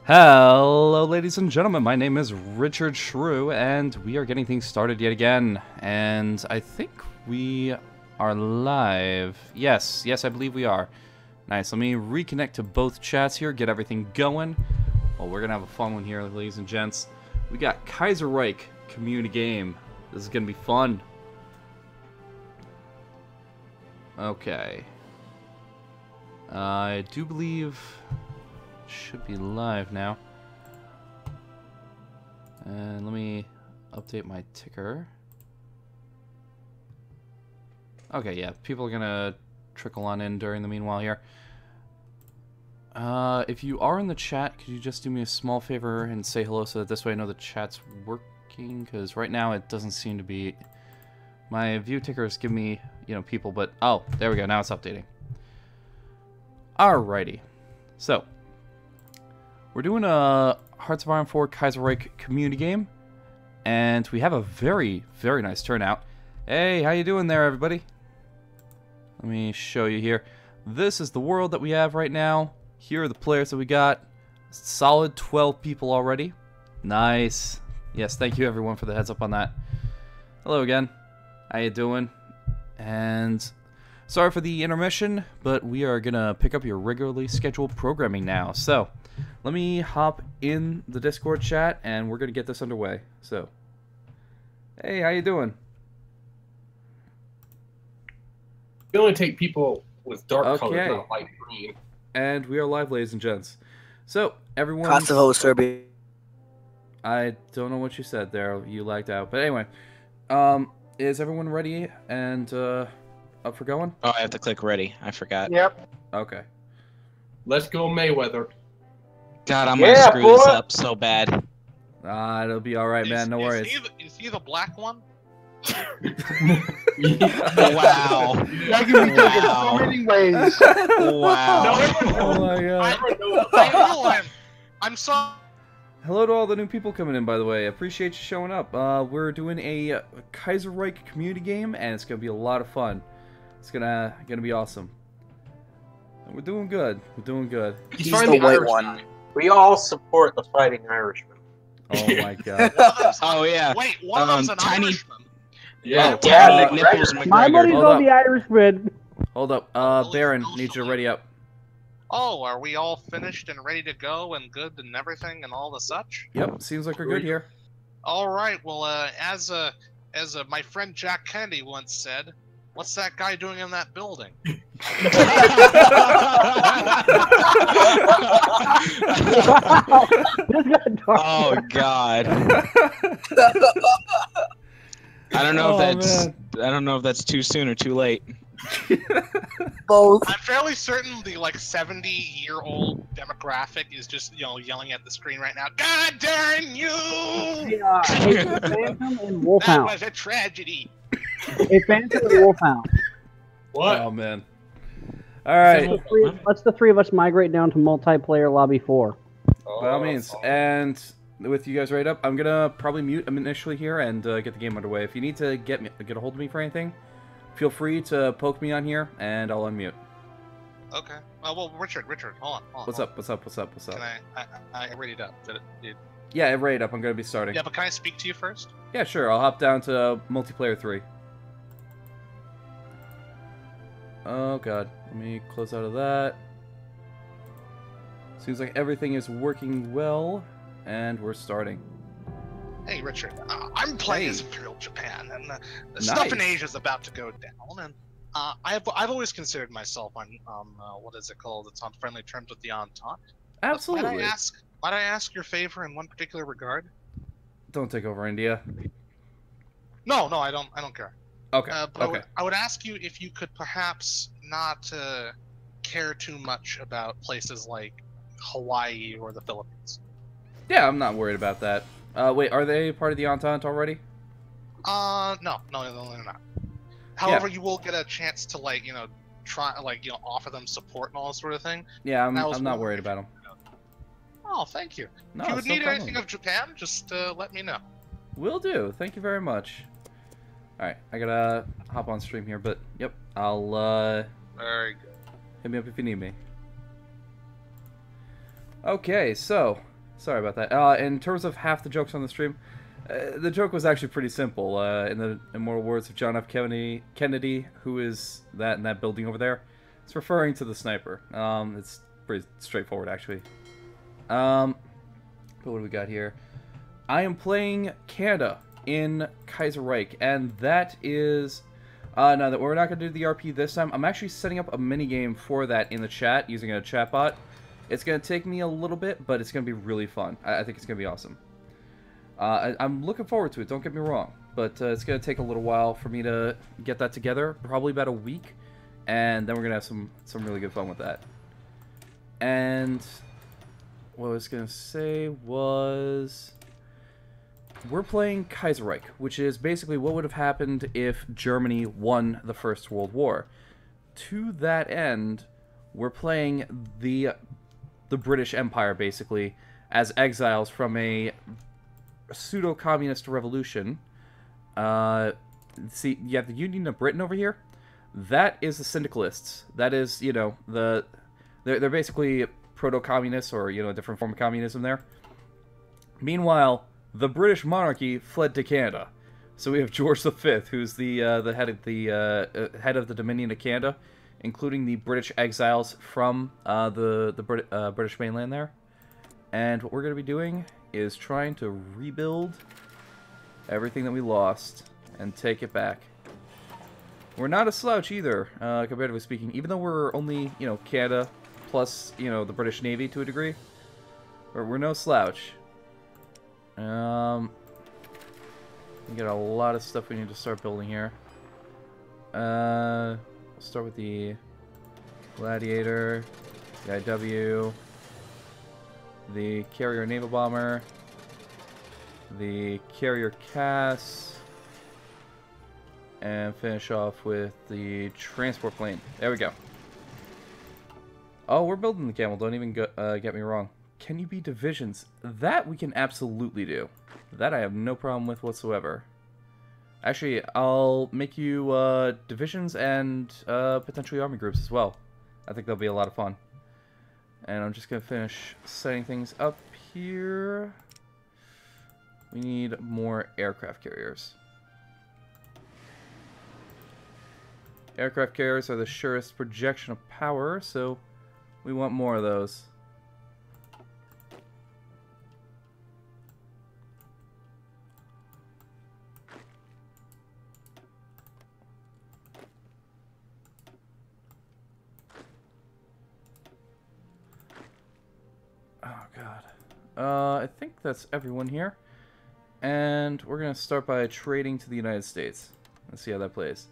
Hello, ladies and gentlemen. My name is Richard Shrew, and we are getting things started yet again. And I think we are live. Yes, I believe we are. Nice. Let me reconnect to both chats here, get everything going. Well, we're gonna have a fun one here, ladies and gents. We got Kaiserreich community game. This is gonna be fun. Okay. I do believe should be live now. And let me update my ticker. Okay, yeah, people are gonna trickle on in during the meanwhile here. If you are in the chat, could you just do me a small favor and say hello so that this way I know the chat's working? Because right now it doesn't seem to be. My view ticker is giving me, people, but oh, there we go. Now it's updating. Alrighty. So, we're doing a Hearts of Iron 4 Kaiserreich community game, and we have a very, very nice turnout. Hey, how you doing there, everybody? Let me show you here. This is the world that we have right now. Here are the players that we got. Solid 12 people already. Nice. Yes, thank you everyone for the heads up on that. Hello again. How you doing? And sorry for the intermission, but we are gonna pick up your regularly scheduled programming now. So, let me hop in the Discord chat, and we're gonna get this underway. So, hey, how you doing? You only take people with dark colors, Okay. not light green. And we are live, ladies and gents. So, everyone. Cost of host, Serby. I don't know what you said there. You lagged out. But anyway, is everyone ready and up for going? Oh, I have to click ready. I forgot. Yep. Okay. Let's go Mayweather. God, I'm gonna screw this up so bad. It'll be all right, man. No worries. Is he the black one? Wow. That can be taken so many ways. Wow. Oh my god. I know I'm sorry. Hello to all the new people coming in, by the way. Appreciate you showing up. We're doing a Kaiserreich community game, and it's gonna be a lot of fun. It's gonna be awesome. And we're doing good. We're doing good. He's the white one. We all support the Fighting Irishman. Oh my god. Oh yeah. Wait, one of them's an tiny- Irishman. Yeah. Tiny Nipples My buddy's McGregor. Hold on the Irishman. Hold up. Baron, need you to ready up. Oh, are we all finished and ready to go and good and everything and all the such? Yep, seems like we're good here. All right. Well, as my friend Jack Kennedy once said, "What's that guy doing in that building?" Oh God. I don't know if that's too soon or too late. Both. I'm fairly certain the 70-year-old demographic is just yelling at the screen right now. God darn you! Yeah, a Phantom and That Wolfhound. was a tragedy. A Phantom and Wolfhound. What? Oh man. All right. Let's the three of us migrate down to multiplayer lobby 4. By all means. And with you guys right up, I'm gonna probably mute initially here and get the game underway. If you need to get a hold of me for anything, feel free to poke me on here, and I'll unmute. Okay. Well, Richard, hold on. What's up? Can I read it up? Yeah, right up. I'm gonna be starting. Yeah, but can I speak to you first? Yeah, sure. I'll hop down to multiplayer 3. Oh god. Let me close out of that. Seems like everything is working well, and we're starting. Hey, Richard. I'm playing as Imperial Japan, and the stuff in Asia is about to go down. And I've always considered myself on what is it called? It's on friendly terms with the Entente. Absolutely. Might I ask your favor in one particular regard? Don't take over India. No, I don't care. Okay. But okay. I would ask you if you could perhaps not care too much about places like Hawaii or the Philippines. Yeah, I'm not worried about that. Wait, are they part of the Entente already? No, they're not. However, you will get a chance to try offer them support and all that sort of thing. Yeah, I'm not worried about them. Oh, thank you. No, if you it's would no need problem. anything of Japan, just let me know. Will do. Thank you very much. Alright, I gotta hop on stream here, but yep, I'll Very good. hit me up if you need me. Okay, so Sorry about that. In terms of half the jokes on the stream, the joke was actually pretty simple. In the immortal words of John F. Kennedy, who is that in that building over there, it's referring to the sniper. It's pretty straightforward, actually. But what do we got here? I am playing Canada in Kaiserreich, and that is... no, that we're not going to do the RP this time. I'm actually setting up a mini-game for that in the chat using a chatbot. It's going to take me a little bit, but it's going to be really fun. I think it's going to be awesome. I'm looking forward to it, don't get me wrong. But it's going to take a little while for me to get that together. Probably about a week. And then we're going to have some really good fun with that. And what I was going to say was... we're playing Kaiserreich, which is basically what would have happened if Germany won the First World War. To that end, we're playing the British Empire, basically, as exiles from a pseudo-communist revolution. See, you have the Union of Britain over here. That is the syndicalists. That is, you know, they're basically proto-communists, or, you know, a different form of communism there. Meanwhile, the British monarchy fled to Canada. So we have George V, who's the head of the Dominion of Canada, including the British exiles from the British mainland there. And what we're going to be doing is trying to rebuild everything that we lost and take it back. We're not a slouch either, comparatively speaking. Even though we're only, you know, Canada plus, you know, the British Navy to a degree. We're no slouch. We got a lot of stuff we need to start building here. We'll start with the Gladiator, the IW, the Carrier Naval Bomber, the Carrier Cass, and finish off with the transport plane. There we go. Oh, we're building the camel. Don't even get me wrong. Can you be divisions? That we can absolutely do. That I have no problem with whatsoever. Actually, I'll make you divisions and potentially army groups as well. I think that'll be a lot of fun. And I'm just going to finish setting things up here. We need more aircraft carriers. Aircraft carriers are the surest projection of power, so we want more of those. Oh, God. I think that's everyone here. And we're going to start by trading to the United States. Let's see how that plays.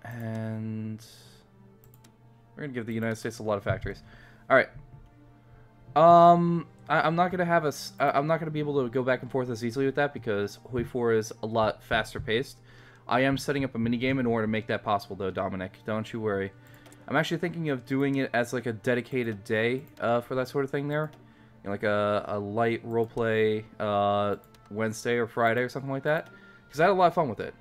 And we're going to give the United States a lot of factories. Alright. I'm not going to have I'm not going to be able to go back and forth as easily with that because Hoi 4 is a lot faster paced. I am setting up a minigame in order to make that possible though, Dominic. Don't you worry. I'm actually thinking of doing it as like a dedicated day for that sort of thing there. You know, like a light roleplay Wednesday or Friday or something like that. Because I had a lot of fun with it.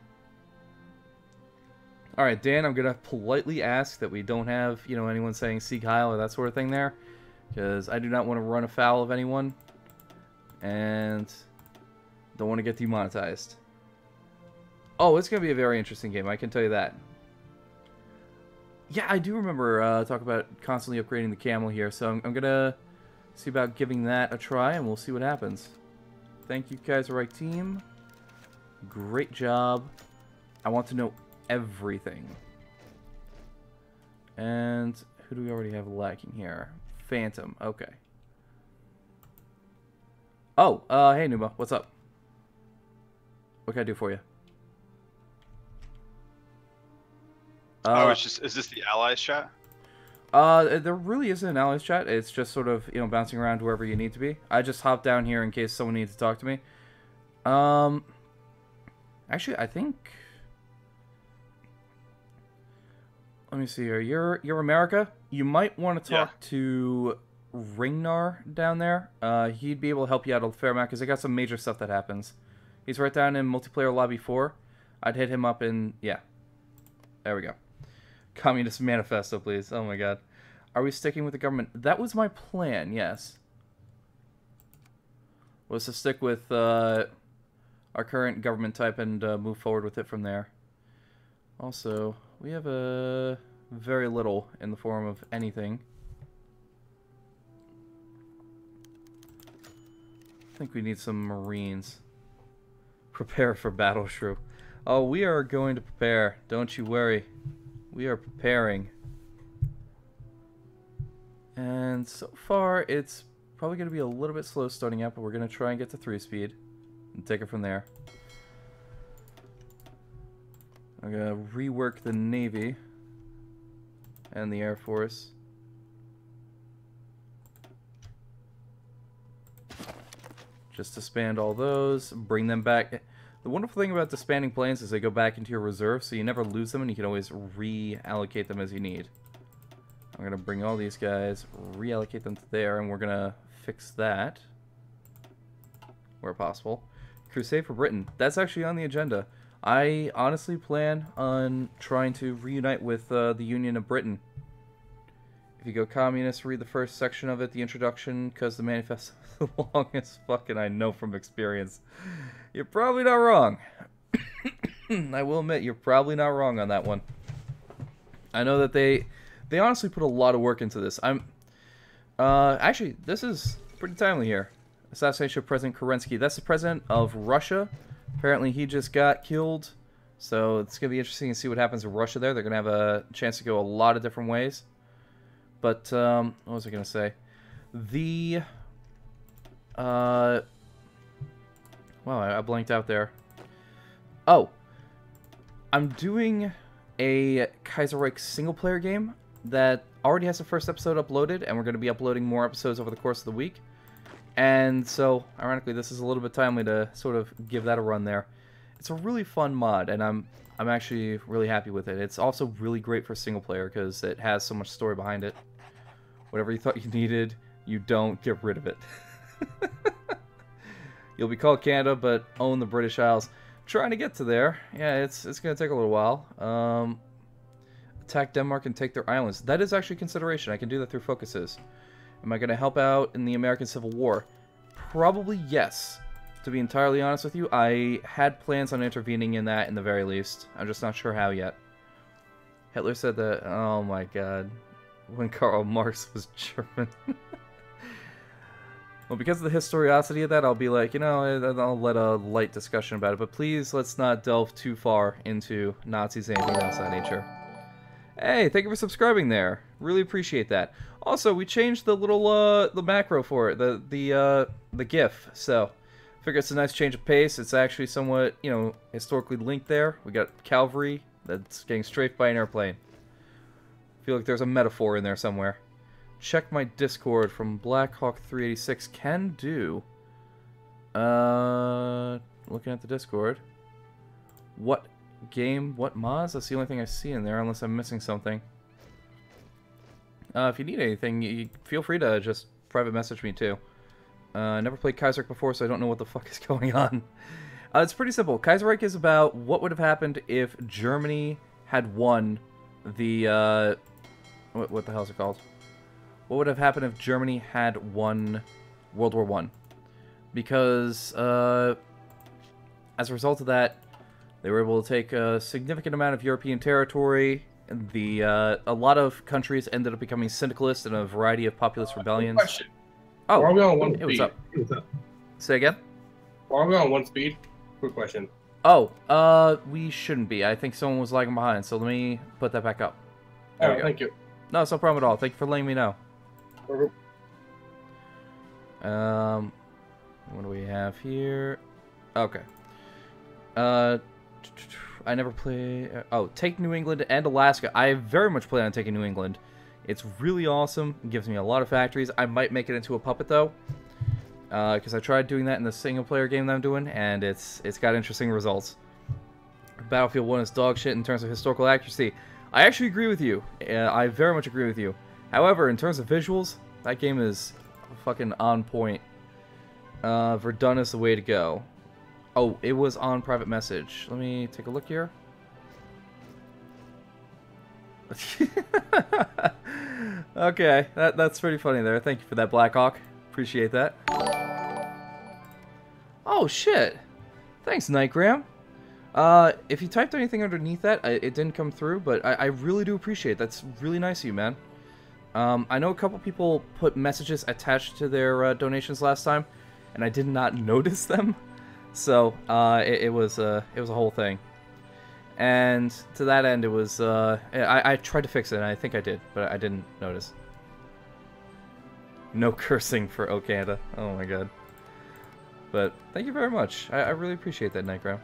Alright, Dan, I'm going to politely ask that we don't have, you know, anyone saying Sieg Heil or that sort of thing there. Because I do not want to run afoul of anyone. And don't want to get demonetized. Oh, it's going to be a very interesting game, I can tell you that. Yeah, I do remember talking about constantly upgrading the camel here, so I'm going to see about giving that a try, and we'll see what happens. Thank you, Kaiserreich team. Great job. I want to know everything. And who do we already have lacking here? Phantom. Okay. Oh, hey Numa, what's up? What can I do for you? Is this the Allies chat? There really isn't an Allies chat. It's just sort of, you know, bouncing around wherever you need to be. I just hopped down here in case someone needs to talk to me. Actually, I think... Let me see here. You're America. You might want to talk to Ringnar down there. He'd be able to help you out a fair amount because they got some major stuff that happens. He's right down in multiplayer lobby 4. I'd hit him up in... Yeah. There we go. Communist Manifesto, please. Oh my god. Are we sticking with the government? That was my plan, yes. Was to stick with our current government type and move forward with it from there. Also, we have very little in the form of anything. I think we need some Marines. Prepare for battle, Shrew. Oh, we are going to prepare. Don't you worry. We are preparing. And so far, it's probably going to be a little bit slow starting out, but we're going to try and get to 3-speed and take it from there. I'm going to rework the Navy and the Air Force. Just disband all those, bring them back. The wonderful thing about disbanding planes is they go back into your reserve, so you never lose them and you can always reallocate them as you need. I'm going to bring all these guys, reallocate them to there, and we're going to fix that where possible. Crusade for Britain. That's actually on the agenda. I honestly plan on trying to reunite with the Union of Britain. If you go communist, read the first section of it, the introduction, because the manifesto is the longest fucking I know from experience. You're probably not wrong. I will admit, you're probably not wrong on that one. I know that they honestly put a lot of work into this. Actually, this is pretty timely here. Assassination of President Kerensky. That's the president of Russia. Apparently, he just got killed. So it's going to be interesting to see what happens in Russia there. They're going to have a chance to go a lot of different ways. But, what was I going to say? Wow, I blanked out there. Oh. I'm doing a Kaiserreich single-player game that already has the first episode uploaded, and we're going to be uploading more episodes over the course of the week. And so, ironically, this is a little bit timely to sort of give that a run there. It's a really fun mod, and I'm actually really happy with it. It's also really great for single-player because it has so much story behind it. Whatever you thought you needed, you don't get rid of it. You'll be called Canada, but own the British Isles. Trying to get to there. Yeah, it's going to take a little while. Attack Denmark and take their islands. That is actually consideration. I can do that through focuses. Am I going to help out in the American Civil War? Probably yes. To be entirely honest with you, I had plans on intervening in that in the very least. I'm just not sure how yet. Hitler said that... Oh my god. When Karl Marx was German. Well, because of the historicity of that, I'll be like, you know, I'll let a light discussion about it. But please, let's not delve too far into Nazis and anything else of that nature. Hey, thank you for subscribing there. Really appreciate that. Also, we changed the little, the macro for it, the GIF. So, figure it's a nice change of pace. It's actually somewhat, you know, historically linked there. We got cavalry that's getting strafed by an airplane. Feel like there's a metaphor in there somewhere. Check my Discord from Blackhawk386. Can do. Looking at the Discord. What game? What mods? That's the only thing I see in there, unless I'm missing something. If you need anything, you feel free to just private message me too. I never played Kaiserreich before, so I don't know what the fuck is going on. It's pretty simple. Kaiserreich is about what would have happened if Germany had won the what the hell is it called? What would have happened if Germany had won World War I? Because as a result of that, they were able to take a significant amount of European territory. A lot of countries ended up becoming syndicalist in a variety of populist rebellions. Question. Oh, Why are we on one hey, speed? what's up? Say again? Why are we on one speed? Quick question. Oh, we shouldn't be. I think someone was lagging behind, so let me put that back up. There we go. Thank you. No, it's no problem at all. Thank you for letting me know. What do we have here? Okay. I never play... Oh, take New England and Alaska. I very much plan on taking New England. It's really awesome. It gives me a lot of factories. I might make it into a puppet, though. Because I tried doing that in the single-player game that I'm doing, and it's got interesting results. Battlefield 1 is dog shit in terms of historical accuracy. I actually agree with you. I very much agree with you. However, in terms of visuals, that game is fucking on point. Verdun is the way to go. Oh, it was on private message. Let me take a look here. Okay, that's pretty funny there. Thank you for that, Blackhawk. Appreciate that. Oh, shit. Thanks, Nightgram. If you typed anything underneath that, it didn't come through, but I really do appreciate it. That's really nice of you, man. I know a couple people put messages attached to their donations last time, and I did not notice them. So, it was a whole thing. And to that end, it was, I tried to fix it, and I think I did, but I didn't notice. No cursing for Okanda. Oh my god. But, thank you very much. I really appreciate that, Nightgram.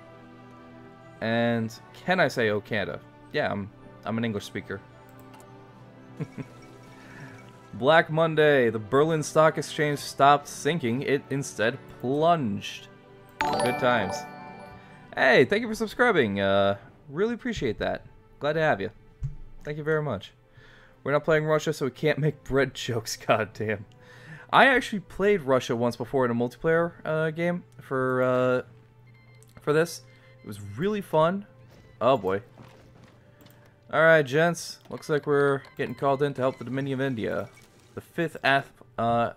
And, can I say Okanda? Yeah, I'm an English speaker. Black Monday. The Berlin Stock Exchange stopped sinking. It instead plunged. Good times. Hey, thank you for subscribing. Really appreciate that. Glad to have you. Thank you very much. We're not playing Russia, so we can't make bread jokes. God damn. I actually played Russia once before in a multiplayer game for this. It was really fun. Oh boy. Alright, gents. Looks like we're getting called in to help the Dominion of India. The 5th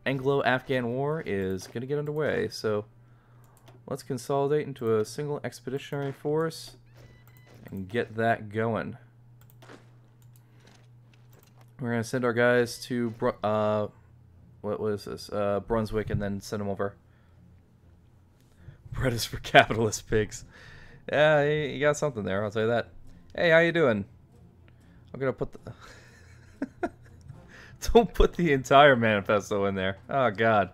Anglo-Afghan War is going to get underway, so let's consolidate into a single expeditionary force and get that going. We're going to send our guys to, what was this? Brunswick, and then send them over. Bread is for capitalist pigs. Yeah, you got something there, I'll tell you that. Hey, how you doing? I'm going to put the... Don't put the entire manifesto in there. Oh, God.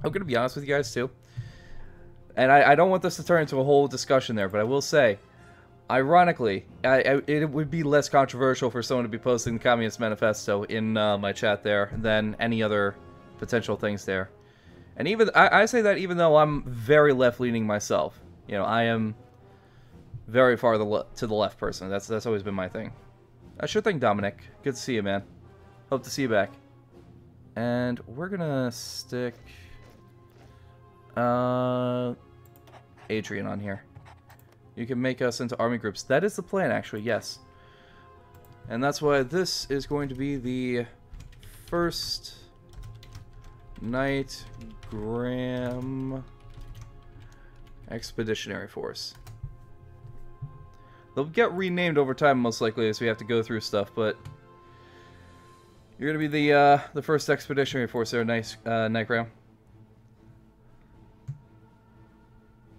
I'm going to be honest with you guys, too. And I don't want this to turn into a whole discussion there, but I will say, ironically, it would be less controversial for someone to be posting the Communist Manifesto in my chat there than any other potential things there. And even I say that even though I'm very left-leaning myself. You know, I am very far to the left person. That's always been my thing. Sure thing, Dominic. Good to see you, man. Hope to see you back. And we're gonna stick Adrian on here. You can make us into army groups. That is the plan, actually, yes. And that's why this is going to be the first Nightgram Expeditionary Force. They'll get renamed over time, most likely, as we have to go through stuff, but you're gonna be the first expeditionary force there, nice, Nightgram.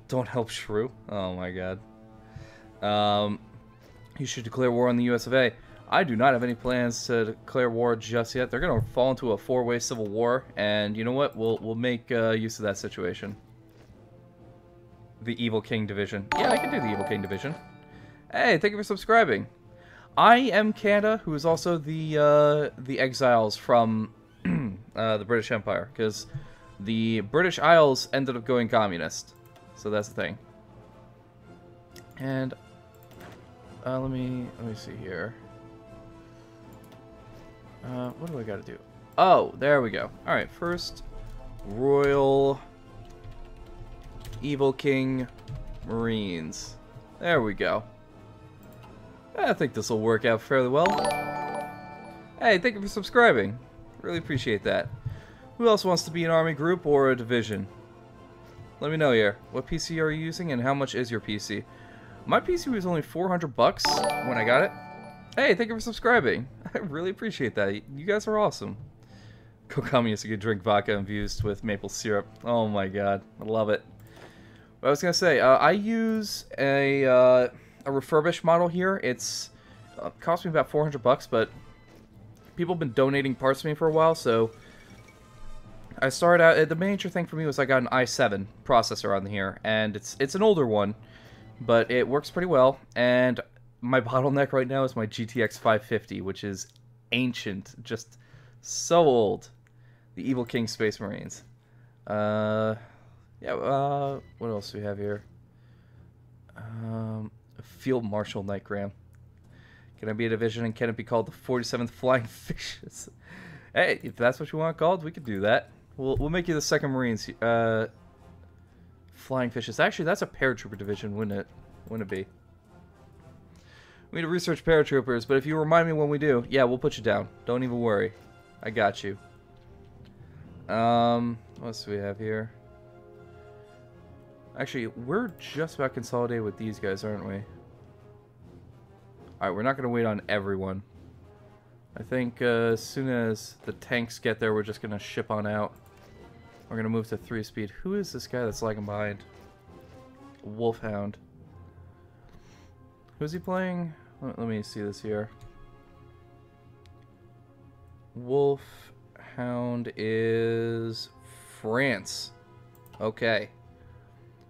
Don't help Shrew. Oh my god. You should declare war on the US of A. I do not have any plans to declare war just yet. They're gonna fall into a four-way civil war, and you know what? We'll make use of that situation. The Evil King Division. Yeah, I can do the Evil King Division. Hey, thank you for subscribing. I am Canada, who is also the exiles from the British Empire, because the British Isles ended up going communist. So that's the thing. And let me see here. What do I got to do? Oh, there we go. All right, first Royal Evil King Marines. There we go. I think this will work out fairly well. Hey, thank you for subscribing. Really appreciate that. Who else wants to be an army group or a division? Let me know here. What PC are you using and how much is your PC? My PC was only 400 bucks when I got it. Hey, thank you for subscribing. I really appreciate that. You guys are awesome. Kokami used to drink vodka infused with maple syrup. Oh my god. I love it. What I was going to say, I use a refurbished model here. It's cost me about 400 bucks, but people have been donating parts to me for a while, so I started out, the major thing for me was I got an i7 processor on here, and it's an older one, but it works pretty well, and my bottleneck right now is my GTX 550, which is ancient, just so old. The Evil King Space Marines. Yeah, what else do we have here? Field Marshal Nightgram. Can I be a division and can it be called the 47th Flying Fishes? Hey, if that's what you want it called, we could do that. We'll make you the 2nd Marines. Flying Fishes. Actually, that's a paratrooper division, wouldn't it? Wouldn't it be? We need to research paratroopers, but if you remind me when we do, yeah, we'll put you down. Don't even worry. I got you. What else do we have here? Actually, we're just about consolidated with these guys, aren't we? Alright, we're not going to wait on everyone. I think as soon as the tanks get there, we're just going to ship on out. We're going to move to 3-speed. Who is this guy that's lagging behind? Wolfhound. Who's he playing? Let me see this here. Wolfhound is France. Okay.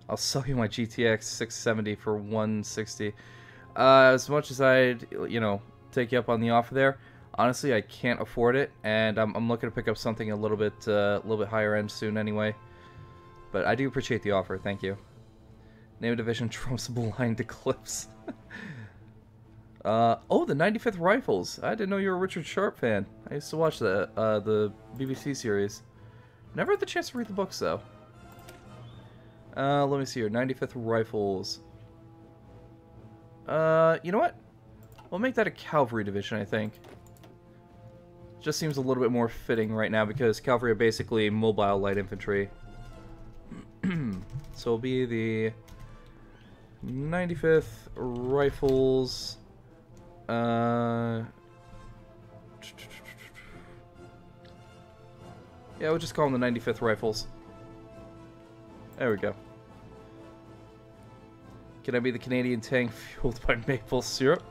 I'll sell you my GTX 670 for 160. As much as I'd, you know, take you up on the offer there, honestly, I can't afford it, and I'm looking to pick up something a little bit higher end soon anyway. But I do appreciate the offer. Thank you. Name a division trumps blind eclipse. Oh, the 95th Rifles. I didn't know you were a Richard Sharp fan. I used to watch the BBC series. Never had the chance to read the books though. Let me see here. 95th Rifles. You know what? We'll make that a cavalry division, I think. Just seems a little bit more fitting right now because cavalry are basically mobile light infantry. So it'll be the 95th Rifles. Yeah, we'll just call them the 95th Rifles. There we go. Can I be the Canadian tank fueled by maple syrup?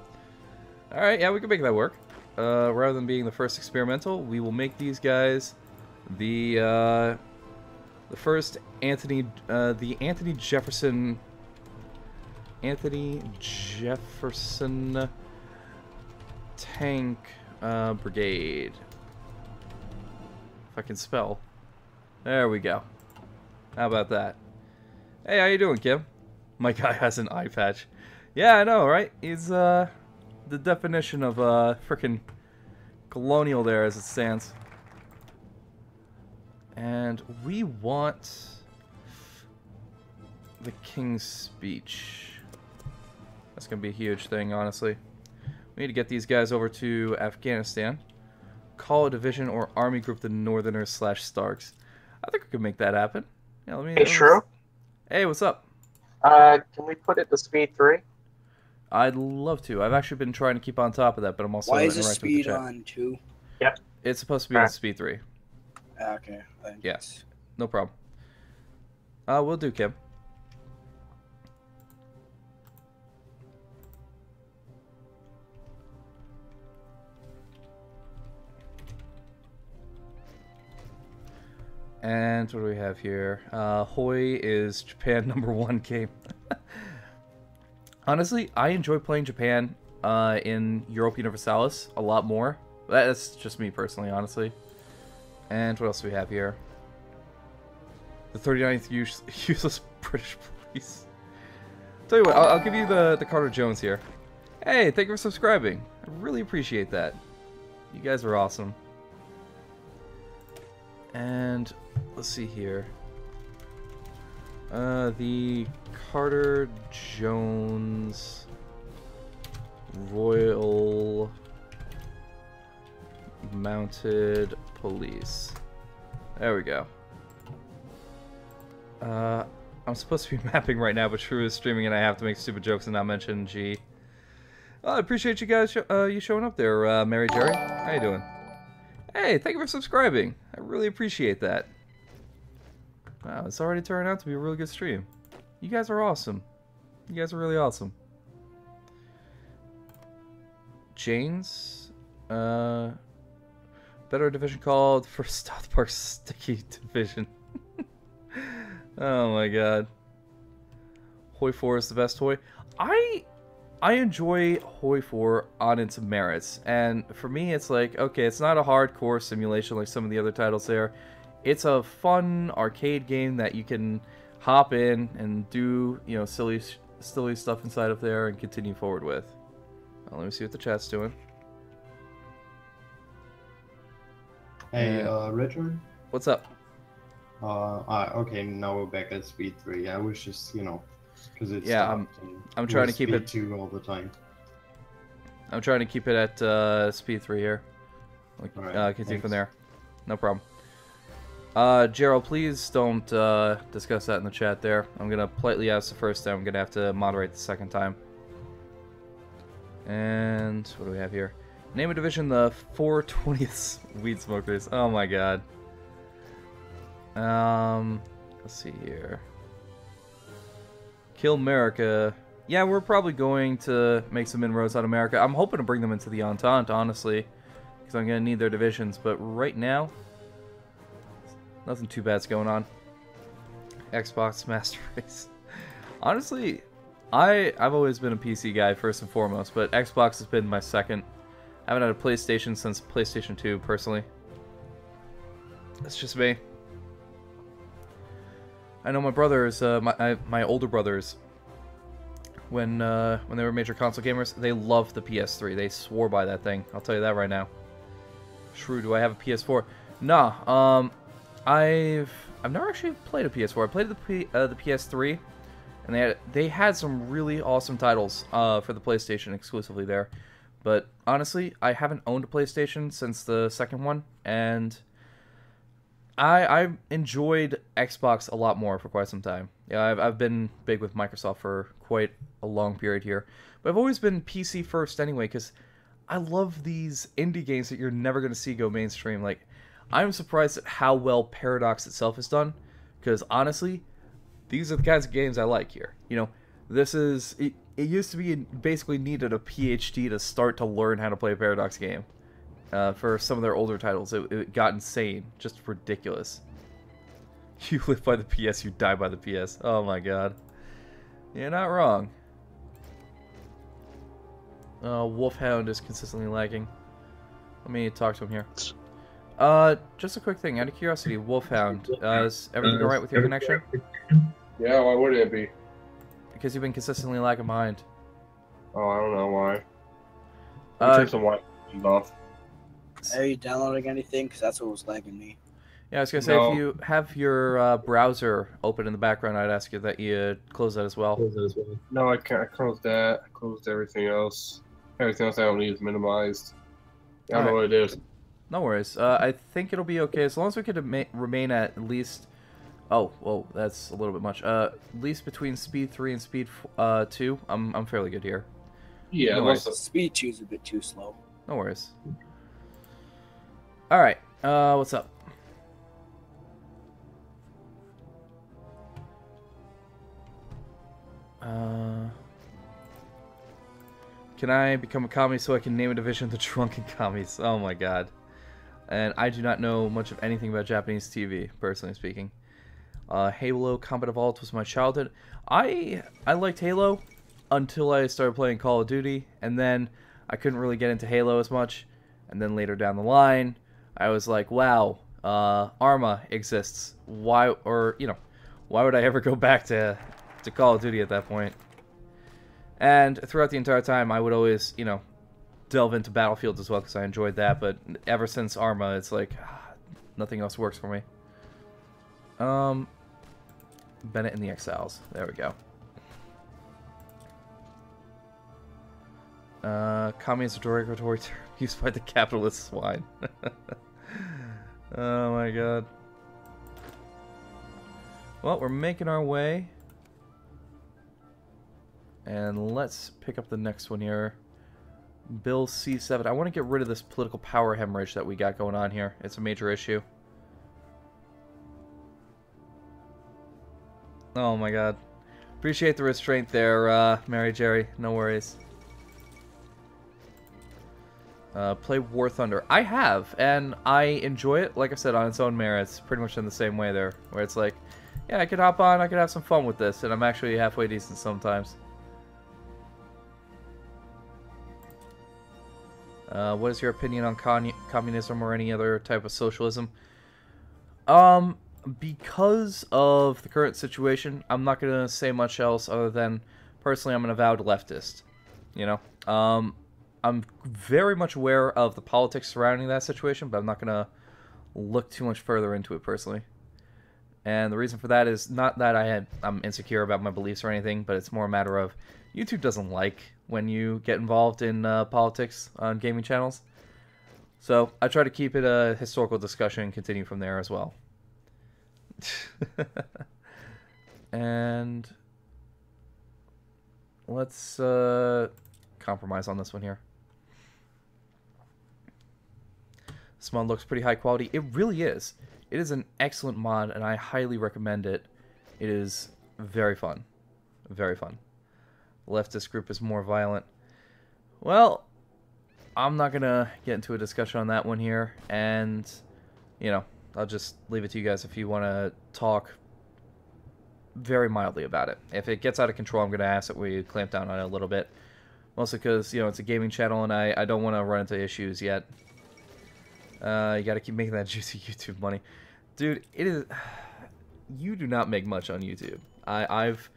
Alright, yeah, we can make that work. Rather than being the first experimental, we will make these guys the first Anthony Jefferson tank brigade. If I can spell. There we go. How about that? Hey, how you doing, Kim? My guy has an eye patch. Yeah, I know, right? He's the definition of frickin' colonial there as it stands. And we want the King's Speech. That's gonna be a huge thing, honestly. We need to get these guys over to Afghanistan. Call a division or army group the Northerners / Starks. I think we could make that happen. Yeah, let me. Hey, Shrew? Hey, what's up? Can we put it to speed 3? I'd love to. I've actually been trying to keep on top of that, but I'm also Why is the interacting with the speed chat. on 2? Yep. It's supposed to be on speed 3. Okay. Yes. No problem. We'll do, Kim. And what do we have here? Hoi is Japan #1 game. Honestly, I enjoy playing Japan in Europa Universalis a lot more. That's just me personally, honestly. And what else do we have here? The 39th useless British police. Tell you what, I'll give you the Carter Jones here. Hey, thank you for subscribing. I really appreciate that. You guys are awesome. And let's see here. The Carter Jones Royal Mounted Police. There we go. I'm supposed to be mapping right now, but Shrew is streaming and I have to make stupid jokes and not mention G. Well, I appreciate you guys you showing up there, Mary Jerry. How you doing? Hey, thank you for subscribing. I really appreciate that. Wow, it's already turned out to be a really good stream. You guys are awesome. You guys are really awesome. Jane's, better division called First South Park Sticky Division. Oh my god. Hoi 4 is the best Hoi. I enjoy Hoi 4 on its merits, and for me it's like, okay, it's not a hardcore simulation like some of the other titles there. It's a fun arcade game that you can hop in and do, you know, silly stuff inside of there and continue forward with. Well, let me see what the chat's doing. Hey, Richard? What's up? Okay, now we're back at speed 3. I was just, you know, because it's yeah, I'm trying to keep it 2 all the time. I'm trying to keep it at speed 3 here. Alright, Continue from thanks. there. No problem. Gerald, please don't discuss that in the chat there. I'm gonna politely ask the first time. I'm gonna have to moderate the second time. And what do we have here? Name a division the 420th weed smokers. Oh my god. Let's see here. Kill America. Yeah, we're probably going to make some inroads on America. I'm hoping to bring them into the Entente, honestly, because I'm going to need their divisions. But right now, nothing too bad's going on. Xbox Master Race. Honestly, I've always been a PC guy first and foremost, but Xbox has been my second. I haven't had a PlayStation since PlayStation 2, personally. That's just me. I know my brothers, my older brothers, when they were major console gamers, they loved the PS3. They swore by that thing. I'll tell you that right now. Shrew, do I have a PS4? Nah. I've never actually played a PS4. I played the PS3, and they had some really awesome titles for the PlayStation exclusively there. But honestly, I haven't owned a PlayStation since the second one, and I enjoyed Xbox a lot more for quite some time. Yeah, I've been big with Microsoft for quite a long period here. But I've always been PC first anyway, because I love these indie games that you're never going to see go mainstream. Like, I'm surprised at how well Paradox itself is done, because honestly, these are the kinds of games I like here. You know, this is... It used to be you basically needed a PhD to start to learn how to play a Paradox game. For some of their older titles, it got insane. Just ridiculous. You live by the PS, you die by the PS. Oh my god. You're not wrong. Wolfhound is consistently lagging. Let me talk to him here. Just a quick thing, out of curiosity, Wolfhound, is everything alright with your connection? Yeah, why would it be? Because you've been consistently lagging behind. Oh, I don't know why. Turn some white off. Are you downloading anything? Because that's what was lagging me. Yeah, I was going to say, if you have your browser open in the background, I'd ask you that you close that as well. No, I can't. I closed that. I closed everything else. Everything else I don't need is minimized. I don't know what it is. No worries. I think it'll be okay as long as we could remain at least... Oh, whoa, that's a little bit much. At least between speed 3 and speed 2, I'm fairly good here. Yeah, no speed 2 is a bit too slow. No worries. Alright, what's up? Can I become a commie so I can name a division the Drunken Commies? Oh my god. And I do not know much of anything about Japanese TV, personally speaking. Halo Combat Evolved was my childhood. I liked Halo until I started playing Call of Duty, and then I couldn't really get into Halo as much. And then later down the line, I was like, wow, Arma exists. Why would I ever go back to Call of Duty at that point? And throughout the entire time, I would always, delve into Battlefield as well, because I enjoyed that. But ever since Arma, it's like, nothing else works for me. Bennett and the Exiles. There we go. Commie is a derogatory term used by the capitalist swine. Oh my god. Well, we're making our way. And let's pick up the next one here. Bill C7. I want to get rid of this political power hemorrhage that we got going on here. It's a major issue. Oh my god. Appreciate the restraint there, Mary Jerry. No worries. Play War Thunder. I have, and I enjoy it, like I said, on its own merits. Pretty much in the same way there. Where it's like, yeah, I could hop on, I could have some fun with this, and I'm actually halfway decent sometimes. What is your opinion on communism or any other type of socialism? Because of the current situation, I'm not going to say much else other than, personally, I'm an avowed leftist. I'm very much aware of the politics surrounding that situation, but I'm not going to look too much further into it, personally. And the reason for that is not that I'm insecure about my beliefs or anything, but it's more a matter of YouTube doesn't like when you get involved in politics on gaming channels. So I try to keep it a historical discussion and continue from there as well. And let's compromise on this one here. This mod looks pretty high quality. It really is. It is an excellent mod, and I highly recommend it. It is very fun. Very fun. The leftist group is more violent. Well, I'm not going to get into a discussion on that one here, and, you know, I'll just leave it to you guys if you want to talk very mildly about it. If it gets out of control, I'm going to ask that we clamp down on it a little bit. Mostly because, you know, it's a gaming channel, and I don't want to run into issues yet. You got to keep making that juicy YouTube money. Dude, it is... You do not make much on YouTube. I've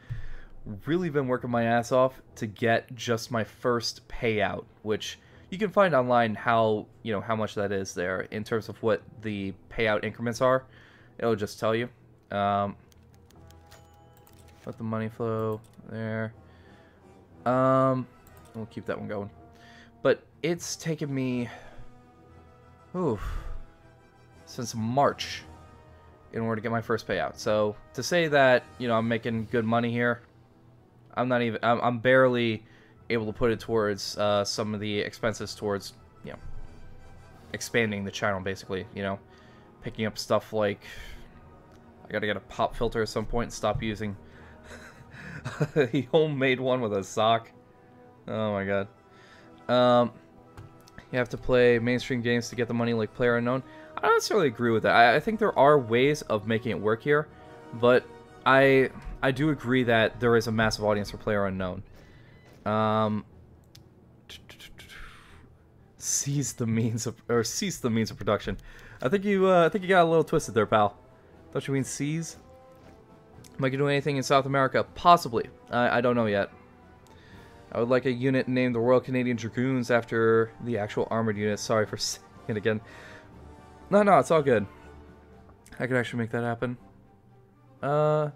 really been working my ass off to get just my first payout, which you can find online how much that is there in terms of what the payout increments are. It'll just tell you. Let the money flow there. We'll keep that one going. But it's taken me since March in order to get my first payout. So to say that, you know, I'm making good money here, I'm barely able to put it towards some of the expenses towards, you know, expanding the channel, basically, you know, picking up stuff like I gotta get a pop filter at some point and stop using a homemade one with a sock. Oh my god. You have to play mainstream games to get the money like PlayerUnknown. I don't necessarily agree with that. I think there are ways of making it work here, but I do agree that there is a massive audience for PlayerUnknown. Cease the means of production. I think you got a little twisted there, pal. Don't you mean seize? Am I gonna do anything in South America? Possibly. I don't know yet. I would like a unit named the Royal Canadian Dragoons after the actual armored unit. Sorry for saying it again. No, it's all good. I could actually make that happen. No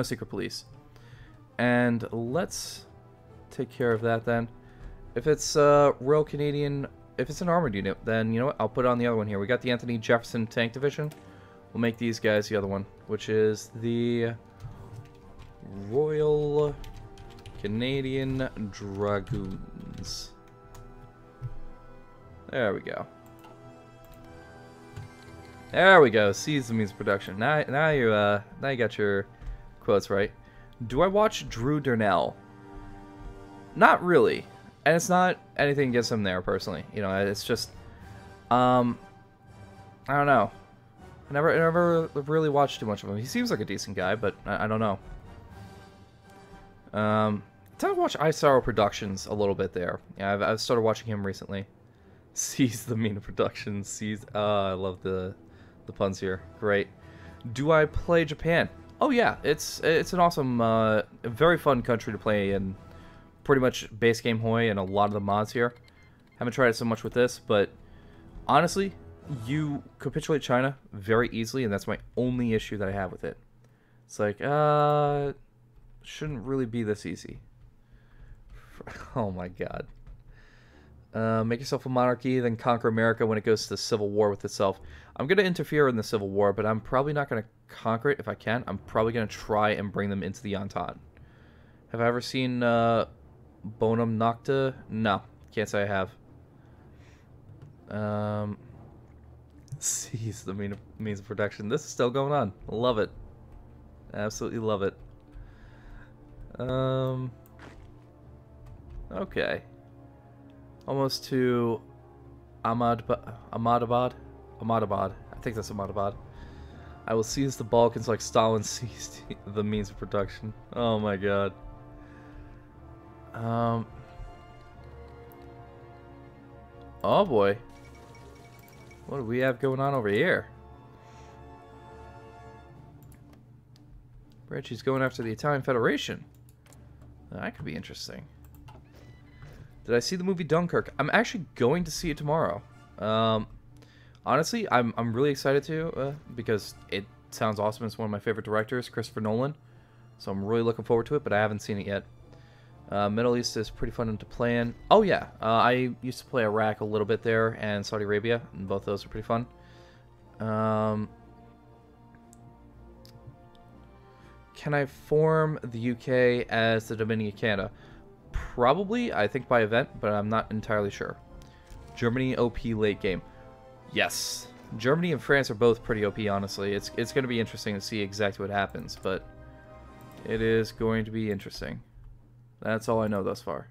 secret police. And let's take care of that then. If it's Royal Canadian, if it's an armored unit, then you know what? I'll put it on the other one here. We got the Anthony Jefferson Tank Division. We'll make these guys the other one, which is the Royal Canadian Dragoons. There we go. There we go. Seize the means of production. Now you got your quotes right. Do I watch Drew Darnell? Not really, and it's not anything against him there personally. You know, it's just I don't know. I never really watched too much of him. He seems like a decent guy, but I don't know. I tend to watch iSorrow Productions a little bit there. Yeah, I've started watching him recently. Seize the mean of production. Seize. I love the puns here. Great. Do I play Japan? Oh yeah, it's an awesome, very fun country to play in. Pretty much base game Hoi and a lot of the mods here. Haven't tried it so much with this, but honestly, you capitulate China very easily, and that's my only issue that I have with it. It's like, shouldn't really be this easy. Oh my god. Make yourself a monarchy, then conquer America when it goes to civil war with itself. I'm going to interfere in the civil war, but I'm probably not going to conquer it if I can. I'm probably going to try and bring them into the Entente. Have I ever seen Bonum Nocta? No, can't say I have. Seize the means of production. This is still going on. Love it. Absolutely love it. Okay. Almost to Ahmadabad. I think that's Ahmadabad. I will seize the Balkans like Stalin seized the means of production. Oh my god. Oh boy. What do we have going on over here? Reggie's going after the Italian Federation. That could be interesting. Did I see the movie Dunkirk? I'm actually going to see it tomorrow. Honestly, I'm really excited to because it sounds awesome. It's one of my favorite directors, Christopher Nolan. So I'm really looking forward to it, but I haven't seen it yet. Middle East is pretty fun to play in. Oh yeah, I used to play Iraq a little bit there, and Saudi Arabia, and both those are pretty fun. Can I form the UK as the Dominion of Canada? Probably, I think by event, but I'm not entirely sure. Germany OP late game. Yes. Germany and France are both pretty OP, honestly. It's going to be interesting to see exactly what happens, but it is going to be interesting. That's all I know thus far.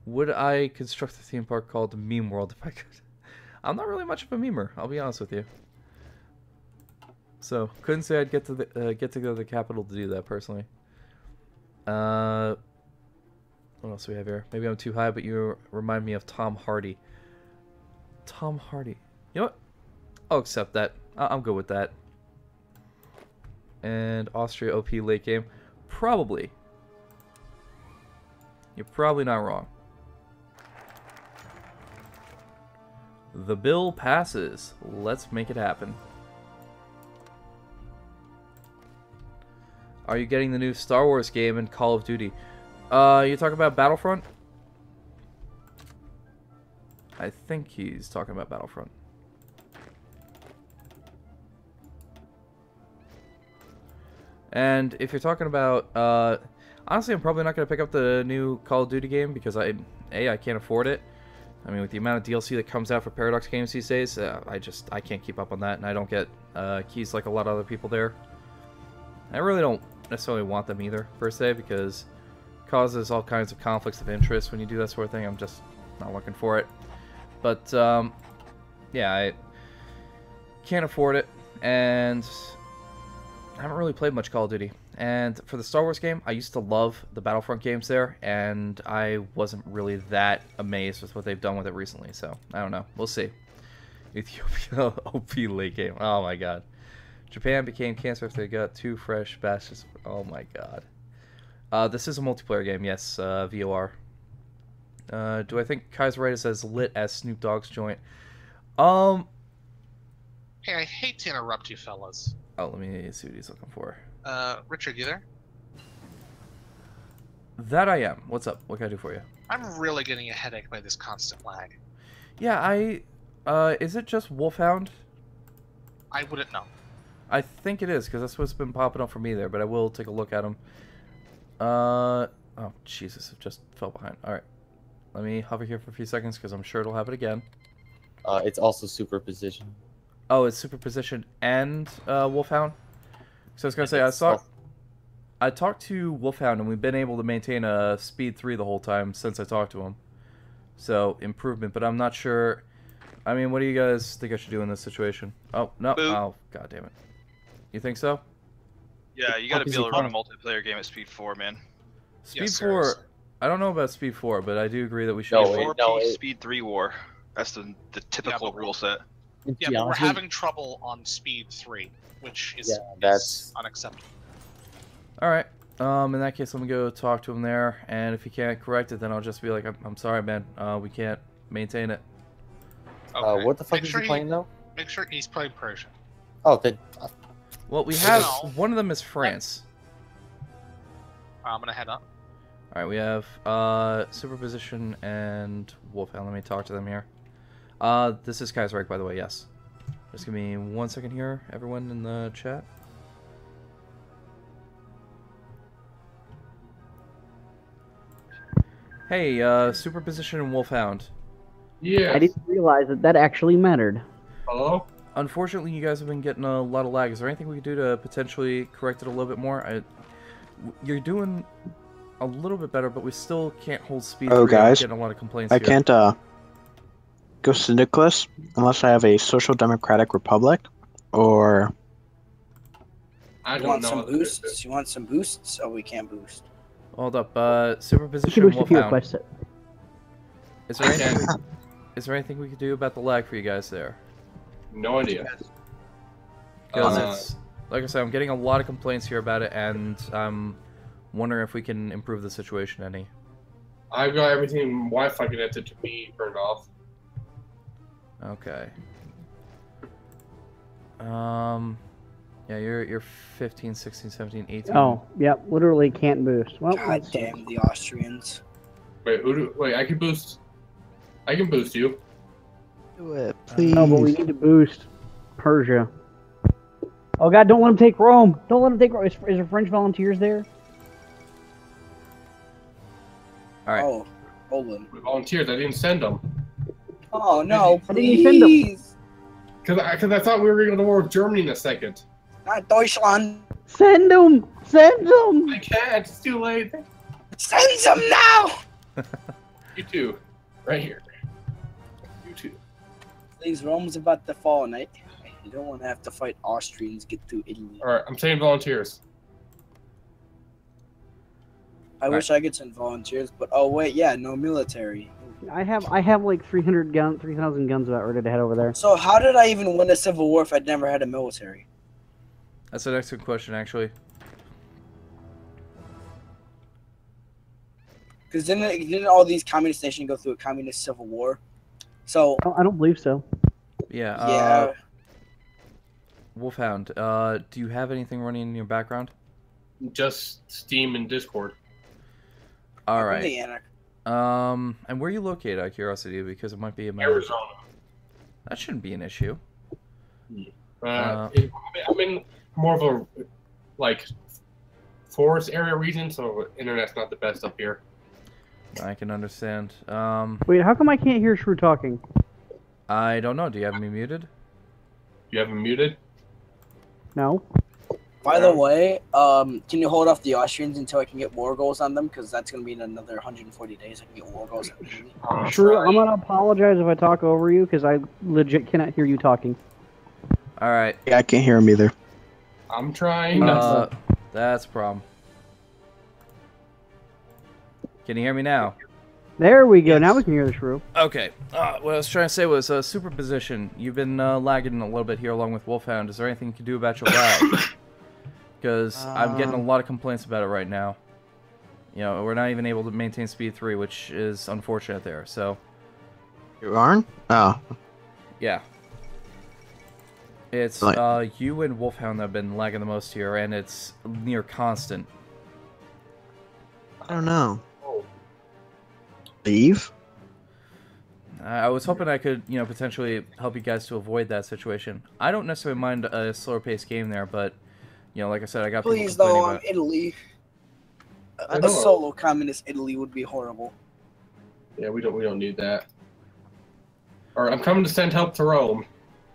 Would I construct a theme park called the Meme World if I could? I'm not really much of a memer, I'll be honest with you. So, couldn't say I'd get to go to the capital to do that personally. What else do we have here? Maybe I'm too high, but you remind me of Tom Hardy. Tom Hardy. You know what? I'll accept that. I'm good with that. And Austria OP late game. Probably. You're probably not wrong. The bill passes. Let's make it happen. Are you getting the new Star Wars game and Call of Duty? You talking about Battlefront? I think he's talking about Battlefront. And if you're talking about, honestly, I'm probably not going to pick up the new Call of Duty game because I can't afford it. I mean, with the amount of DLC that comes out for Paradox games these days, I can't keep up on that, and I don't get keys like a lot of other people there. I really don't necessarily want them either, per se, because it causes all kinds of conflicts of interest when you do that sort of thing. I'm just not looking for it. But, yeah, I can't afford it, and I haven't really played much Call of Duty. And for the Star Wars game, I used to love the Battlefront games there, and I wasn't really that amazed with what they've done with it recently, so I don't know. We'll see. Ethiopia OP late game. Oh my god. Japan became cancer after they got 2 fresh batches. Oh my god. This is a multiplayer game, yes, VOR. Do I think Kaiserreich is as lit as Snoop Dogg's joint? Hey, I hate to interrupt you, fellas. Oh, let me see what he's looking for. Richard, you there? That I am. What's up? What can I do for you? I'm really getting a headache by this constant lag. Yeah, is it just Wolfhound? I wouldn't know. I think it is, because that's what's been popping up for me there, but I will take a look at them. Oh, Jesus, it just fell behind. Alright. Let me hover here for a few seconds, because I'm sure it'll happen again. It's also superposition. Oh, it's superposition and Wolfhound? So I was going to say, I talked to Wolfhound, and we've been able to maintain a speed 3 the whole time since I talked to him. So, improvement, but I'm not sure. I mean, what do you guys think I should do in this situation? Oh, no. Boop. Oh, god damn it. You think so? Yeah, you gotta be able to run a multiplayer game at speed 4, man. Speed Yes, 4, sir. I don't know about Speed 4, but I do agree that we should... No, be able- wait, no, Speed 3 war. That's the typical rule set. Yeah, but we're having trouble on speed 3, which is, that's unacceptable. Alright. In that case, let me go talk to him there, and if he can't correct it, then I'll just be like, I'm sorry, man. We can't maintain it. Okay. What the fuck Make is sure he playing though? Make sure he's playing Persian. Oh, then. Well, we have... No. One of them is France. I'm gonna head up. Alright, we have Superposition and Wolfhound. Let me talk to them here. This is Kaiserreich, by the way, yes. Just give me 1 second here, everyone in the chat. Hey, Superposition and Wolfhound. Yeah. I didn't realize that actually mattered. Hello? Unfortunately, you guys have been getting a lot of lag. Is there anything we could do to potentially correct it a little bit more? You're doing a little bit better, but we still can't hold speed. Oh, 3. guys. We're getting a lot of complaints I here. can't go to Nicholas unless I have a Social Democratic Republic or... I You don't want know. some boosts? You want some boosts? Oh, we can't boost. Hold up, You Superposition can and wish if you Wolfhound. request it. Is there anything? Is there anything we could do about the lag for you guys there? No idea. Because it's like I said, I'm getting a lot of complaints here about it, and I'm wondering if we can improve the situation any. I've got everything Wi-Fi connected to me turned off. Okay. Yeah, you're 15, 16, 17, 18. Oh, yep, literally can't boost. Well, God damn the Austrians. Wait, wait, I can boost. I can boost you. Do it, please. no, but we need to boost Persia. Oh God, don't let him take Rome. Don't let him take Rome. Is there French volunteers there? All right. Oh, Poland. Volunteers, I didn't send them. Oh no, I didn't send them. please. Because I thought we were going to go to war with Germany in a second. Not Deutschland. Send them! Send them! I can't. It's too late. Send them now. You two. Right here. You two. Please, Rome's about to fall, and I don't want to have to fight Austrians get through Italy. Alright, I'm sending volunteers. I wish I could send volunteers, but oh wait, yeah, no military. I have like 3,000 guns about ready to head over there. So how did I even win a civil war if I'd never had a military? That's an excellent question, actually. Because didn't all these communist nations go through a communist civil war? So I don't believe so. Yeah. yeah, Wolfhound, do you have anything running in your background? Just Steam and Discord. All I'm right. the anarch. And where are you located, out of curiosity, because it might be a matter. Arizona. That shouldn't be an issue. I'm in more of a, like, forest area region, so internet's not the best up here. I can understand. Wait, how come I can't hear Shrew talking? I don't know. Do you have me muted? You have him muted? No. By the way, can you hold off the Austrians until I can get war goals on them? Because that's going to be in another 140 days. I can get war goals. Shrew, I'm gonna apologize if I talk over you because I legit cannot hear you talking. All right. Yeah, I can't hear him either. I'm trying. That's a problem. Can you hear me now? There we go. Yes. Now we can hear the Shrew. Okay. What I was trying to say was superposition. You've been lagging a little bit here along with Wolfhound. Is there anything you can do about your lag? Because I'm getting a lot of complaints about it right now. You know, we're not even able to maintain speed 3, which is unfortunate there. So. You aren't? Oh. Yeah. It's you and Wolfhound that have been lagging the most here, and it's near constant. I don't know. Leave? I was hoping I could, you know, potentially help you guys to avoid that situation. I don't necessarily mind a slower paced game there, but, you know, like I said, I got people Please, complaining though, about Italy. A solo communist Italy would be horrible. Yeah, we don't need that. Alright, I'm coming to send help to Rome.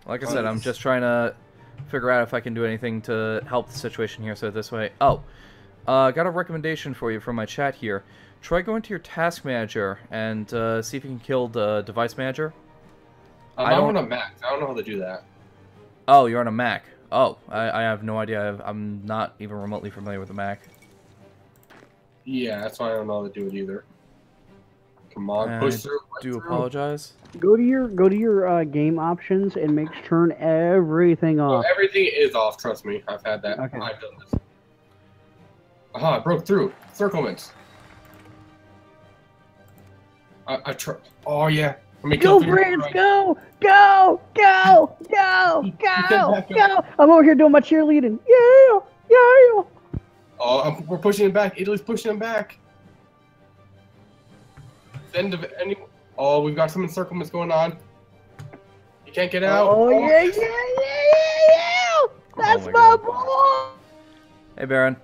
Like I said, I'm just trying to figure out if I can do anything to help the situation here, so this way... Oh, got a recommendation for you from my chat here. Try going to your task manager and see if you can kill the device manager. I'm on a Mac. I don't know how to do that. Oh, you're on a Mac. Oh, I have no idea. I'm not even remotely familiar with the Mac. Yeah, that's why I don't know how to do it either. Come on, push through. I do apologize. Go to your game options and turn everything off. Oh, everything is off. Trust me, I've had that. Okay. I've done this. Aha! I broke through. Circlements. I try. Oh yeah. Go, France! Go! Go! Go! Go! Go! Go! I'm over here doing my cheerleading. Yeah! Yeah! Oh, we're pushing him back. Italy's pushing him back. End of any. Oh, we've got some encirclements going on. You can't get out. Oh yeah! That's my boy. Hey, Baron.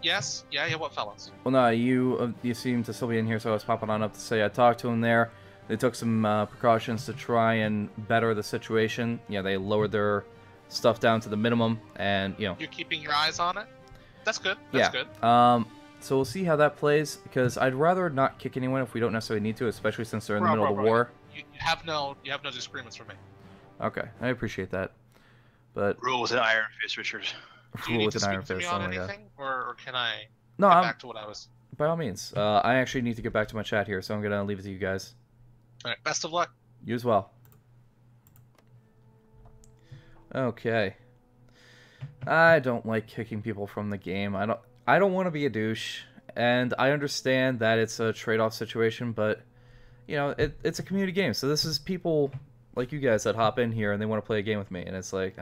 Yes? Yeah, what fellas? Well, no, you seem to still be in here, so I was popping on up to say I talked to him there. They took some precautions to try and better the situation. You know, they lowered their stuff down to the minimum, and, you know... You're keeping your eyes on it? That's good. That's good. So we'll see how that plays, because I'd rather not kick anyone if we don't necessarily need to, especially since they're in the middle of the war. You have no disagreements from me. Okay, I appreciate that. But... Rule with an iron fist, Richard. Do you need to speak to me on anything, or can I get back to what I was... By all means. I actually need to get back to my chat here, so I'm going to leave it to you guys. Alright, best of luck. You as well. Okay. I don't like kicking people from the game. I don't want to be a douche, and I understand that it's a trade-off situation, but, you know, it's a community game, so this is people like you guys that hop in here and they want to play a game with me, and it's like,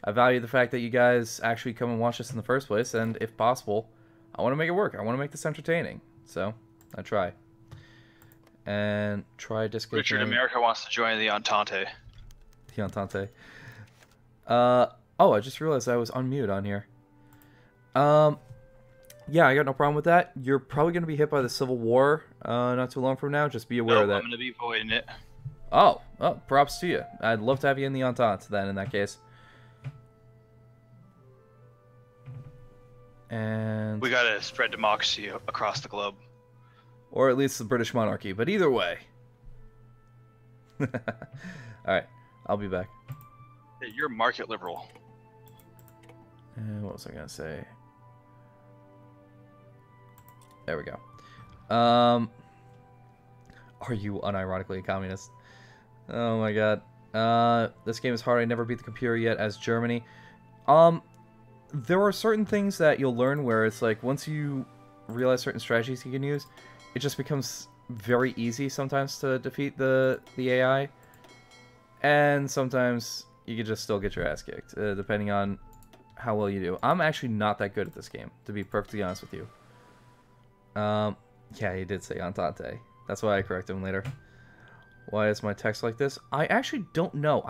I value the fact that you guys actually come and watch this in the first place, and if possible, I want to make it work. I want to make this entertaining. So, I try. And try disconnecting. Richard, America wants to join the Entente. The Entente. Oh, I just realized I was on mute on here. Yeah, I got no problem with that. You're probably going to be hit by the Civil War not too long from now. Just be aware of that. I'm going to be avoiding it. Oh, props to you. I'd love to have you in the Entente then, in that case. And we got to spread democracy across the globe. Or at least the British monarchy, but either way. Alright, I'll be back. Hey, you're market liberal. And what was I going to say? There we go. Are you unironically a communist? Oh my god. This game is hard. I never beat the computer yet as Germany. There are certain things that you'll learn where it's like once you realize certain strategies you can use, it just becomes very easy sometimes to defeat the AI. And sometimes you can just still get your ass kicked, depending on how well you do. I'm actually not that good at this game, to be perfectly honest with you. Yeah, he did say Entente. That's why I correct him later. Why is my text like this? I actually don't know.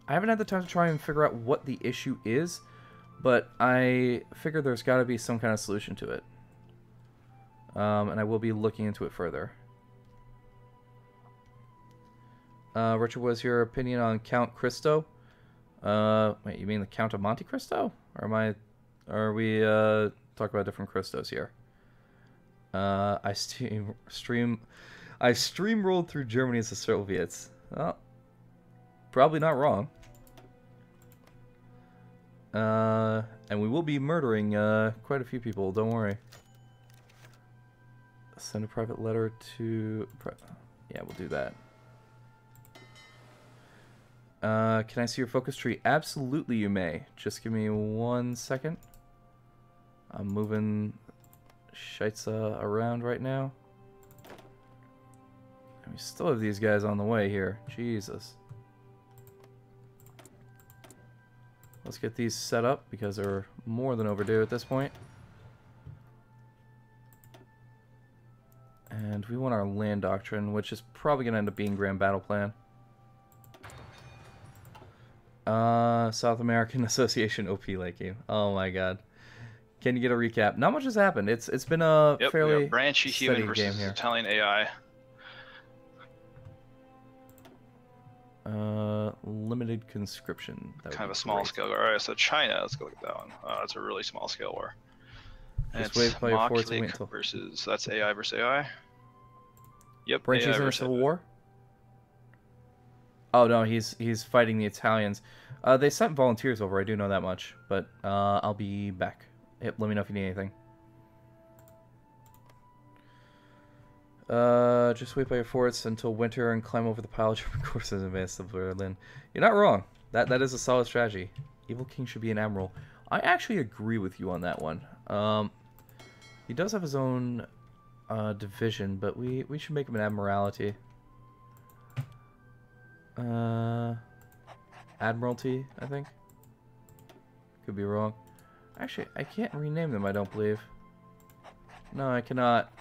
I haven't had the time to try and figure out what the issue is, but I figure there's got to be some kind of solution to it. And I will be looking into it further. Richard, what's your opinion on Count Cristo? Wait, you mean the Count of Monte Cristo? Or are we talking about different Cristos here? I streamrolled through Germany as the Soviets. Well, probably not wrong. And we will be murdering quite a few people, don't worry. Send a private letter to... Yeah, we'll do that. Can I see your focus tree? Absolutely you may. Just give me 1 second. I'm moving Scheitza around right now. And we still have these guys on the way here. Jesus. Let's get these set up because they're more than overdue at this point. And we want our land doctrine, which is probably going to end up being Grand Battle Plan. South American Association OP late game. Oh my god. Can you get a recap? Not much has happened. It's been a fairly we got branchy human versus game here. Italian AI. Limited conscription. That Kind of a small scale war. Alright, so China, let's go look at that one. That's a really small scale war. And Just wait, play Mock forward to Lake wait until... versus, that's AI versus AI. Yep, Branchy's in a civil war? Oh no, he's fighting the Italians. They sent volunteers over, I do know that much. But I'll be back. Yep, let me know if you need anything. Just wait by your forts until winter and climb over the pile of German courses in advance of Berlin. You're not wrong. That is a solid strategy. Evil King should be an admiral. I actually agree with you on that one. He does have his own division, but we should make him an admiralty. Admiralty, I think. Could be wrong. Actually, I can't rename them, I don't believe. No, I cannot.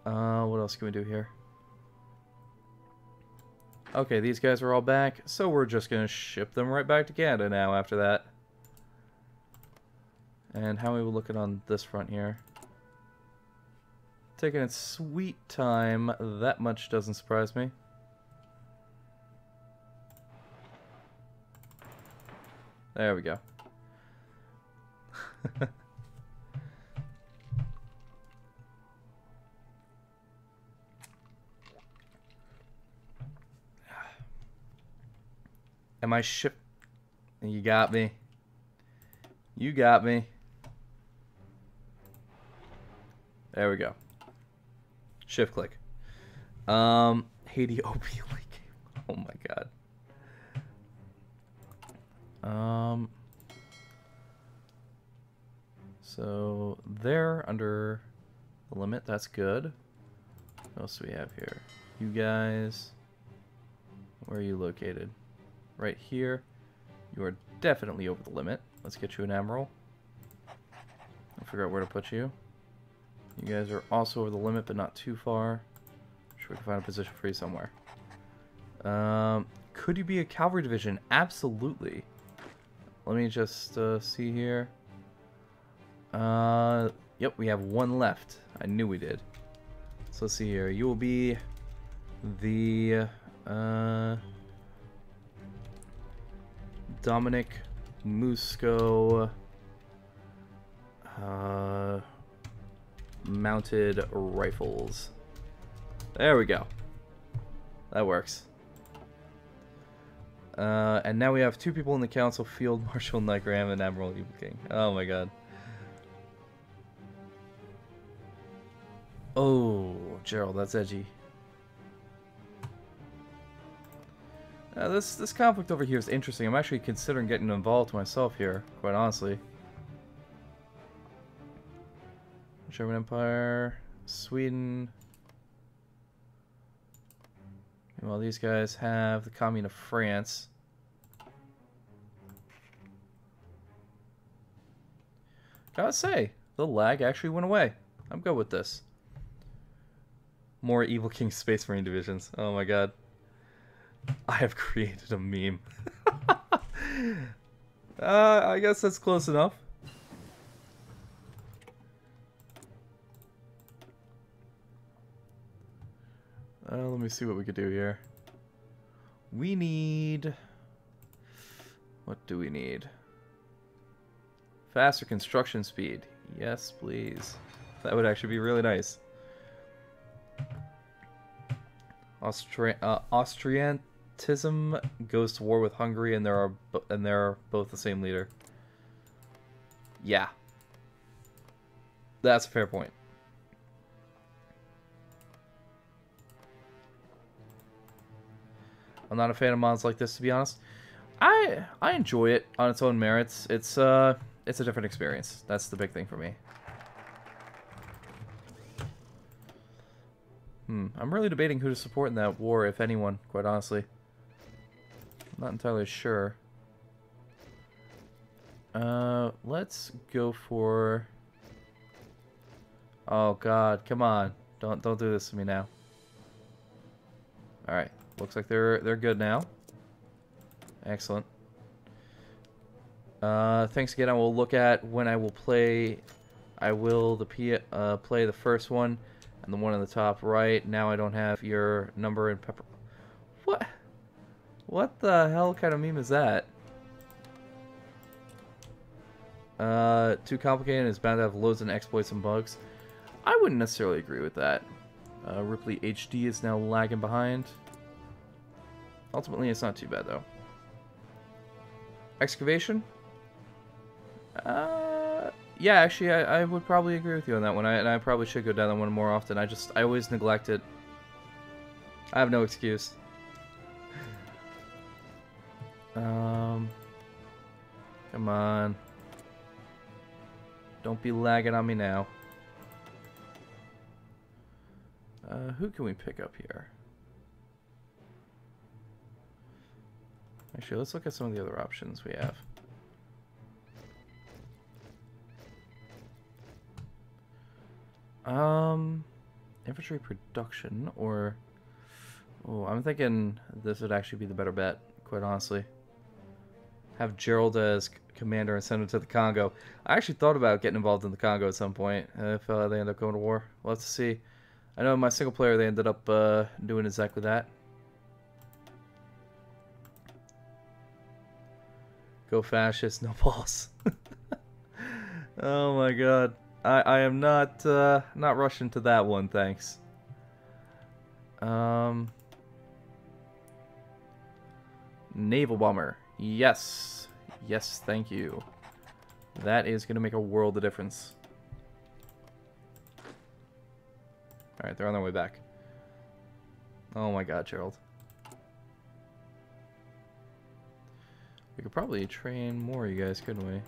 What else can we do here? Okay, these guys are all back, so we're just gonna ship them right back to Canada now after that. And how are we looking on this front here? Taking its sweet time, that much doesn't surprise me. There we go. Am I ship? You got me. You got me. There we go. Shift click. Haiti OP late game. Oh my god. So they're under the limit. That's good. What else do we have here? You guys. Where are you located? right here. You are definitely over the limit. Let's get you an emerald. I'll figure out where to put you. You guys are also over the limit, but not too far. I'm sure we can find a position for you somewhere. Could you be a cavalry division? Absolutely. Let me just see here. Yep, we have one left. I knew we did. So let's see here. You will be the Dominic Musco mounted rifles. There we go. That works. And now we have 2 people in the council: Field Marshal Nigram and Admiral Evil King. Oh my god. Oh, Gerald, that's edgy. This conflict over here is interesting. I'm actually considering getting involved myself here, quite honestly. German Empire, Sweden. Well, these guys have the Commune of France. Gotta say, the lag actually went away. I'm good with this. More Evil King Space Marine divisions. Oh my god. I have created a meme. I guess that's close enough. Let me see what we could do here. We need... What do we need? Faster construction speed. Yes, please. That would actually be really nice. Austriantism goes to war with Hungary, and they're both the same leader. Yeah, that's a fair point. I'm not a fan of mods like this, to be honest. I enjoy it on its own merits. It's a different experience. That's the big thing for me. I'm really debating who to support in that war, if anyone, quite honestly. I'm not entirely sure. Let's go for... Oh god, come on. Don't do this to me now. Alright, looks like they're good now. Excellent. Thanks again. I will look at when I will play. I will play the first one and the one on the top right. Now I don't have your number and pepper. What? What the hell kind of meme is that? Too complicated. It's bound to have loads of exploits and bugs. I wouldn't necessarily agree with that. Ripley HD is now lagging behind. Ultimately, it's not too bad though. Excavation? Yeah, actually, I would probably agree with you on that one. And I probably should go down that one more often. I always neglect it. I have no excuse. Come on. Don't be lagging on me now. Who can we pick up here? Actually, let's look at some of the other options we have. Infantry production, or... Oh, I'm thinking this would actually be the better bet, quite honestly. Have Gerald as commander and send him to the Congo. I actually thought about getting involved in the Congo at some point, if they end up going to war. We'll have to see. I know in my single player they ended up doing exactly that. Go fascist, no balls. Oh my god. I am not rushing to that one, thanks. Naval bomber. Yes. Yes, thank you. That is going to make a world of difference. Alright, they're on their way back. Oh my god, Gerald. We could probably train more of you guys, couldn't we?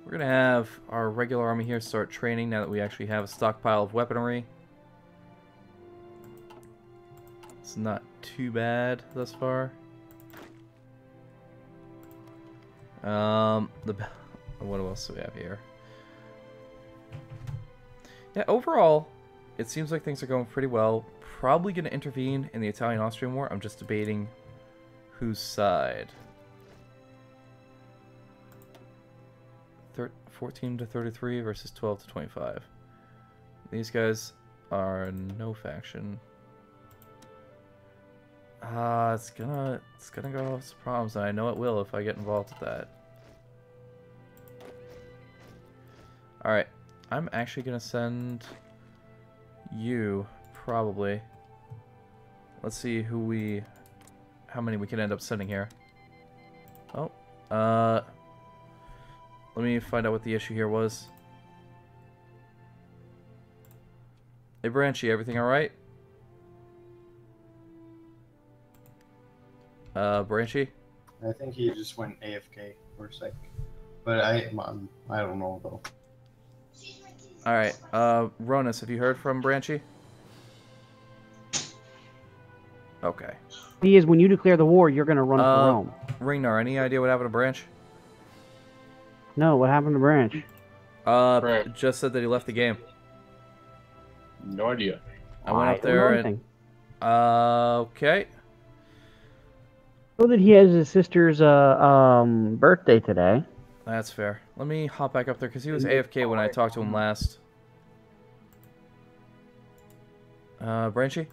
We're going to have our regular army here start training now that we actually have a stockpile of weaponry. It's not too bad thus far. What else do we have here? Yeah, overall, it seems like things are going pretty well. Probably going to intervene in the Italian-Austrian war. I'm just debating whose side. 14 to 33 versus 12 to 25. These guys are no faction. It's gonna cause problems, and I know it will if I get involved with that. Alright, I'm actually gonna send you, probably. Let's see how many we can end up sending here. Oh, let me find out what the issue here was. Hey, Branchy, everything alright? Branchy? I think he just went AFK for a sec. But I don't know, though. Alright, Ronus, have you heard from Branchy? Okay. He is, when you declare the war, you're going to run for Rome. Ringnar, any idea what happened to Branch? No, what happened to Branch? Just said that he left the game. No idea. I went up there and... okay. I know that he has his sister's birthday today. That's fair. Let me hop back up there, because he was AFK when I talked to him last. Branchy?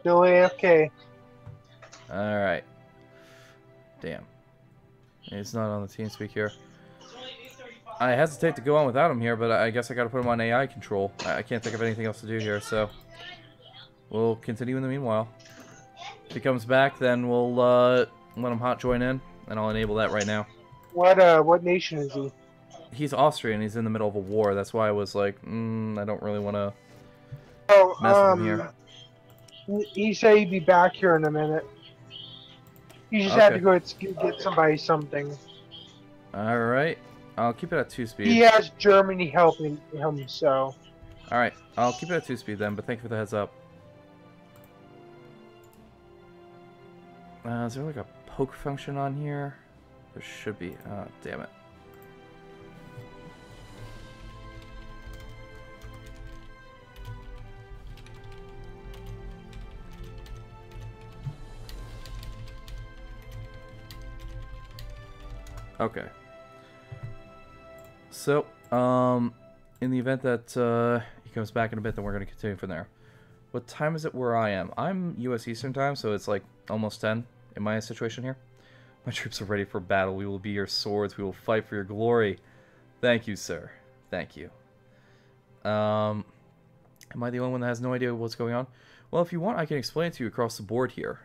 Still AFK. Alright. Damn. He's not on the TeamSpeak here. I hesitate to go on without him here, but I guess I gotta put him on AI control. I can't think of anything else to do here, so... we'll continue in the meanwhile. If he comes back, then we'll let him hot join in, and I'll enable that right now. What nation is he? He's Austrian. He's in the middle of a war. That's why I was like, I don't really want to mess with him here. He said he'd be back here in a minute. He just had to go get somebody something. Alright. I'll keep it at 2 speed. He has Germany helping him, so... Alright. I'll keep it at 2 speed then, but thank you for the heads up. Is there like a poke function on here? There should be. Oh, damn it. Okay. So, in the event that he comes back in a bit, then we're going to continue from there. What time is it where I am? I'm U.S. Eastern Time, so it's like almost 10 in my situation here. My troops are ready for battle. We will be your swords. We will fight for your glory. Thank you, sir. Thank you. Am I the only one that has no idea what's going on? Well, if you want, I can explain it to you across the board here.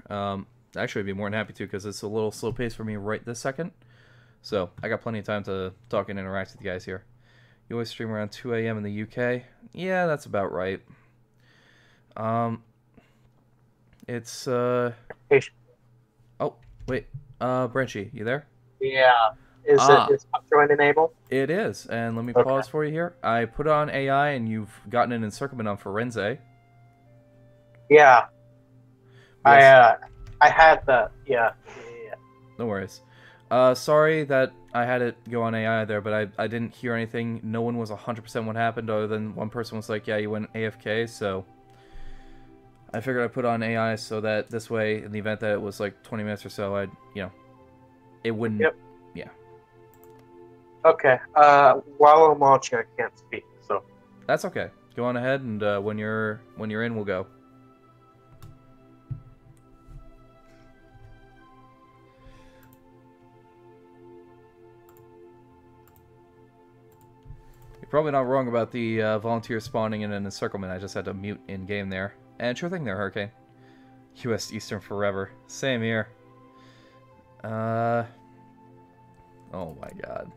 Actually, I'd be more than happy to, because it's a little slow pace for me right this second. So, I got plenty of time to talk and interact with you guys here. You always stream around 2 a.m. in the UK? Yeah, that's about right. It's, oh, wait. Branchy, you there? Yeah. Is it join enable? It is, and let me pause for you here. I put it on AI, and you've gotten an encirclement on Firenze. Yeah. Yes. I had the, yeah. No worries. Sorry that I had it go on AI there, but I didn't hear anything. No one was 100% what happened, other than one person was like, yeah, you went AFK, so... I figured I'd put on AI so that this way, in the event that it was like 20 minutes or so, I'd, it wouldn't... Yep. Yeah. Okay. While I'm watching, I can't speak, so... That's okay. Go on ahead, and when you're in, we'll go. You're probably not wrong about the volunteer spawning in an encirclement. I just had to mute in-game there. And sure thing there, Hurricane. U.S. Eastern forever. Same here. Oh my god.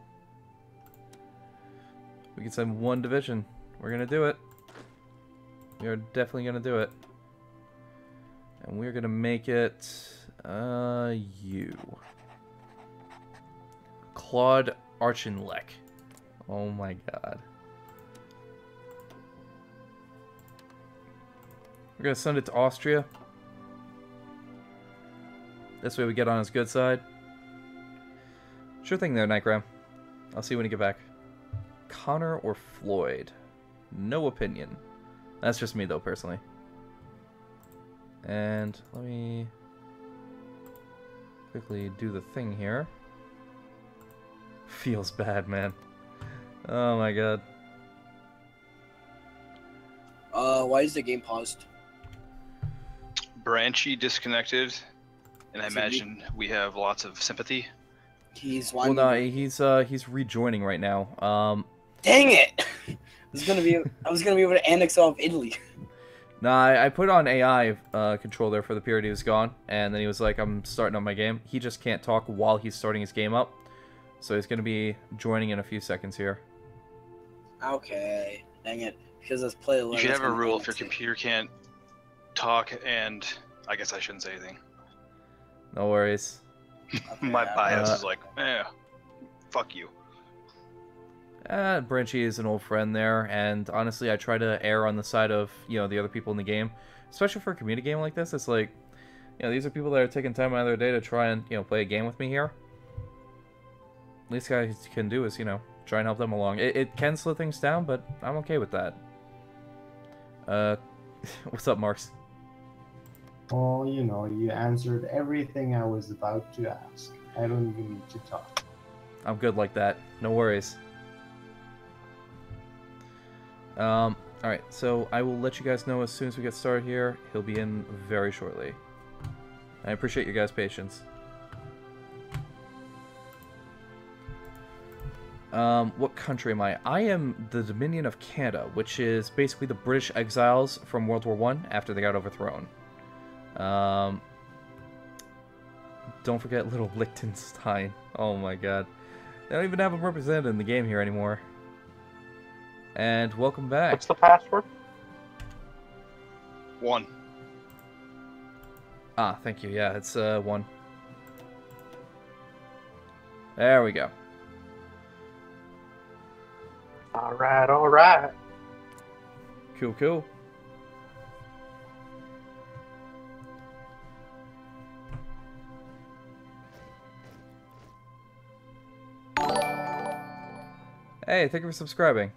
We can send one division. We're gonna do it. We are definitely gonna do it. And we're gonna make it... you. Claude Archinleck. Oh my god. We're gonna send it to Austria. This way we get on his good side. Sure thing there, Nightgram. I'll see you when you get back. Connor or Floyd? No opinion. That's just me, though, personally. And let me quickly do the thing here. Feels bad, man. Oh my god. Why is the game paused? Branchy disconnected, and I imagine we have lots of sympathy. He's well, no, he's rejoining right now. Dang it! I was gonna be able to annex off Italy. Nah, I put on AI control there for the period he was gone, and then he was like, "I'm starting up my game." He just can't talk while he's starting his game up, so he's gonna be joining in a few seconds here. Okay, dang it! Because let's play. You should have a rule if your computer can't talk, and I guess I shouldn't say anything. No worries. Okay, My bias is like, fuck you. Branchy is an old friend there, and honestly, I try to err on the side of, the other people in the game. Especially for a community game like this, it's like, these are people that are taking time out of their day to try and, play a game with me here. Least I can do is, try and help them along. It can slow things down, but I'm okay with that. What's up, Marks? Well, you answered everything I was about to ask. I don't even need to talk. I'm good like that. No worries. Alright, so I will let you guys know as soon as we get started here. He'll be in very shortly. I appreciate your guys' patience. What country am I? I am the Dominion of Canada, which is basically the British exiles from World War I after they got overthrown. Don't forget little Liechtenstein. Oh my god. They don't even have them represented in the game here anymore. And welcome back. What's the password? 1. Ah, thank you. Yeah, it's 1. There we go. Alright, alright. Cool, cool. Hey, thank you for subscribing.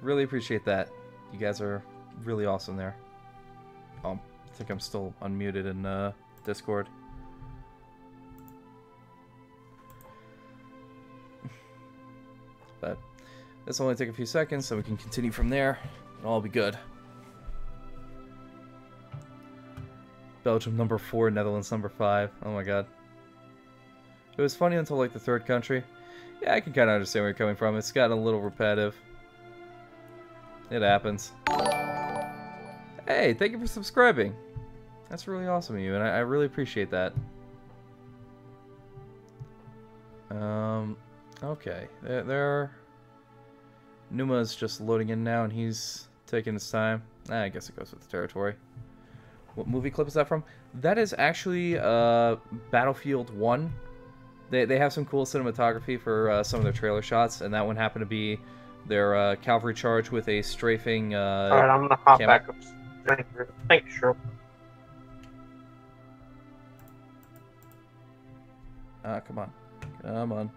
Really appreciate that. You guys are really awesome there. I think I'm still unmuted in Discord. But this will only take a few seconds, so we can continue from there. It'll all be good. Belgium number 4, Netherlands number 5. Oh my god. It was funny until like the 3rd country. Yeah, I can kind of understand where you're coming from. It's gotten a little repetitive. It happens. Hey, thank you for subscribing. That's really awesome of you, and I really appreciate that. Okay. There. Numa's just loading in now, and he's taking his time. I guess it goes with the territory. What movie clip is that from? That is actually Battlefield 1. They have some cool cinematography for some of their trailer shots, and that one happened to be their cavalry charge with a strafing. Alright, I'm gonna hop back up. Thank you, sure. Come on. Come on.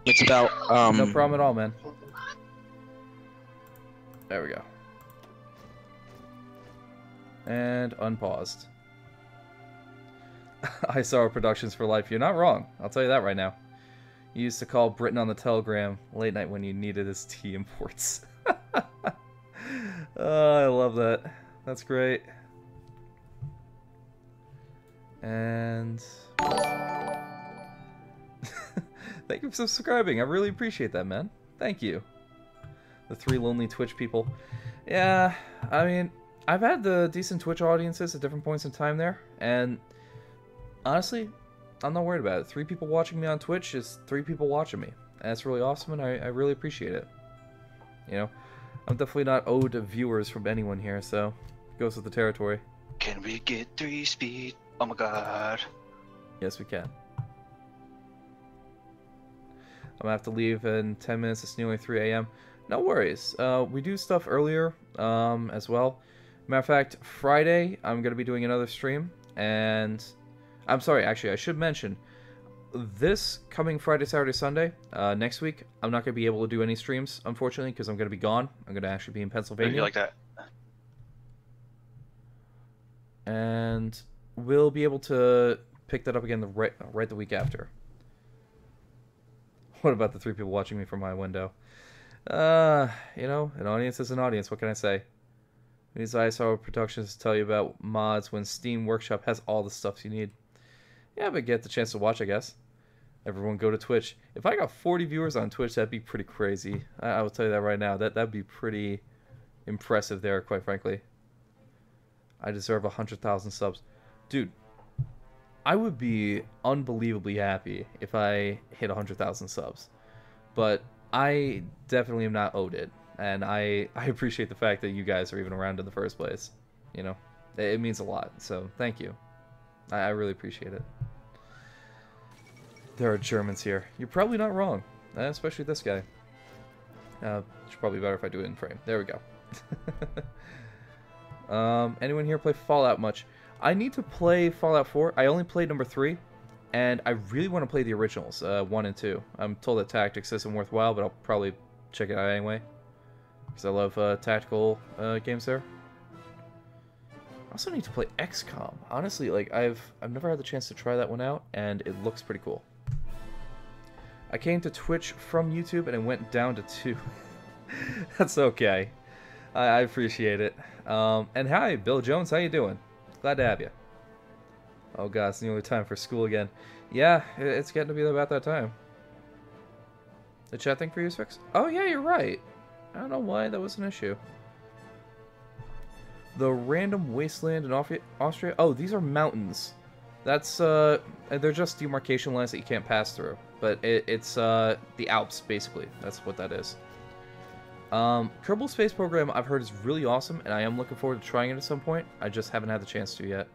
It's about No problem at all, man. There we go. And unpaused. I saw Productions for life. You're not wrong. I'll tell you that right now. You used to call Britain on the telegram late night when you needed his tea imports. Oh, I love that. That's great. And thank you for subscribing. I really appreciate that, man. Thank you. The 3 lonely Twitch people. Yeah, I mean, I've had the decent Twitch audiences at different points in time there, and honestly, I'm not worried about it. 3 people watching me on Twitch is 3 people watching me. And that's really awesome, and I really appreciate it. I'm definitely not owed viewers from anyone here, so it goes with the territory. Can we get 3 speed? Oh my god. Yes, we can. I'm gonna have to leave in 10 minutes. It's nearly 3 a.m. No worries. We do stuff earlier as well. Matter of fact, Friday I'm going to be doing another stream. And I'm sorry, actually, I should mention, this coming Friday, Saturday, Sunday, next week, I'm not going to be able to do any streams, unfortunately, because I'm going to be gone. I'm going to actually be in Pennsylvania. You like that? And we'll be able to pick that up again right the week after. What about the 3 people watching me from my window? You know, an audience is an audience. What can I say? These ISO productions tell you about mods when Steam Workshop has all the stuff you need. Yeah, but get the chance to watch, I guess. Everyone go to Twitch. If I got 40 viewers on Twitch, that'd be pretty crazy. I will tell you that right now. That'd be pretty impressive there, quite frankly. I deserve 100,000 subs. Dude, I would be unbelievably happy if I hit 100,000 subs. But I definitely am not owed it. And I appreciate the fact that you guys are even around in the first place. You know, it means a lot. So, thank you. I really appreciate it. There are Germans here. You're probably not wrong. Especially this guy. It's probably better if I do it in frame. There we go. Anyone here play Fallout much? I need to play Fallout 4. I only played number 3. And I really want to play the originals, 1 and 2. I'm told that Tactics isn't worthwhile, but I'll probably check it out anyway. Because I love tactical games there. I also need to play XCOM. Honestly, like I've never had the chance to try that one out, and it looks pretty cool. I came to Twitch from YouTube, and it went down to 2. That's okay. I appreciate it. And hi, Bill Jones. How you doing? Glad to have you. Oh god, it's nearly time for school again. Yeah, it's getting to be about that time. The chat thing for you is fixed? Oh yeah, you're right. I don't know why that was an issue. The random wasteland in Austria? Oh, these are mountains. That's, they're just demarcation lines that you can't pass through. But it's the Alps, basically. That's what that is. Kerbal Space Program I've heard is really awesome, and I am looking forward to trying it at some point. I just haven't had the chance to yet.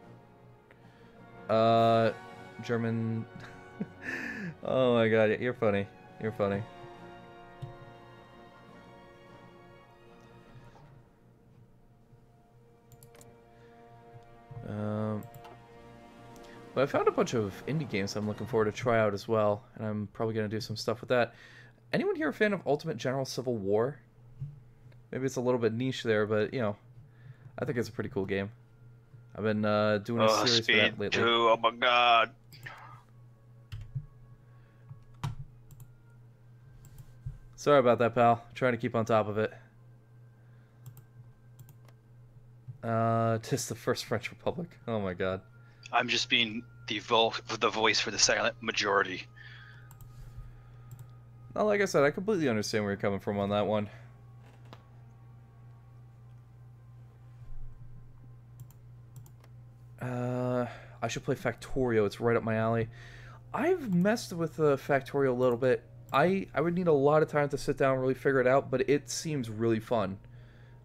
German... Oh my god, you're funny. You're funny. But I found a bunch of indie games I'm looking forward to try out as well, and I'm probably going to do some stuff with that. Anyone here a fan of Ultimate General Civil War? Maybe it's a little bit niche there, but, you know, I think it's a pretty cool game. I've been doing a series for that lately. 2, oh my god. Sorry about that, pal. Trying to keep on top of it. Tis the First French Republic. Oh my god. I'm just being the voice for the silent majority. Now, like I said, I completely understand where you're coming from on that one. I should play Factorio. It's right up my alley. I've messed with Factorio a little bit. I would need a lot of time to sit down and really figure it out, but it seems really fun.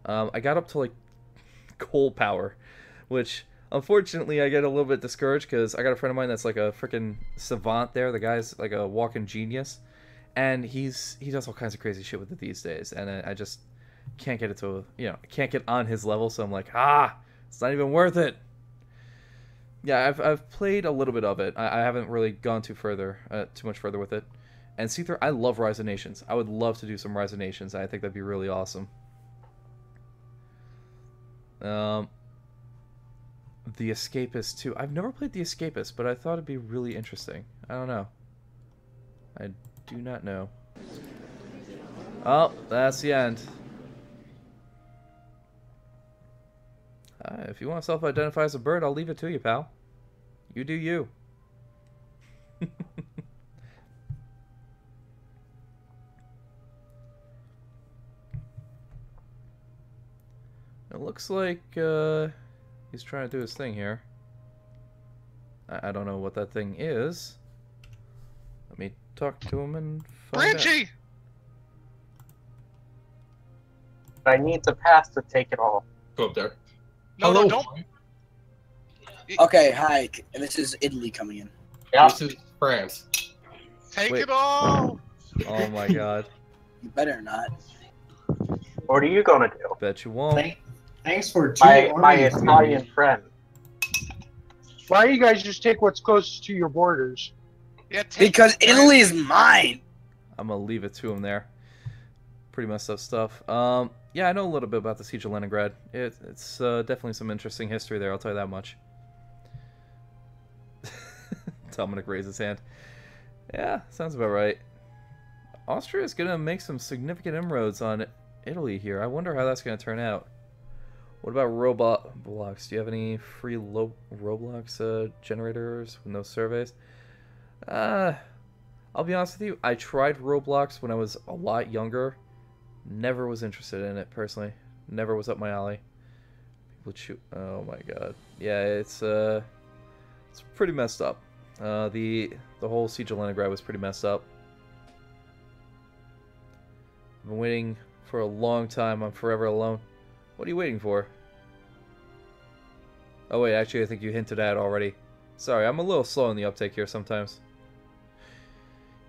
I got up to, like, coal power, which... Unfortunately, I get a little bit discouraged because I got a friend of mine that's like a freaking savant there. The guy's like a walking genius. And he does all kinds of crazy shit with it these days. And I just can't get it to, you know, I can't get on his level. So I'm like, it's not even worth it. Yeah, I've played a little bit of it. I haven't really gone too much further with it. And Seether, I love Rise of Nations. I would love to do some Rise of Nations. I think that'd be really awesome. The Escapist too. I've never played The Escapist, but I thought it'd be really interesting. I don't know. I do not know. Oh, that's the end. If you want to self-identify as a bird, I'll leave it to you, pal. You do you. It looks like he's trying to do his thing here. I don't know what that thing is. Let me talk to him and find Branchy! I need to pass to take it off. Go up there. No, Hello. no, don't. Okay, hi. This is Italy coming in. Yeah. This is France. Take Wait. it all! Oh my god. You better not. What are you gonna do? Bet you won't. Thanks for two My armies, Italian man. friend. Why don't you guys just take what's closest to your borders? Yeah, take Because Italy is mine. I'm gonna leave it to him there. Pretty messed up stuff. Yeah, I know a little bit about the Siege of Leningrad. It's definitely some interesting history there, I'll tell you that much. Dominic raised his hand. Yeah, sounds about right. Austria is gonna make some significant inroads on Italy here. I wonder how that's gonna turn out. What about Roblox? Do you have any free Roblox generators with no surveys? I'll be honest with you. I tried Roblox when I was a lot younger. Never was interested in it personally. Never was up my alley. People shoot. Oh my god. Yeah, it's pretty messed up. The whole Siege of Leningrad was pretty messed up. I've been waiting for a long time. I'm forever alone. What are you waiting for? Oh wait, actually I think you hinted at it already. Sorry, I'm a little slow in the uptake here sometimes.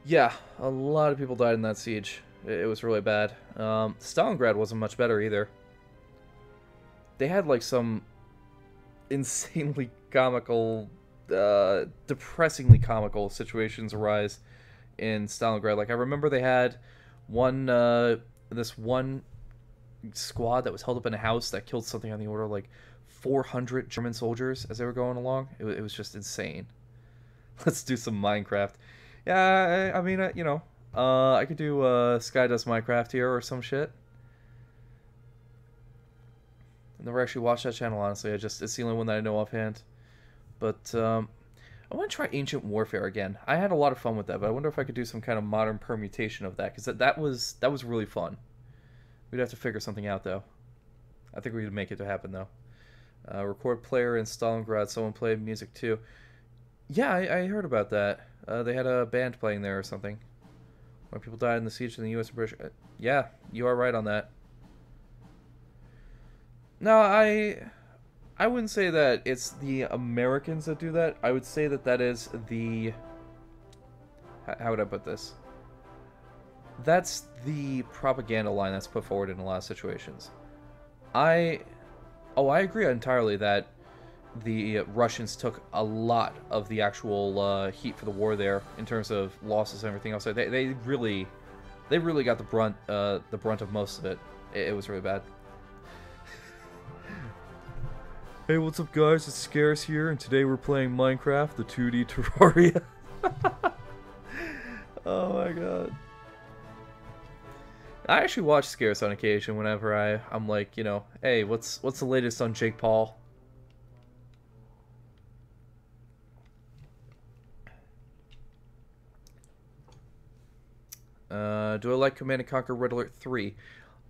Yeah, a lot of people died in that siege. It was really bad. Stalingrad wasn't much better either. They had like some insanely comical, depressingly comical situations arise in Stalingrad. Like I remember they had this one squad that was held up in a house that killed something on the order of like 400 German soldiers as they were going along. It was just insane. Let's do some Minecraft. Yeah, I mean, you know, I could do Skydust Minecraft here or some shit. I've never actually watched that channel, honestly. It's the only one that I know offhand. But I want to try Ancient Warfare again. I had a lot of fun with that, but I wonder if I could do some kind of modern permutation of that, because that was really fun. We'd have to figure something out, though. I think we could make it to happen, though. Record player in Stalingrad. Someone played music, too. Yeah, I heard about that. They had a band playing there or something. When people died in the siege in the U.S. and British... yeah, you are right on that. No, I wouldn't say that it's the Americans that do that. I would say that that is the... How would I put this? That's the propaganda line that's put forward in a lot of situations. I agree entirely that the Russians took a lot of the actual heat for the war there in terms of losses and everything else. They really got the brunt of most of it. It was really bad. Hey, what's up, guys? It's Scarce here, and today we're playing Minecraft, the 2D Terraria. Oh my god. I actually watch Scarce on occasion whenever I'm like, you know, hey, what's the latest on Jake Paul? Do I like Command & Conquer Red Alert 3?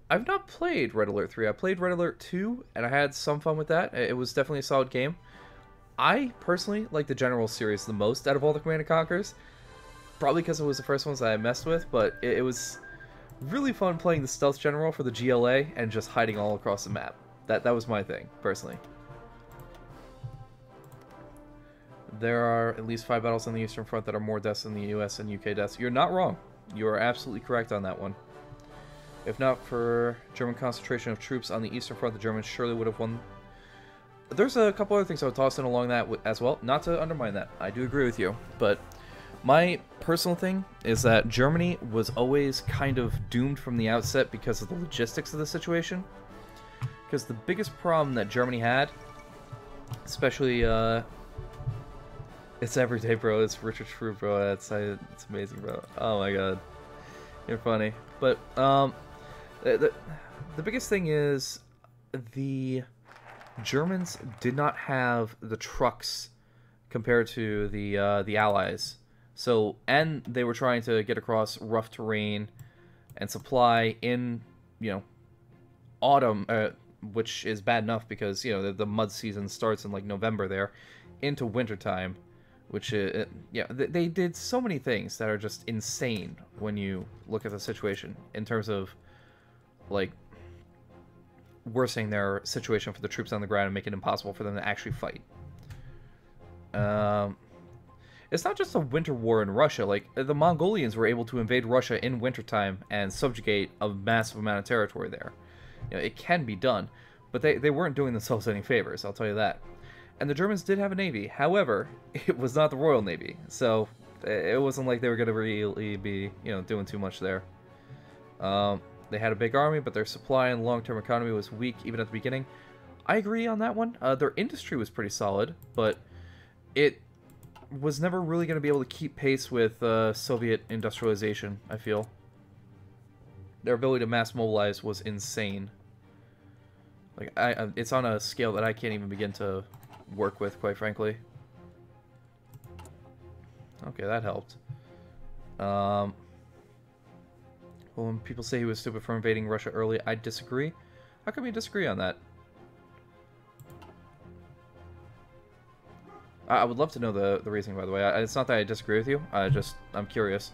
I've not played Red Alert 3. I played Red Alert 2, and I had some fun with that. It was definitely a solid game. I personally like the General series the most out of all the Command & Conquers. Probably because it was the first ones that I messed with, but it was really fun playing the Stealth General for the GLA and just hiding all across the map. That was my thing, personally. There are at least 5 battles on the Eastern Front that are more deaths than the US and UK deaths. You're not wrong. You are absolutely correct on that one. If not for German concentration of troops on the Eastern Front, the Germans surely would have won. There's a couple other things I would toss in along that as well. Not to undermine that. I do agree with you. But my personal thing is that Germany was always kind of doomed from the outset because of the logistics of the situation. Because the biggest problem that Germany had, especially, it's everyday, bro. It's Richard True, bro. It's amazing, bro. Oh my god. You're funny. But, the biggest thing is the Germans did not have the trucks compared to the Allies. So, and they were trying to get across rough terrain and supply in, you know, autumn, which is bad enough because, you know, the mud season starts in, like, November there, into wintertime, which, yeah, they did so many things that are just insane when you look at the situation in terms of, like, worsening their situation for the troops on the ground and making it impossible for them to actually fight. It's not just a winter war in Russia. Like, the Mongolians were able to invade Russia in wintertime and subjugate a massive amount of territory there. it can be done, but they weren't doing themselves any favors, I'll tell you that. And the Germans did have a navy. However, it was not the Royal Navy, so it wasn't like they were going to really be, doing too much there. They had a big army, but their supply and long-term economy was weak even at the beginning. I agree on that one. Their industry was pretty solid, but it was never really going to be able to keep pace with Soviet industrialization, I feel. Their ability to mass mobilize was insane. Like, it's on a scale that I can't even begin to work with, quite frankly. Okay, that helped. Well, when people say he was stupid for invading Russia early, I disagree. How come you disagree on that? I would love to know the reasoning, by the way. It's not that I disagree with you. I'm curious.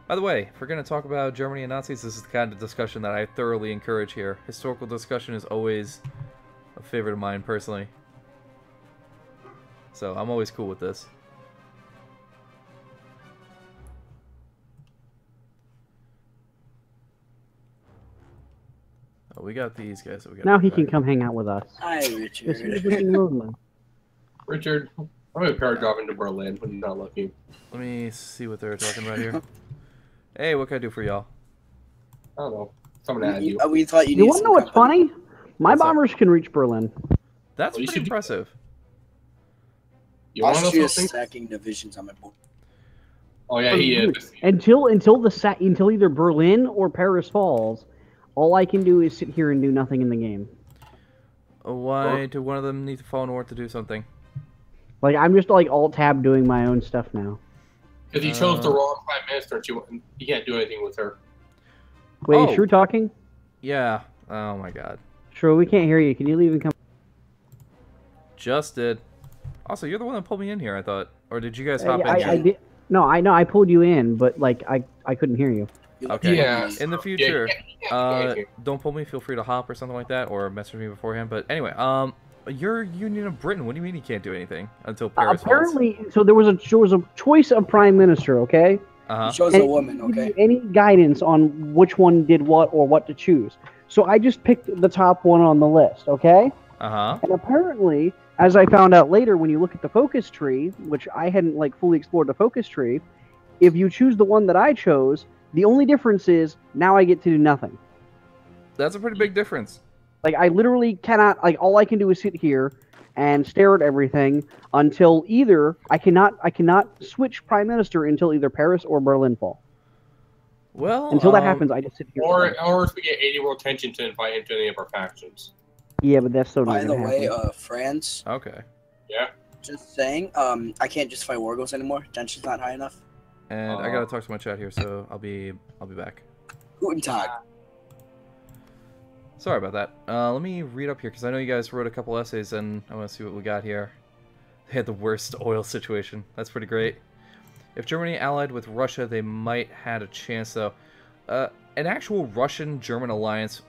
By the way, if we're going to talk about Germany and Nazis, this is the kind of discussion that I thoroughly encourage here. Historical discussion is always a favorite of mine, personally. So, I'm always cool with this. Oh, we got these guys. Now he can come hang out with us. Hi, Richard. Richard, I'm going to paragraph into Berlin when you're not looking. Let me see what they're talking about here. Hey, what can I do for y'all? I don't know. Someone add you. We thought You want to know what's funny? My bombers can reach Berlin. That's pretty impressive. Austria's sacking divisions on my board. Oh yeah, he is. Until either Berlin or Paris falls, all I can do is sit here and do nothing in the game. Why do one of them need to fall in order to do something? Like, I'm just like alt-tab doing my own stuff now. Because he chose the wrong prime minister, you can't do anything with her. Wait, is Shrew talking? Yeah. Oh my god. Shrew, we can't hear you. Can you leave and come? Just did. Also, you're the one that pulled me in here, I thought. Or did you guys hop in? I did. No, I know I pulled you in, but like I couldn't hear you. Okay. Yeah. In the future, don't pull me. Feel free to hop or something like that, or message me beforehand. But anyway, you're Union of Britain. What do you mean you can't do anything until Paris apparently, falls? So there was a choice of prime minister. Okay. Chose a woman. Okay. Any guidance on which one did what or what to choose? So I just picked the top one on the list. Okay. And apparently, as I found out later, when you look at the focus tree, which I hadn't like fully explored the focus tree, if you choose the one that I chose, the only difference is now I get to do nothing. That's a pretty big difference. Like, I literally cannot, like, all I can do is sit here and stare at everything until either I cannot switch prime minister until either Paris or Berlin fall. Well, until that happens, I just sit here. Or if we get 80 world tension to invite him to any of our factions. Yeah, but that's so. By the way, France. Okay. Yeah. Just saying, I can't justify war goals anymore. Tension's not high enough. And I gotta talk to my chat here, so I'll be back. Guten Tag. Sorry about that. Let me read up here because I know you guys wrote a couple essays, and I want to see what we got here. They had the worst oil situation. That's pretty great. If Germany allied with Russia, they might had a chance, though. An actual Russian-German alliance,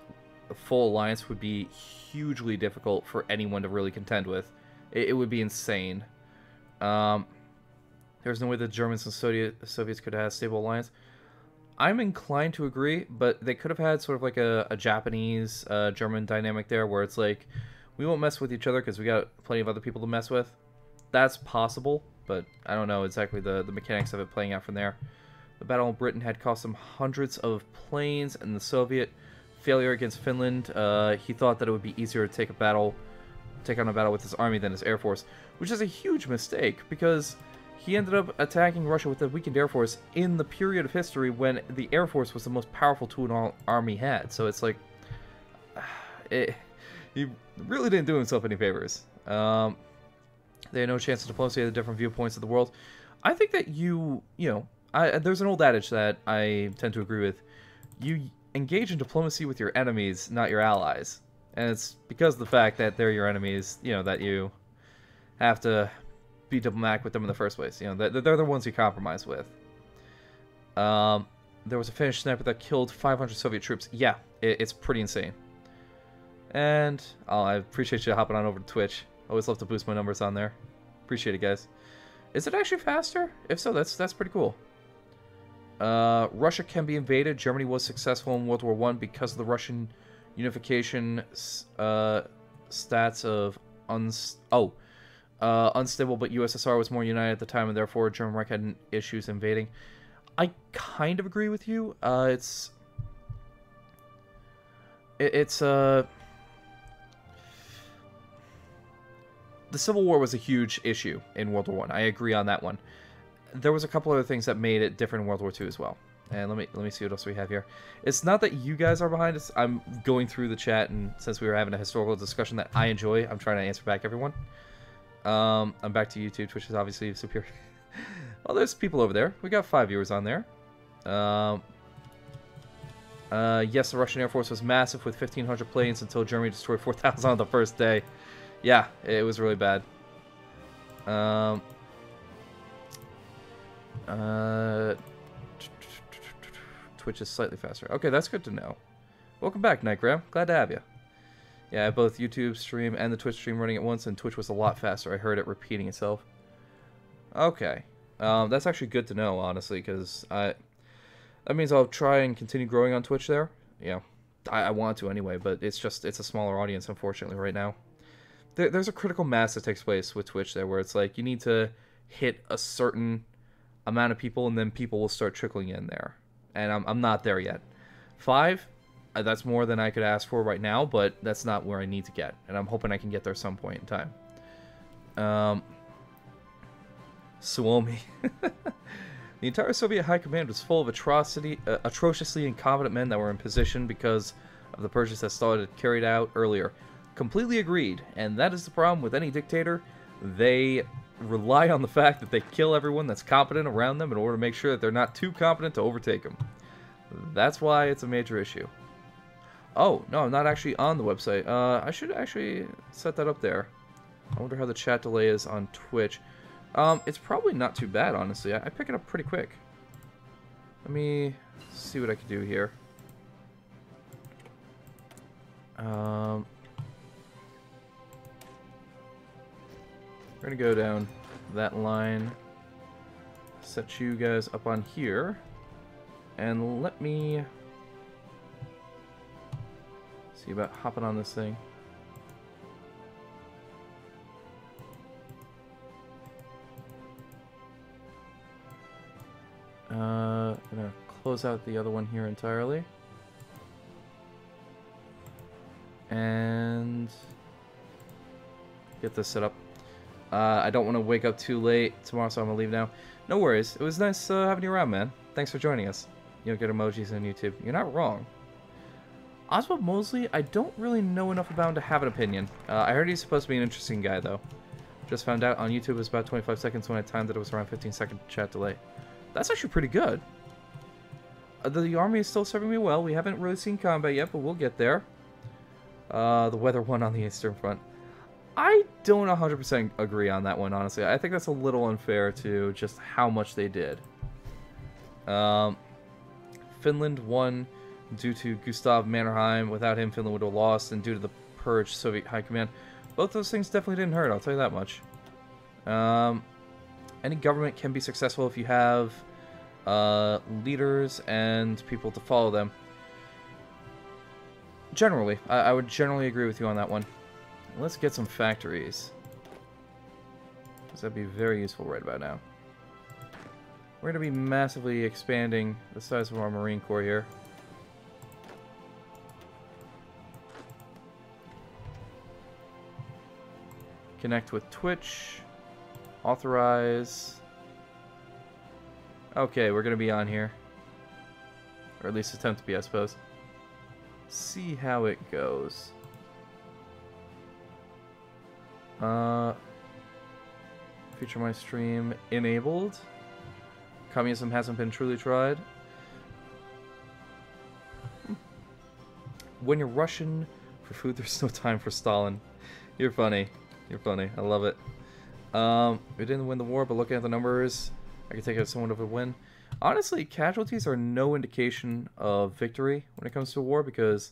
a full alliance, would be hugely difficult for anyone to really contend with. It would be insane. There's no way the Germans and Soviets could have a stable alliance. I'm inclined to agree, but they could have had sort of like a Japanese-German dynamic there, where it's like, we won't mess with each other because we got plenty of other people to mess with. That's possible, but I don't know exactly the mechanics of it playing out from there. The battle in Britain had cost him hundreds of planes, and the Soviet failure against Finland, he thought that it would be easier to take on a battle with his army than his air force, which is a huge mistake, because he ended up attacking Russia with a weakened air force in the period of history when the air force was the most powerful tool an army had. So it's like, he really didn't do himself any favors. They had no chance of diplomacy at the different viewpoints of the world. I think that there's an old adage that I tend to agree with. You engage in diplomacy with your enemies, not your allies. And it's because of the fact that they're your enemies, that you have to be diplomatic with them in the first place. They're the ones you compromise with. There was a Finnish sniper that killed 500 Soviet troops. Yeah, it's pretty insane. And I appreciate you hopping on over to Twitch. Always love to boost my numbers on there. Appreciate it, guys. Is it actually faster? If so, that's pretty cool. Russia can be invaded. Germany was successful in World War I because of the Russian Unification stats of unstable, but USSR was more united at the time, and therefore German Reich had issues invading. I kind of agree with you. The Civil War was a huge issue in World War I. I agree on that one. There was a couple other things that made it different in World War II as well. And let me see what else we have here. It's not that you guys are behind us. I'm going through the chat, and since we were having a historical discussion that I enjoy, I'm trying to answer back everyone. I'm back to YouTube. Twitch is obviously superior. Well, there's people over there. We got 5 viewers on there. Yes, the Russian Air Force was massive with 1,500 planes until Germany destroyed 4,000 on the first day. Yeah, it was really bad. Twitch is slightly faster. Okay, that's good to know. Welcome back, Nightgram. Glad to have you. Yeah, I have both YouTube stream and the Twitch stream running at once, and Twitch was a lot faster. I heard it repeating itself. Okay. That's actually good to know, honestly, because that means I'll try and continue growing on Twitch there. Yeah, I want to anyway, but it's a smaller audience, unfortunately, right now. There's a critical mass that takes place with Twitch there, where it's like you need to hit a certain amount of people, and then people will start trickling in there. And I'm not there yet. 5, that's more than I could ask for right now, but that's not where I need to get. And I'm hoping I can get there some point in time. Suomi. The entire Soviet high command was full of atrociously incompetent men that were in position because of the purges that Stalin had carried out earlier. Completely agreed, and that is the problem with any dictator. They rely on the fact that they kill everyone that's competent around them in order to make sure that they're not too competent to overtake them. That's why it's a major issue. Oh, no, I'm not actually on the website. I should actually set that up there. I wonder how the chat delay is on Twitch. It's probably not too bad, honestly. I pick it up pretty quick. Let me see what I can do here. We're gonna go down that line, set you guys up on here, and let me see about hopping on this thing. Gonna close out the other one here entirely. And get this set up. I don't want to wake up too late tomorrow, so I'm going to leave now. No worries. It was nice having you around, man. Thanks for joining us. You don't get emojis on YouTube. You're not wrong. Oswald Mosley, I don't really know enough about him to have an opinion. I heard he's supposed to be an interesting guy, though. Just found out on YouTube it was about 25 seconds when I timed that it was around 15-second chat delay. That's actually pretty good. The army is still serving me well. We haven't really seen combat yet, but we'll get there. The weather one on the Eastern Front. I don't 100% agree on that one, honestly. I think that's a little unfair to just how much they did. Finland won due to Gustav Mannerheim. Without him, Finland would have lost, and due to the purge Soviet high command. Both those things definitely didn't hurt, I'll tell you that much. Any government can be successful if you have leaders and people to follow them. Generally, I would generally agree with you on that one. Let's get some factories, because that'd be very useful right about now. We're going to be massively expanding the size of our Marine Corps here. Connect with Twitch. Authorize. Okay, we're going to be on here. Or at least attempt to be, I suppose. See how it goes. Feature my stream enabled. Communism hasn't been truly tried. When you're Russian for food, there's no time for Stalin. You're funny. You're funny. I love it. We didn't win the war, but looking at the numbers, I can take it as somewhat of a win. Honestly, casualties are no indication of victory when it comes to a war, because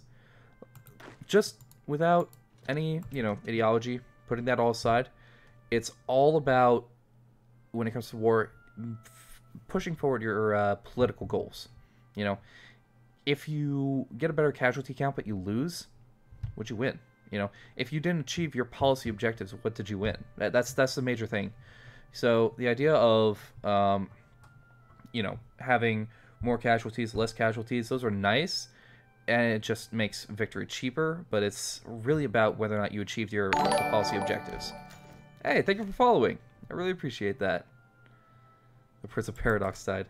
just without any, ideology, putting that all aside, it's all about, when it comes to war, pushing forward your political goals. if you get a better casualty count but you lose, what'd you win? You know, if you didn't achieve your policy objectives, what did you win? That's the major thing. So the idea of, you know, having more casualties, less casualties, those are nice, and it just makes victory cheaper, but it's really about whether or not you achieved your policy objectives. Hey, thank you for following. I really appreciate that. The Prince of Paradox died.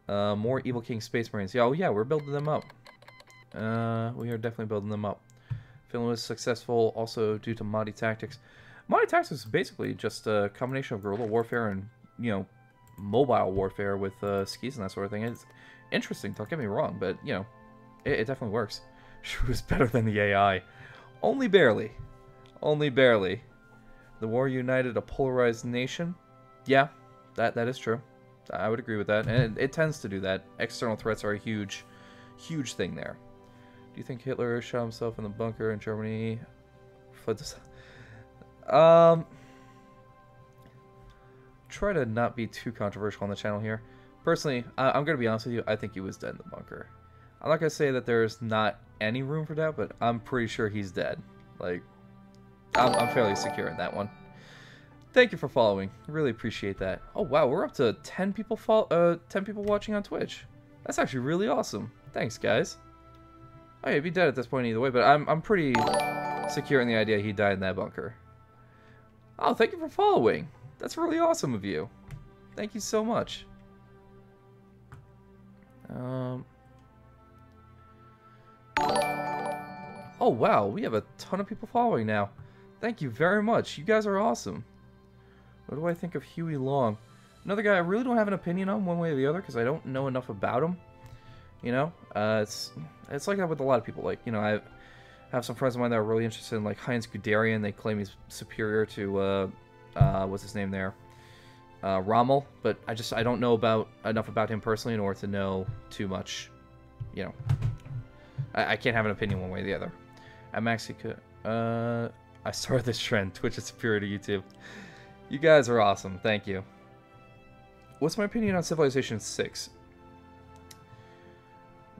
More Evil King Space Marines. Yeah, oh yeah, we're building them up. We are definitely building them up. Finland was successful also due to Mahdi tactics. Mahdi tactics is basically just a combination of guerrilla warfare and, you know, mobile warfare with skis and that sort of thing. It's interesting, don't get me wrong, but, you know, it definitely works. She was better than the AI. Only barely. Only barely. The war united a polarized nation. Yeah, that is true. I would agree with that, and it tends to do that. External threats are a huge thing there. Do you think Hitler shot himself in the bunker in Germany? Try to not be too controversial on the channel here. Personally, I'm going to be honest with you, I think he was dead in the bunker. I'm not going to say that there's not any room for doubt, but I'm pretty sure he's dead. Like, I'm fairly secure in that one. Thank you for following. Really appreciate that. Oh wow, we're up to 10 people 10 people watching on Twitch. That's actually really awesome. Thanks, guys. Oh, yeah, he'd be dead at this point either way, but I'm pretty secure in the idea he died in that bunker. Oh, thank you for following. That's really awesome of you. Thank you so much. Oh wow, we have a ton of people following now. Thank you very much. You guys are awesome. What do I think of Huey Long? Another guy I really don't have an opinion on one way or the other because I don't know enough about him. You know, it's like that with a lot of people. Like, you know, I have some friends of mine that are really interested in like Heinz Guderian. They claim he's superior to what's his name there, Rommel. But I don't know enough about him personally in order to know too much. You know, I can't have an opinion one way or the other. I'm actually I started this trend. Twitch is superior to YouTube. You guys are awesome. Thank you. What's my opinion on Civilization 6?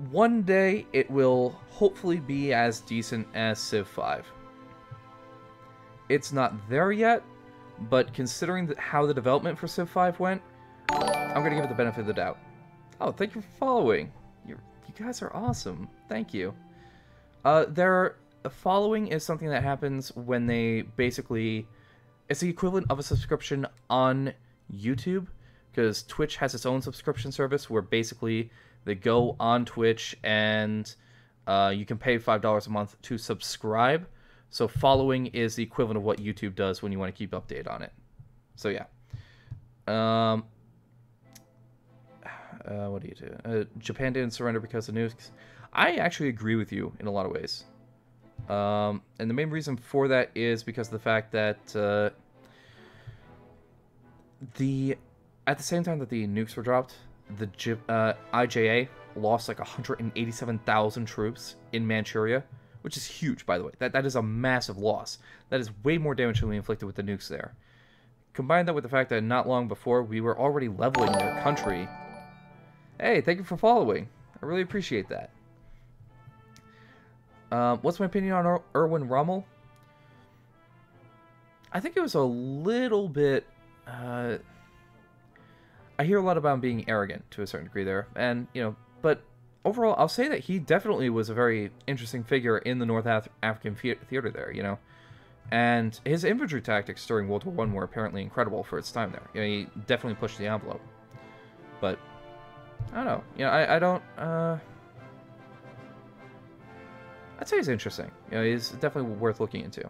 One day it will hopefully be as decent as Civ 5. It's not there yet, but considering how the development for Civ 5 went, I'm going to give it the benefit of the doubt. Oh, thank you for following. You guys are awesome. Thank you. Following is something that happens when they basically... It's the equivalent of a subscription on YouTube, because Twitch has its own subscription service where basically they go on Twitch and you can pay $5 a month to subscribe. So following is the equivalent of what YouTube does when you want to keep update on it. So yeah. What do you do? Japan didn't surrender because of nukes. I actually agree with you in a lot of ways. And the main reason for that is because of the fact that at the same time that the nukes were dropped, the IJA lost like 187,000 troops in Manchuria, which is huge, by the way. That is a massive loss. That is way more damage than we inflicted with the nukes there. Combine that with the fact that not long before, we were already leveling their country. Hey, thank you for following. I really appreciate that. What's my opinion on Erwin Rommel? I think it was a little bit... I hear a lot about him being arrogant to a certain degree there, and, you know, but overall, I'll say that he definitely was a very interesting figure in the North African theater there, you know, and his infantry tactics during World War I were apparently incredible for its time there. You know, he definitely pushed the envelope, but I don't know, you know, I don't, I'd say he's interesting. You know, he's definitely worth looking into.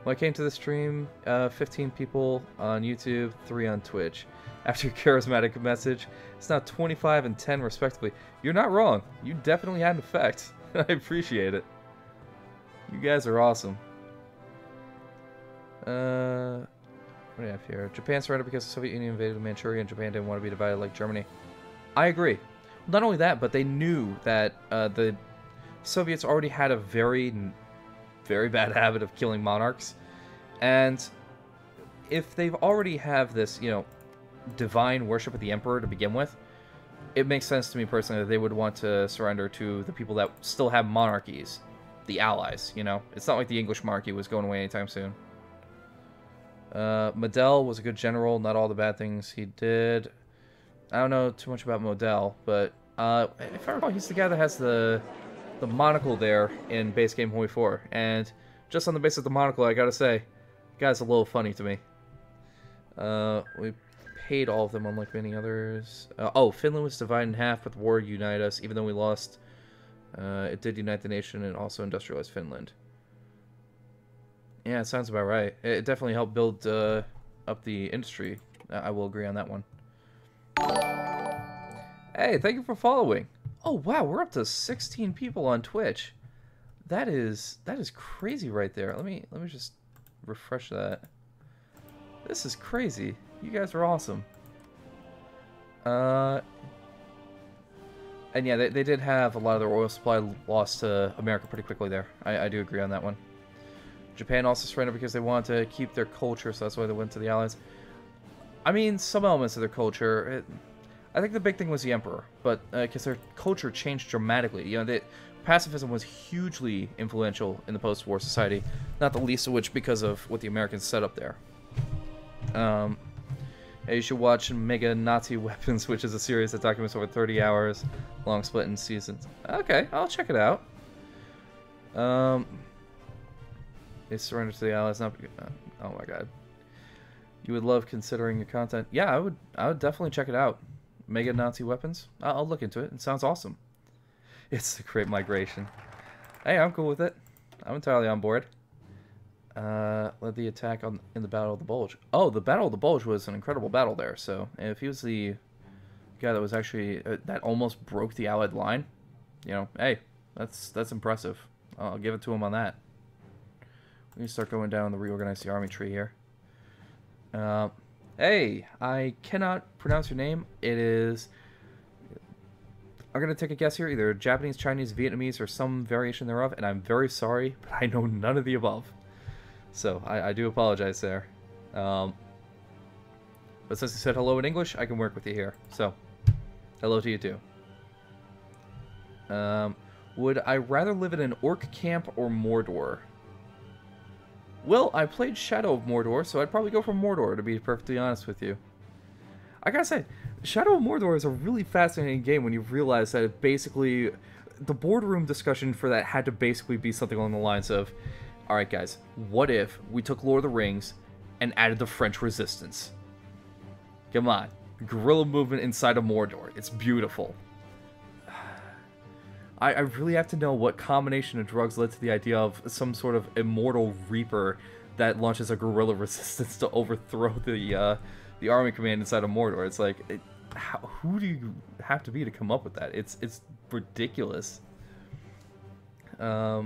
When I came to the stream, 15 people on YouTube, 3 on Twitch. After your charismatic message, it's now 25 and 10 respectively. You're not wrong. You definitely had an effect. I appreciate it. You guys are awesome. What do you have here? Japan surrendered because the Soviet Union invaded Manchuria and Japan didn't want to be divided like Germany. I agree. Not only that, but they knew that the Soviets already had a very bad habit of killing monarchs, and if they've already have this, you know, divine worship of the emperor to begin with, it makes sense to me personally that they would want to surrender to the people that still have monarchies, the Allies. You know, it's not like the English monarchy was going away anytime soon. Model was a good general. Not all the bad things he did. I don't know too much about Model, but if I recall, he's the guy that has the monocle there in base game Hoi 4. And just on the basis of the monocle, I gotta say, the guy's a little funny to me. We paid all of them, unlike many others. Oh, Finland was divided in half, but the war united us. Even though we lost, it did unite the nation and also industrialize Finland. Yeah, it sounds about right. It definitely helped build up the industry. I will agree on that one. Hey, thank you for following. Oh wow, we're up to 16 people on Twitch. That is crazy right there. Let me just refresh that. This is crazy. You guys are awesome. And yeah, they did have a lot of their oil supply lost to America pretty quickly there. I do agree on that one. Japan also surrendered because they wanted to keep their culture, so that's why they went to the Allies. I mean, some elements of their culture. I think the big thing was the Emperor, but because their culture changed dramatically. You know, pacifism was hugely influential in the post-war society, not the least of which because of what the Americans set up there. Yeah, you should watch Mega Nazi Weapons, which is a series that documents over 30 hours long, split in seasons. Okay, I'll check it out. They surrendered to the Allies. Not oh my god. You would love considering your content. Yeah, I would definitely check it out. Mega Nazi Weapons. I'll look into it. It sounds awesome. It's the Great Migration. Hey, I'm cool with it. I'm entirely on board. Led the attack in the Battle of the Bulge. Oh, the Battle of the Bulge was an incredible battle there. So if he was the guy that was actually that almost broke the Allied line, you know, hey, that's impressive. I'll give it to him on that. We start going down the reorganize the army tree here. Hey, I cannot pronounce your name. It is... I'm going to take a guess here. Either Japanese, Chinese, Vietnamese, or some variation thereof. And I'm very sorry, but I know none of the above. So, I do apologize there. But since you said hello in English, I can work with you here. So, hello to you too. Would I rather live in an orc camp or Mordor? Well, I played Shadow of Mordor, so I'd probably go for Mordor, to be perfectly honest with you. I gotta say, Shadow of Mordor is a really fascinating game when you realize that it basically... The boardroom discussion for that had to basically be something along the lines of, alright guys, what if we took Lord of the Rings and added the French Resistance? Come on. Guerrilla movement inside of Mordor. It's beautiful. I really have to know what combination of drugs led to the idea of some sort of immortal reaper that launches a guerrilla resistance to overthrow the army command inside of Mordor. It's like, who do you have to be to come up with that? It's ridiculous. Yeah,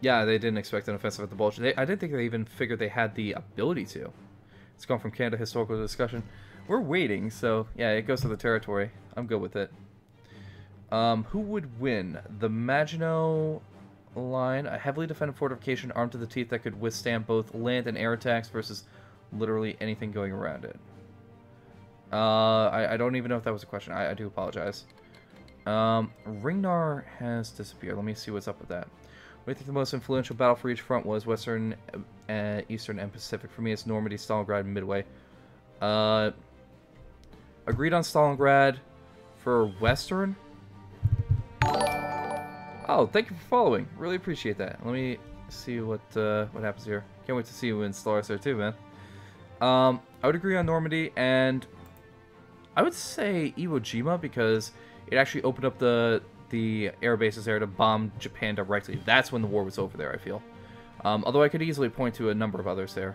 they didn't expect an offensive at the Bulge. I didn't think they even figured they had the ability to. It's gone from Canada historical discussion. We're waiting, so yeah, it goes to the territory. I'm good with it. Who would win? The Maginot Line, a heavily defended fortification armed to the teeth that could withstand both land and air attacks versus literally anything going around it. I don't even know if that was a question. I do apologize. Ringnar has disappeared. Let me see what's up with that. What do you think the most influential battle for each front was? Western, Eastern, and Pacific. For me, it's Normandy, Stalingrad, and Midway. Agreed on Stalingrad for Western. Oh, thank you for following. Really appreciate that. Let me see what happens here. Can't wait to see you in Stellaris there too, man. I would agree on Normandy, and I would say Iwo Jima because it actually opened up the air bases there to bomb Japan directly. That's when the war was over there, I feel. Although I could easily point to a number of others there.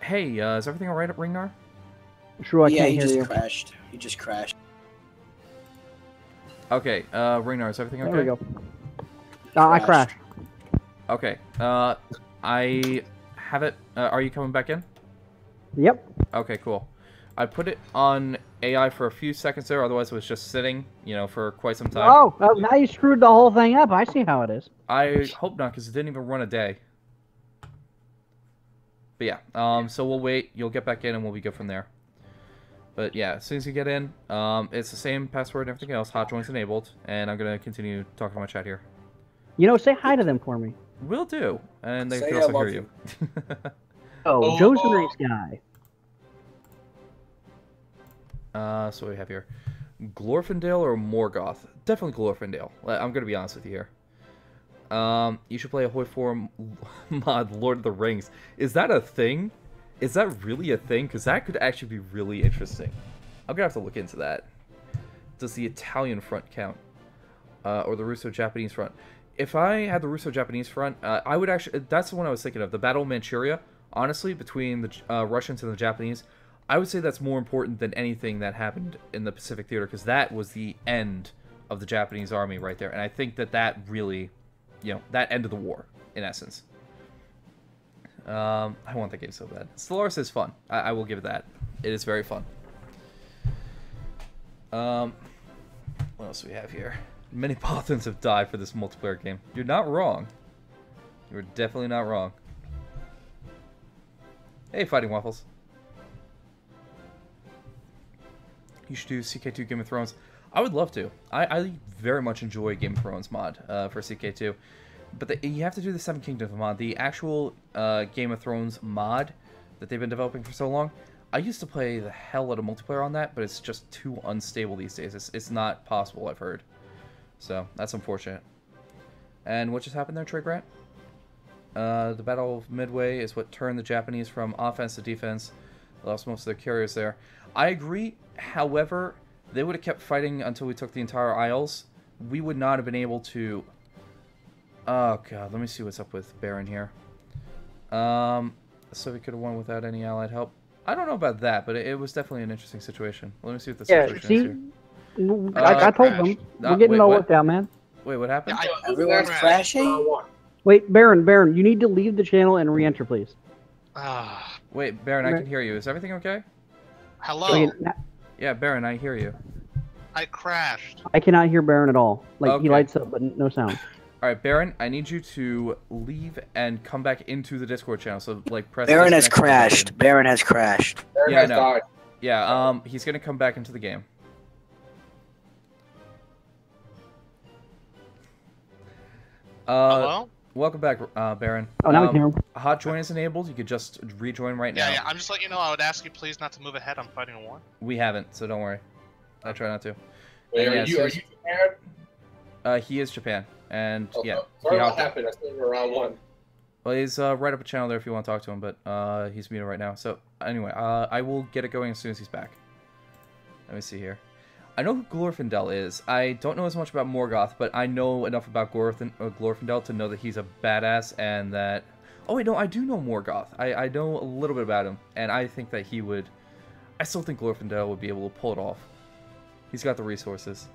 Hey, is everything alright at Ringnar? Sure, I yeah, can't he hear just you. crashed. He just crashed. Okay, Ringnar, is everything okay? There we go. I crashed. Okay, I have it. Are you coming back in? Yep. Okay, cool. I put it on AI for a few seconds there, otherwise it was just sitting, you know, for quite some time. Oh, now you screwed the whole thing up. I see how it is. I hope not, because it didn't even run a day. But yeah, so we'll wait. You'll get back in, and we'll be good from there. But yeah, as soon as you get in, it's the same password and everything else. Hot joins enabled, and I'm gonna continue talking to my chat here. You know, say hi to them for me. Will do, and they Say can I also love hear you. Oh, Joe's a nice guy. So what do we have here? Glorfindale or Morgoth? Definitely Glorfindale. I'm gonna be honest with you here. You should play a Hoi 4 mod, Lord of the Rings. Is that a thing? Is that really a thing? Because that could actually be really interesting. I'm gonna have to look into that. Does the Italian front count? Or the Russo-Japanese front? If I had the Russo-Japanese front, I would actually... That's the one I was thinking of. The Battle of Manchuria, honestly, between the Russians and the Japanese, I would say that's more important than anything that happened in the Pacific Theater, because that was the end of the Japanese army right there. And I think that that really, you know, that ended the war, in essence. I want that game so bad. Stellaris is fun. I will give it that. It is very fun. What else do we have here? Many Pathans have died for this multiplayer game. You're not wrong. You're definitely not wrong. Hey, Fighting Waffles. You should do CK2 Game of Thrones. I would love to. I very much enjoy Game of Thrones mod for CK2. But you have to do the Seven Kingdoms mod. The actual Game of Thrones mod that they've been developing for so long, I used to play the hell out of multiplayer on that, but it's just too unstable these days. It's not possible, I've heard. So, that's unfortunate. And what just happened there, Trey Grant? The Battle of Midway is what turned the Japanese from offense to defense. They lost most of their carriers there. I agree, however, they would have kept fighting until we took the entire Isles. We would not have been able to... Oh god, let me see what's up with Baron here. So we could have won without any allied help. I don't know about that, but it was definitely an interesting situation. Let me see what the situation is here. I told them. We're getting it all worked out, man. Wait, what happened? Everyone's crashing? Wait, Baron, you need to leave the channel and re-enter, please. Wait, Baron, I can hear you. Is everything okay? Hello? Yeah, Baron, I hear you. I crashed. I cannot hear Baron at all. Like, Okay. he lights up, but no sound. Alright, Baron, I need you to leave and come back into the Discord channel. So, like, press... Baron has crashed. Baron has crashed. Yeah, I know. Yeah, he's gonna come back into the game. Hello? Welcome back, Baron. Oh, now I can hear him. Hot join is enabled. You could just rejoin right now. Yeah, I'm just letting you know, I would ask you please not to move ahead. I'm fighting a war. We haven't, so don't worry. I try not to. Wait, And are you Japan? He is Japan, and yeah. Sorry what happened. I still in round one. Well, he's right up a channel there if you want to talk to him, but he's muted right now. So anyway, I will get it going as soon as he's back. Let me see here. I know who Glorfindel is. I don't know as much about Morgoth, but I know enough about Glorfindel to know that he's a badass and that... Oh wait, no, I do know Morgoth. I know a little bit about him, and I think that he would... I still think Glorfindel would be able to pull it off. He's got the resources.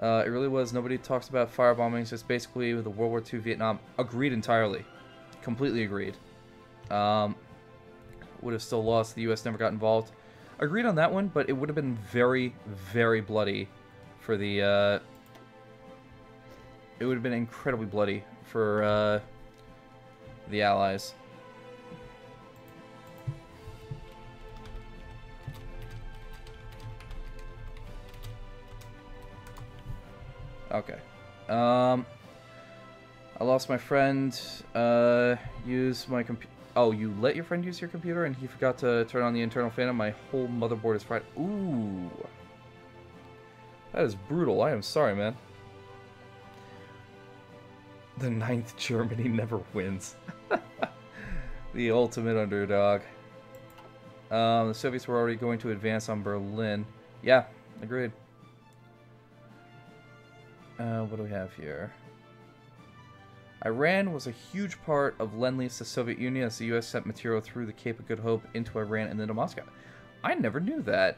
It really was. Nobody talks about firebombings. It's basically the World War II Vietnam. Agreed entirely. Completely agreed. Would have still lost. The U.S. never got involved. Agreed on that one, but it would have been very, very bloody for the... It would have been incredibly bloody for the Allies. Okay. I lost my friend. Use my computer. Oh, you let your friend use your computer and he forgot to turn on the internal fan and my whole motherboard is fried. Ooh. That is brutal. I am sorry, man. The 9th Germany never wins. The ultimate underdog. The Soviets were already going to advance on Berlin. Yeah, agreed. What do we have here? Iran was a huge part of Lend-Lease to the Soviet Union as the U.S. sent material through the Cape of Good Hope into Iran and then to Moscow. I never knew that.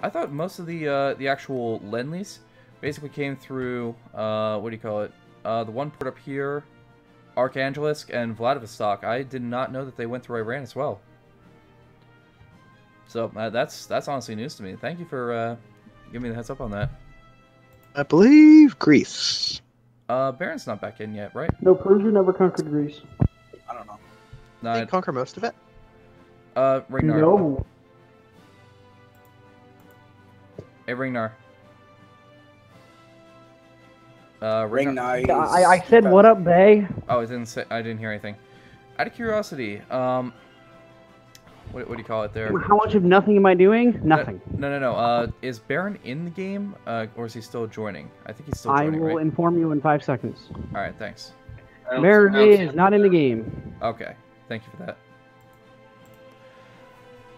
I thought most of the actual Lend-Lease basically came through, what do you call it? The one port up here, Arkhangelsk and Vladivostok. I did not know that they went through Iran as well. So that's honestly news to me. Thank you for giving me the heads up on that. I believe Greece. Baron's not back in yet, right? No, Persia never conquered Greece. I don't know. Did they conquer most of it? Ragnar. No. Hey, Ringnar. Ringnar. I said, "What up, Bay?" Oh, I didn't hear anything. Out of curiosity, what do you call it there? How much of nothing am I doing? Nothing. No. Is Baron in the game, or is he still joining? I think he's still joining, I will right? inform you in 5 seconds. All right, thanks. Baron is not in the game. Okay, thank you for that.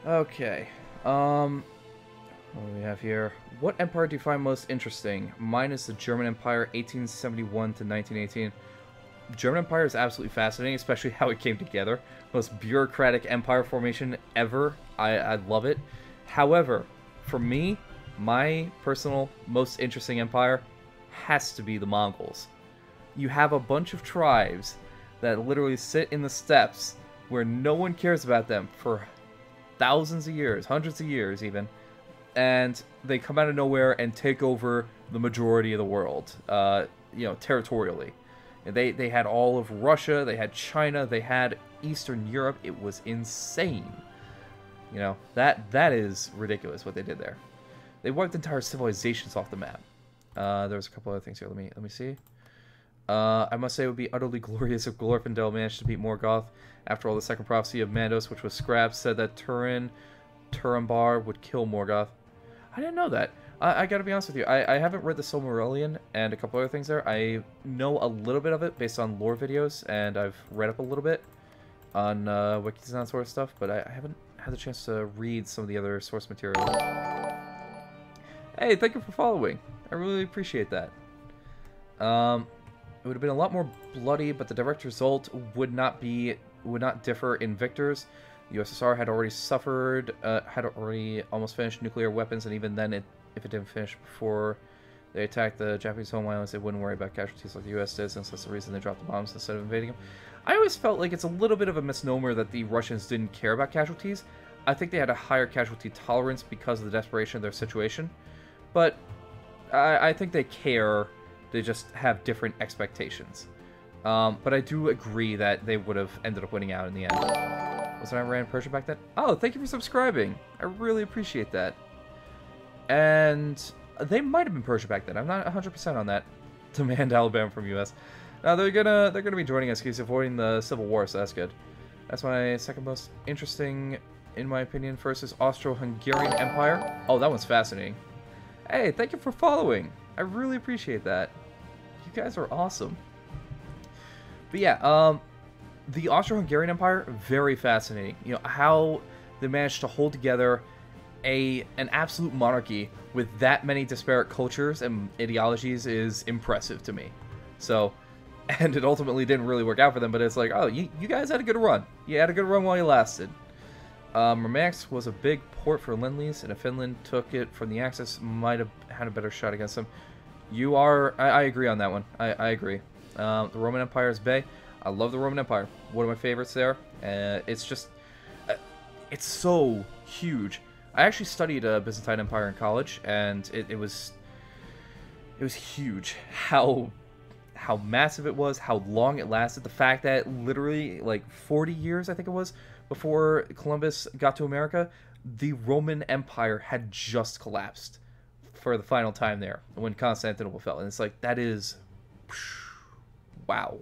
Okay, what do we have here? What empire do you find most interesting? Mine is the German Empire, 1871 to 1918. German Empire is absolutely fascinating, especially how it came together. Most bureaucratic empire formation ever. I love it. However, for me, my personal most interesting empire has to be the Mongols. You have a bunch of tribes that literally sit in the steppes where no one cares about them for thousands of years, hundreds of years even, and they come out of nowhere and take over the majority of the world, territorially. They had all of Russia, they had China, they had Eastern Europe. It was insane. You know, that is ridiculous what they did there. They wiped entire civilizations off the map. There's a couple other things here. Let me see. I must say it would be utterly glorious if Glorfindel managed to beat Morgoth. After all, the second prophecy of Mandos, which was scrapped, said that Turambar would kill Morgoth. I didn't know that. I gotta be honest with you, I haven't read the Silmarillion and a couple other things there. I know a little bit of it based on lore videos, and I've read up a little bit on wikis and that sort of stuff, but I haven't had the chance to read some of the other source material. Hey, thank you for following. I really appreciate that. It would have been a lot more bloody, but the direct result would not differ in victors. The USSR had already almost finished nuclear weapons, and even then, if it didn't finish before they attacked the Japanese home islands, they wouldn't worry about casualties like the US did, since that's the reason they dropped the bombs instead of invading them. I always felt like it's a little bit of a misnomer that the Russians didn't care about casualties. I think they had a higher casualty tolerance because of the desperation of their situation, but I think they care. They just have different expectations. But I do agree that they would have ended up winning out in the end. Wasn't Iran Persia back then? Oh, thank you for subscribing. I really appreciate that. And they might have been Persia back then. I'm not 100% on that. Demand Alabama from U.S. Now they're gonna be joining us. He's avoiding the Civil War, so that's good. That's my second most interesting, in my opinion. First is Austro-Hungarian Empire. Oh, that one's fascinating. Hey, thank you for following. I really appreciate that. You guys are awesome. But yeah, the Austro-Hungarian Empire, very fascinating. You know, how they managed to hold together an absolute monarchy with that many disparate cultures and ideologies is impressive to me. So, and it ultimately didn't really work out for them, but it's like, oh, you guys had a good run. You had a good run while you lasted. Murmansk was a big port for Lend-Lease, and if Finland took it from the Axis, might have had a better shot against them. I agree on that one. I agree. The Roman Empire is Bay. I love the Roman Empire. One of my favorites there. It's just, it's so huge. I actually studied Byzantine Empire in college, and it was huge. How massive it was, how long it lasted. The fact that literally like 40 years, I think it was, before Columbus got to America, the Roman Empire had just collapsed for the final time there when Constantinople fell. And it's like, that is, wow.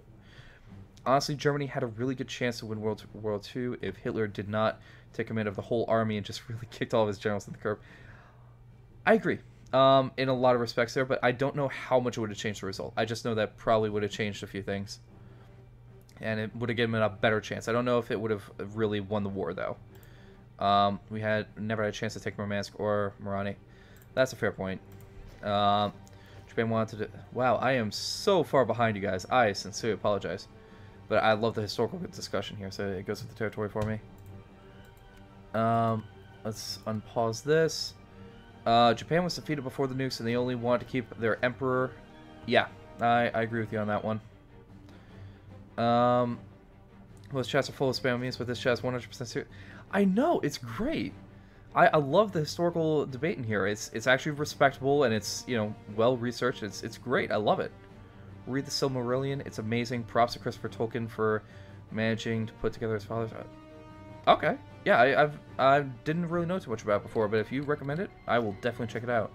Honestly, Germany had a really good chance to win World War II if Hitler did not take command of the whole army and just really kicked all of his generals in the curb. I agree in a lot of respects there, but I don't know how much it would have changed the result. I just know that probably would have changed a few things. And it would have given it a better chance. I don't know if it would have really won the war, though. We never had a chance to take Murmansk or Marani. That's a fair point. Japan wanted to... Wow, I am so far behind you guys. I sincerely apologize. But I love the historical discussion here, so it goes with the territory for me. Let's unpause this. Japan was defeated before the nukes, and they only wanted to keep their emperor. Yeah, I agree with you on that one. Most chats are full of spam memes, but this chat's 100% serious. I know, it's great. I love the historical debate in here. It's actually respectable, and it's, you know, well researched. It's great. I love it. Read the Silmarillion. It's amazing. Props to Christopher Tolkien for managing to put together his father's... Okay. Yeah, I didn't really know too much about it before, but if you recommend it, I will definitely check it out.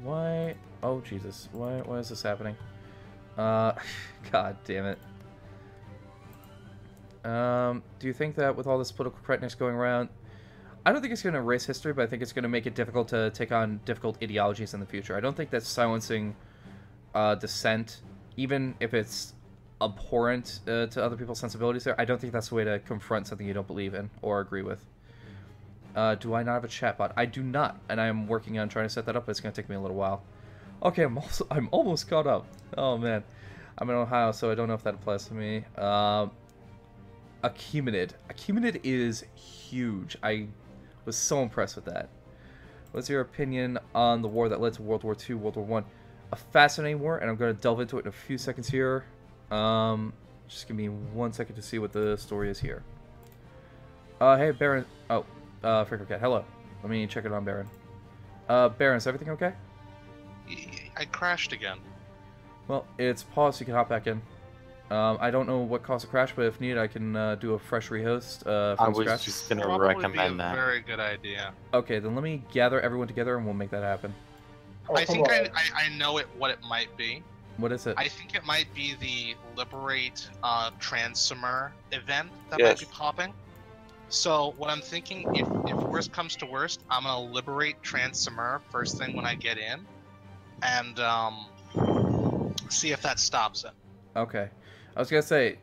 Why? Oh, Jesus. Why is this happening? God damn it. Do you think that with all this political correctness going around, I don't think it's going to erase history, but I think it's going to make it difficult to take on difficult ideologies in the future. I don't think that silencing dissent, even if it's abhorrent to other people's sensibilities there, I don't think that's the way to confront something you don't believe in or agree with. Do I not have a chatbot? I do not, and I am working on trying to set that up, but it's going to take me a little while. Okay, I'm almost caught up. Oh, man. I'm in Ohio, so I don't know if that applies to me. Achaemenid. Achaemenid is huge. I was so impressed with that. What's your opinion on the war that led to World War II, World War I? A fascinating war, and I'm going to delve into it in a few seconds here. Just give me 1 second to see what the story is here. Hey, Baron. Oh, Fricker Cat. Hello. Let me check it on Baron. Baron, is everything okay? I crashed again. Well, it's paused, so you can hop back in. I don't know what caused the crash, but if needed, I can do a fresh rehost from scratch. I was just gonna Probably recommend be a that. Very good idea. Okay, then let me gather everyone together and we'll make that happen. I think I know what it might be. What is it? I think it might be the Liberate Transumer event that might be popping. So what I'm thinking, if worst comes to worst, I'm gonna liberate Transumer first thing when I get in, and see if that stops it. Okay. I was gonna say,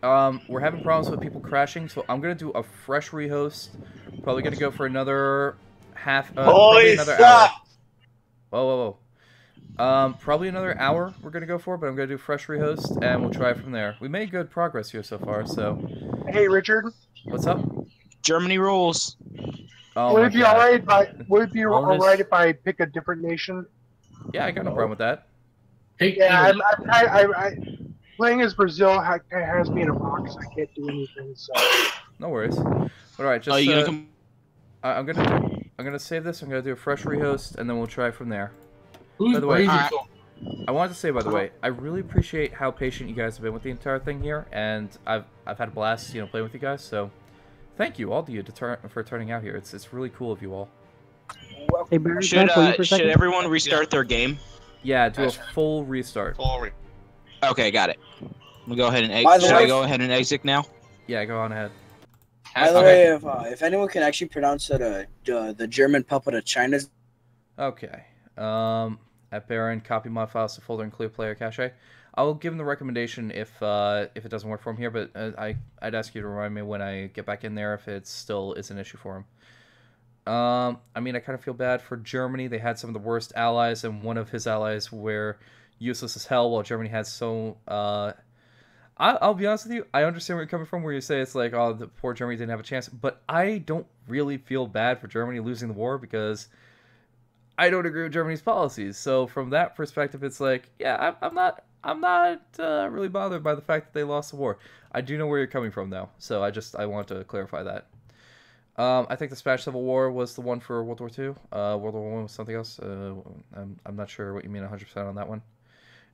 we're having problems with people crashing, so I'm gonna do a fresh rehost. Probably gonna go for another probably another hour. Whoa. Probably another hour we're gonna go for, but I'm gonna do fresh rehost, and we'll try from there. We made good progress here so far, so. Hey, Richard. What's up? Germany rules. Oh, would it be alright if I pick a different nation? Yeah, I got no problem with that. Yeah, playing as Brazil has me in a box. I can't do anything. So. No worries. But all right, just. I'm gonna save this. I'm gonna do a fresh rehost, and then we'll try from there. By the way, I wanted to say, by the way, I really appreciate how patient you guys have been with the entire thing here, and I've had a blast, playing with you guys. So, thank you all to you for turning out here. It's really cool of you all. Hey, Baron, should everyone restart their game? Yeah, do a full restart. Okay, got it. We'll go ahead and exit. Should I go ahead and exit now? Yeah, go on ahead. By the way, if anyone can actually pronounce it, the German puppet of China's. Okay. At Baron, copy mod files to folder and clear player cache. I'll give him the recommendation if it doesn't work for him here, but I'd ask you to remind me when I get back in there if it still is an issue for him. I mean, I kind of feel bad for Germany. They had some of the worst allies, and one of his allies were useless as hell, while Germany has so... I'll be honest with you, I understand where you're coming from, where you say it's like, oh, the poor Germany didn't have a chance, but I don't really feel bad for Germany losing the war, because I don't agree with Germany's policies. So from that perspective, it's like, yeah, I'm not really bothered by the fact that they lost the war. I do know where you're coming from, though, so I want to clarify that. I think the Spanish Civil War was the one for World War II. World War I was something else. I'm not sure what you mean 100% on that one.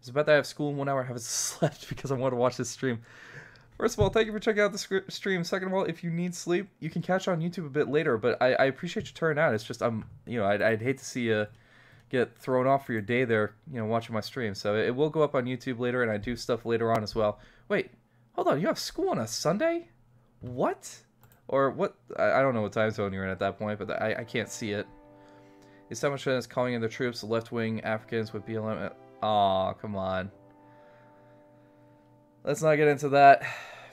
It's about that I have school in 1 hour. I haven't slept because I want to watch this stream. First of all, thank you for checking out the stream. Second of all, if you need sleep, you can catch on YouTube a bit later. But I appreciate you turning out. It's just I'd hate to see you get thrown off for your day there, watching my stream. So it will go up on YouTube later, and I do stuff later on as well. Wait, hold on. You have school on a Sunday? What? Or what? I don't know what time zone you're in at that point, but I can't see it. Establishment is calling in the troops, the left-wing Africans with BLM. Aw, come on. Let's not get into that,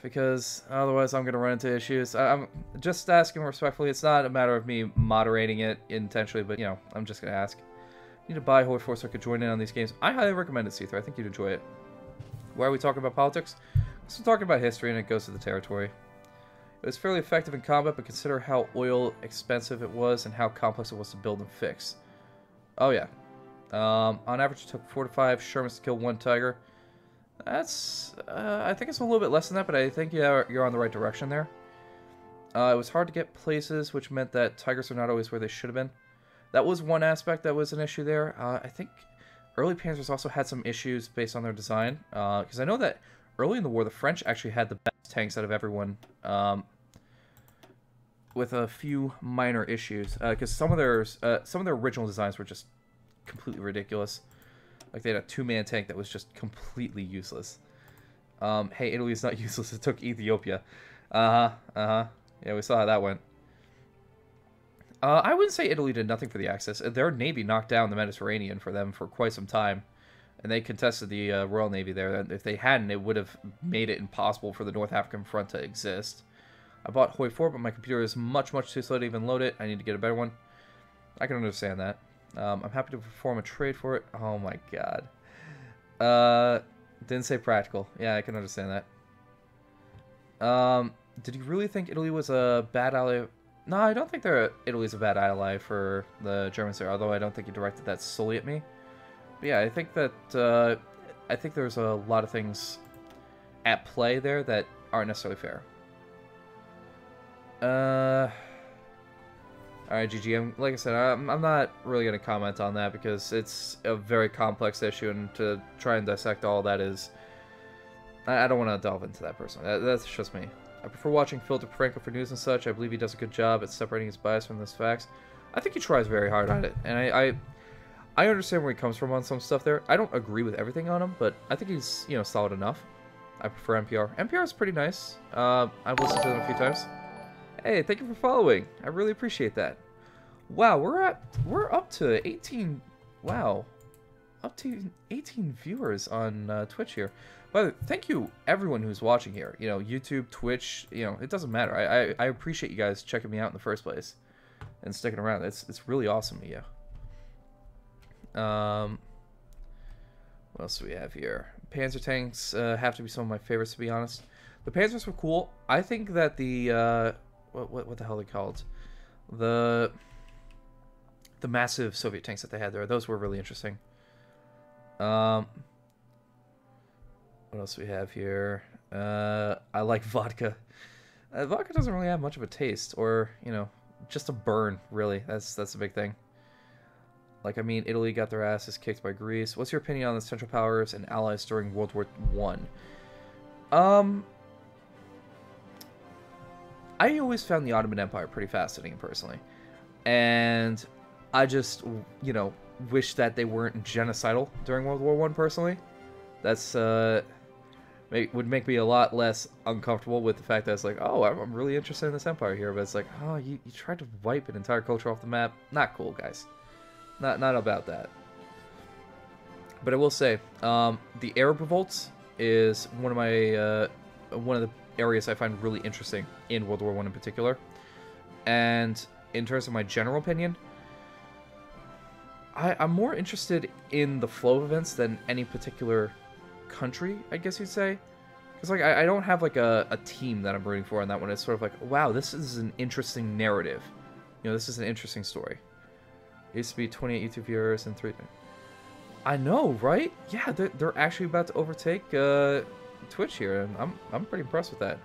because otherwise I'm going to run into issues. I'm just asking respectfully. It's not a matter of me moderating it intentionally, but, I'm just going to ask. You need to buy Horde Force so I could join in on these games. I highly recommend it, Seether. I think you'd enjoy it. Why are we talking about politics? We're talking about history, and it goes to the territory. It was fairly effective in combat, but consider how oil expensive it was and how complex it was to build and fix. Oh, yeah. On average, it took 4 to 5 Shermans to kill 1 Tiger. That's, I think it's a little bit less than that, but I think you're on the right direction there. It was hard to get places, which meant that Tigers are not always where they should have been. That was one aspect that was an issue there. I think early Panzers also had some issues based on their design, because I know that early in the war, the French actually had the best tanks out of everyone, with a few minor issues, because some of their original designs were just completely ridiculous. Like, they had a 2-man tank that was just completely useless. Hey, Italy's not useless. It took Ethiopia. Yeah, we saw how that went. I wouldn't say Italy did nothing for the Axis. Their navy knocked down the Mediterranean for them for quite some time. And they contested the Royal Navy there. And if they hadn't, it would have made it impossible for the North African front to exist. I bought Hoi 4, but my computer is much too slow to even load it. I need to get a better one. I can understand that. I'm happy to perform a trade for it. Oh my god. Didn't say practical. Yeah, I can understand that. Did you really think Italy was a bad ally? No, I don't think Italy's a bad ally for the Germans there, although I don't think you directed that solely at me. But yeah, I think that there's a lot of things at play there that aren't necessarily fair. Alright, GG. Like I said, I'm not really going to comment on that because it's a very complex issue, and to try and dissect all that is... I don't want to delve into that personally. That's just me. I prefer watching Phil DeFranco for news and such. I believe he does a good job at separating his bias from his facts. I think he tries very hard at it, and I understand where he comes from on some stuff there. I don't agree with everything on him, but I think he's, you know, solid enough. I prefer NPR. NPR is pretty nice. I've listened to them a few times. Hey, thank you for following. I really appreciate that. Wow, we're up to 18. Wow, up to 18 viewers on Twitch here. By the way, thank you everyone who's watching here. You know, YouTube, Twitch. You know, it doesn't matter. I appreciate you guys checking me out in the first place and sticking around. It's really awesome of you. What else do we have here? Panzer tanks have to be some of my favorites, to be honest. The Panzers were cool. I think that the what the hell are they called? The massive Soviet tanks that they had there, those were really interesting. What else do we have here? I like vodka. Vodka doesn't really have much of a taste, or, you know, just a burn, really. That's a big thing. Like, I mean, Italy got their asses kicked by Greece. What's your opinion on the Central Powers and allies during World War I? I always found the Ottoman Empire pretty fascinating, personally. And I just, you know, wish that they weren't genocidal during World War I, personally. That's, would make me a lot less uncomfortable with the fact that it's like, oh, I'm really interested in this empire here. But it's like, oh, you tried to wipe an entire culture off the map. Not cool, guys. Not about that. But I will say, the Arab revolts is one of my one of the areas I find really interesting in World War I in particular. And in terms of my general opinion, I'm more interested in the flow of events than any particular country, I guess you'd say. Because like I don't have like a team that I'm rooting for on that one. It's sort of like, wow, this is an interesting narrative. You know, this is an interesting story. It used to be 28 YouTube viewers and 3... I know, right? Yeah, they're actually about to overtake Twitch here, and I'm pretty impressed with that.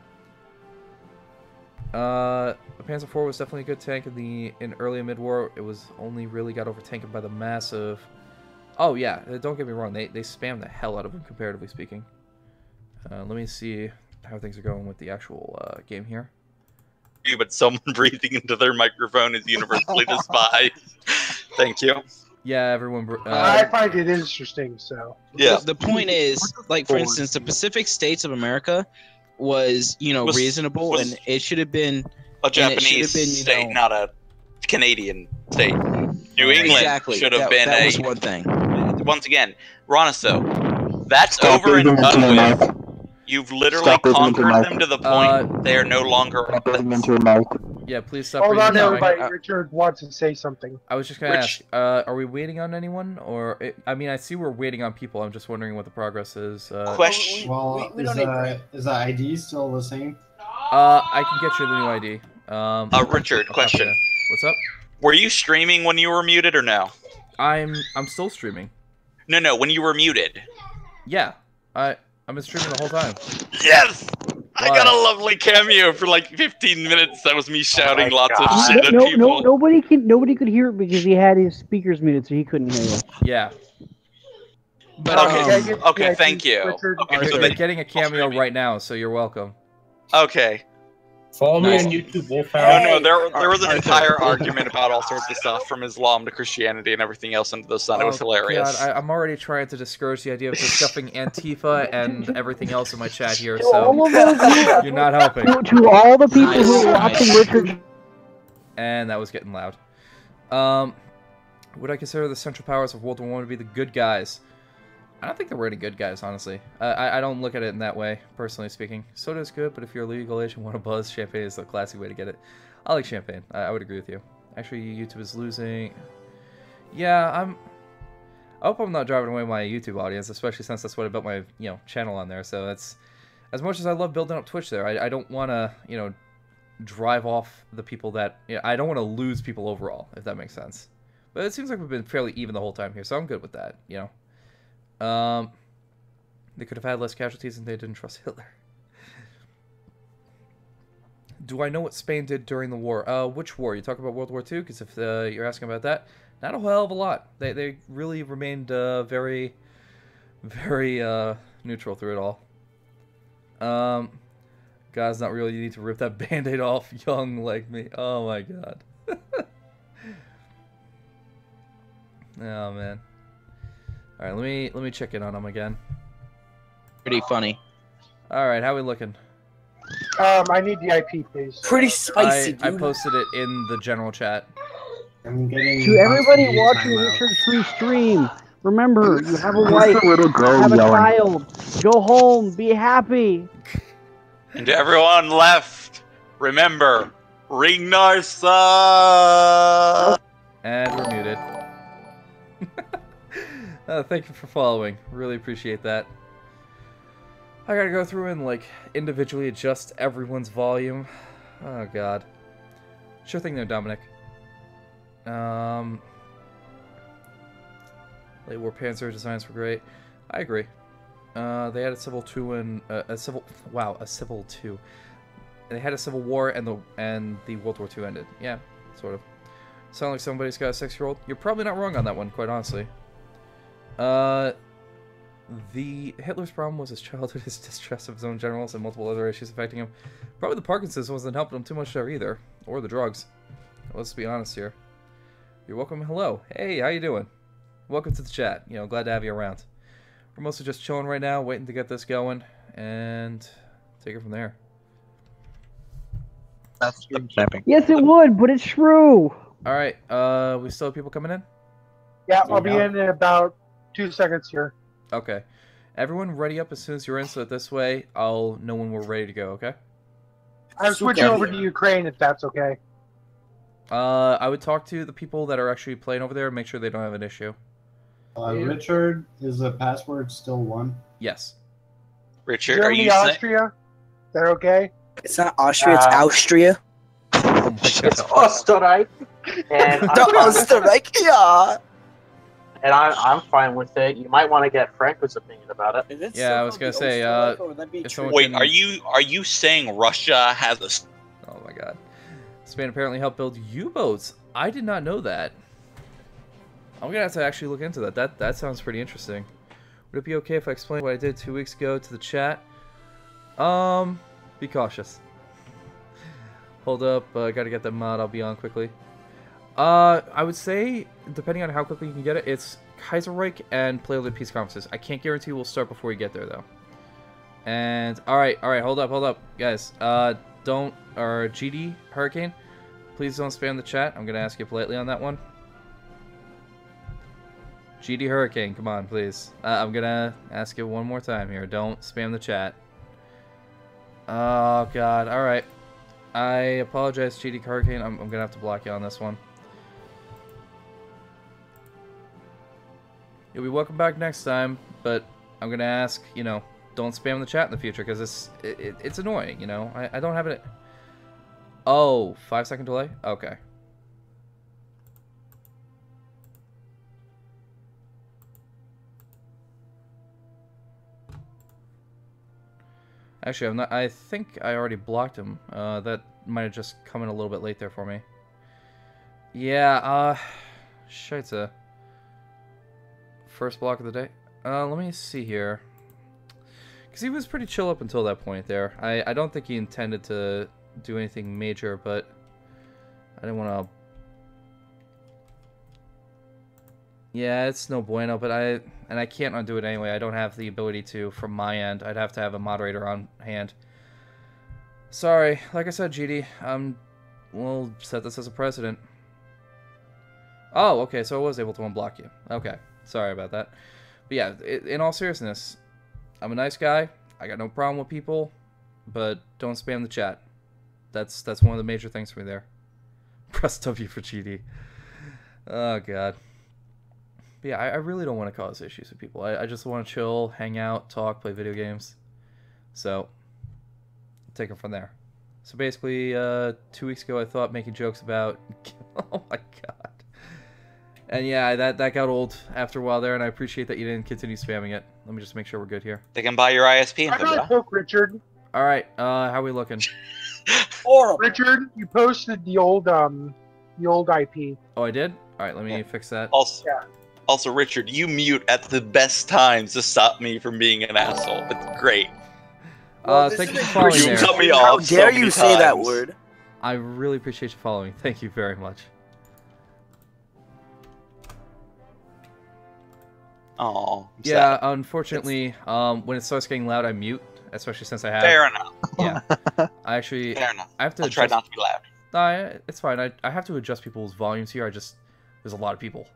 The Panzer IV was definitely a good tank in early and mid-war. It was only really got overtaken by the massive... Oh yeah, don't get me wrong, they spammed the hell out of them, comparatively speaking. Let me see how things are going with the actual game here. But someone breathing into their microphone is universally despised. Thank you. Yeah, everyone. I find it interesting. So yeah, the point is, like, for instance, the Pacific States of America was, you know, reasonable, and it should have been a Japanese state, not a Canadian state. New England should have been that was one thing. Once again, Ronaso, that's over and done with. You've literally conquered them to the point they are no longer. Yeah, please stop. Hold on, everybody. Richard wants to say something. I was just gonna ask, are we waiting on anyone, or I mean, I see we're waiting on people. I'm just wondering what the progress is. Question. Well, is the ID still the same? I can get you the new ID. Richard, question. What's up? Were you streaming when you were muted or no? I'm still streaming. No, when you were muted. Yeah, I've been streaming the whole time. Yes! I got a lovely cameo for like 15 minutes. That was me shouting lots of shit at people. Nobody could hear it because he had his speakers muted, so he couldn't hear you. Yeah. But okay, thank you. Okay, so you're getting a cameo right now, so you're welcome. Okay. Follow me Nice. on YouTube, Wolfhound. No, there was an entire argument about all sorts of stuff from Islam to Christianity and everything else under the sun. It was hilarious. God, I'm already trying to discourage the idea of discussing Antifa and everything else in my chat here, To so all of those you're not helping. to all the people who are watching Richard. And that was getting loud. Would I consider the Central Powers of World War I to be the good guys? I don't think there were any good guys, honestly. I don't look at it in that way, personally speaking. Soda is good, but if you're legal age and want to buzz, champagne is the classy way to get it. I like champagne. I would agree with you. Actually, YouTube is losing. Yeah, I hope I'm not driving away my YouTube audience, especially since that's what I built my channel on there. So that's as much as I love building up Twitch there. I don't want to drive off the people that I don't want to lose people overall, if that makes sense. But it seems like we've been fairly even the whole time here, so I'm good with that. They could have had less casualties and they didn't trust Hitler. Do I know what Spain did during the war? Which war? You talk about World War II? Because if you're asking about that, not a hell of a lot. They really remained very, very neutral through it all. Guys, not really. You need to rip that Band-Aid off, young like me. Oh my god. Oh man. All right, let me check in on them again. Pretty funny. All right, how we looking? I need the IP, please. Pretty spicy, dude. I posted it in the general chat. To everybody watching Richard's free stream, remember, you have a wife, you have a child. Go home, be happy. And to everyone left, remember, Ring Narsa! And we're muted. Thank you for following. Really appreciate that. I gotta go through and individually adjust everyone's volume. Oh god. Sure thing there, Dominic. Late War Panzer designs were great. I agree. They had a Civil 2 and a Civil 2. They had a Civil War and the World War II ended. Yeah, sort of. Sound like somebody's got a 6-year-old? You're probably not wrong on that one, quite honestly. Hitler's problem was his childhood, his distrust of his own generals, and multiple other issues affecting him. Probably the Parkinson's wasn't helping him too much there either, or the drugs. Let's be honest here. You're welcome. Hello. Hey, how you doing? Welcome to the chat. Glad to have you around. We're mostly just chilling right now, waiting to get this going, and take it from there. That's snapping. Yes, it would, but it's true. All right. We still have people coming in? Yeah, I'll be in about 2 seconds here. Okay. Everyone ready up as soon as you're in, so that this way I'll know when we're ready to go, okay? I'm switching over to Ukraine if that's okay. I would talk to the people that are actually playing over there and make sure they don't have an issue. Richard, is the password still 1? Yes. Richard, are you Austria? Is that okay? It's not Austria, it's Austria. It's Österreich. And Österreich, yeah. And I'm fine with it. You might want to get Franco's opinion about it. Yeah, I was gonna say. Wait, are you saying Russia has a? Oh my god, Spain apparently helped build U-boats. I did not know that. I'm gonna have to actually look into that. That sounds pretty interesting. Would it be okay if I explain what I did 2 weeks ago to the chat? Be cautious. Hold up, gotta get that mod. I'll be on quickly. I would say, depending on how quickly you can get it, it's Kaiserreich and Play the Peace Conferences. I can't guarantee we'll start before you get there, though. And, alright, hold up, guys. GD, Hurricane, please don't spam the chat. I'm gonna ask you politely on that one. GD Hurricane, come on, please. I'm gonna ask you one more time here. Don't spam the chat. Oh, God, alright. I apologize, GD Hurricane. I'm gonna have to block you on this one. You'll be welcome back next time, but I'm gonna ask, don't spam the chat in the future, because it's annoying, I don't have it. Oh, 5-second delay? Okay. Actually, I'm not. I think I already blocked him. That might have just come in a little bit late there for me. Yeah, scheisse. First block of the day. Let me see here. Because he was pretty chill up until that point there. I don't think he intended to do anything major, but I didn't want to. Yeah, it's no bueno, but I can't undo it anyway. I don't have the ability to from my end. I'd have to have a moderator on hand. Sorry, like I said, GD, we'll set this as a precedent. Oh, okay, so I was able to unblock you. Okay, sorry about that. But yeah, in all seriousness, I'm a nice guy. I got no problem with people, but don't spam the chat. That's one of the major things for me there. Press W for GD. Oh, God. But yeah, I really don't want to cause issues with people. I just want to chill, hang out, talk, play video games. So, take them from there. So basically, 2 weeks ago I thought making jokes about... Oh my god. And yeah, that got old after a while there, and I appreciate that you didn't continue spamming it. Let me just make sure we're good here. They can buy your ISP. I got hooked, Richard. Alright, how are we looking? Horrible. Richard, you posted the old IP. Oh, I did? Alright, let me fix that. Also, Richard, you mute at the best times to stop me from being an asshole. It's great. Thank you for following there. You cut me off so many How dare you say that times. word? I really appreciate you following. Thank you very much. Oh, yeah. Unfortunately, when it starts getting loud, I mute. Especially since I have. Fair enough. Yeah. I actually. Fair enough. I have to. I'll try not to be loud. No, it's fine. I have to adjust people's volumes here. There's a lot of people.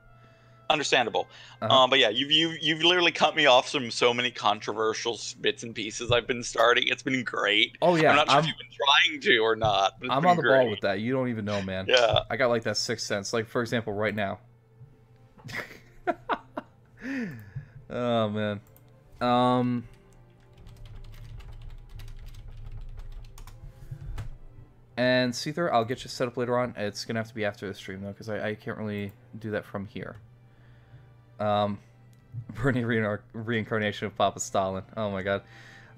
Understandable. But yeah, you've literally cut me off from so many controversial bits and pieces I've been starting. It's been great. Oh yeah, I'm not sure if you've been trying to or not. But I'm on the ball with that. You don't even know, man. Yeah. I got like that sixth sense. Like for example, right now. Oh man. And Seether, I'll get you set up later on. It's gonna have to be after the stream though, because I can't really do that from here. Bernie reincarnation of Papa Stalin. Oh my god.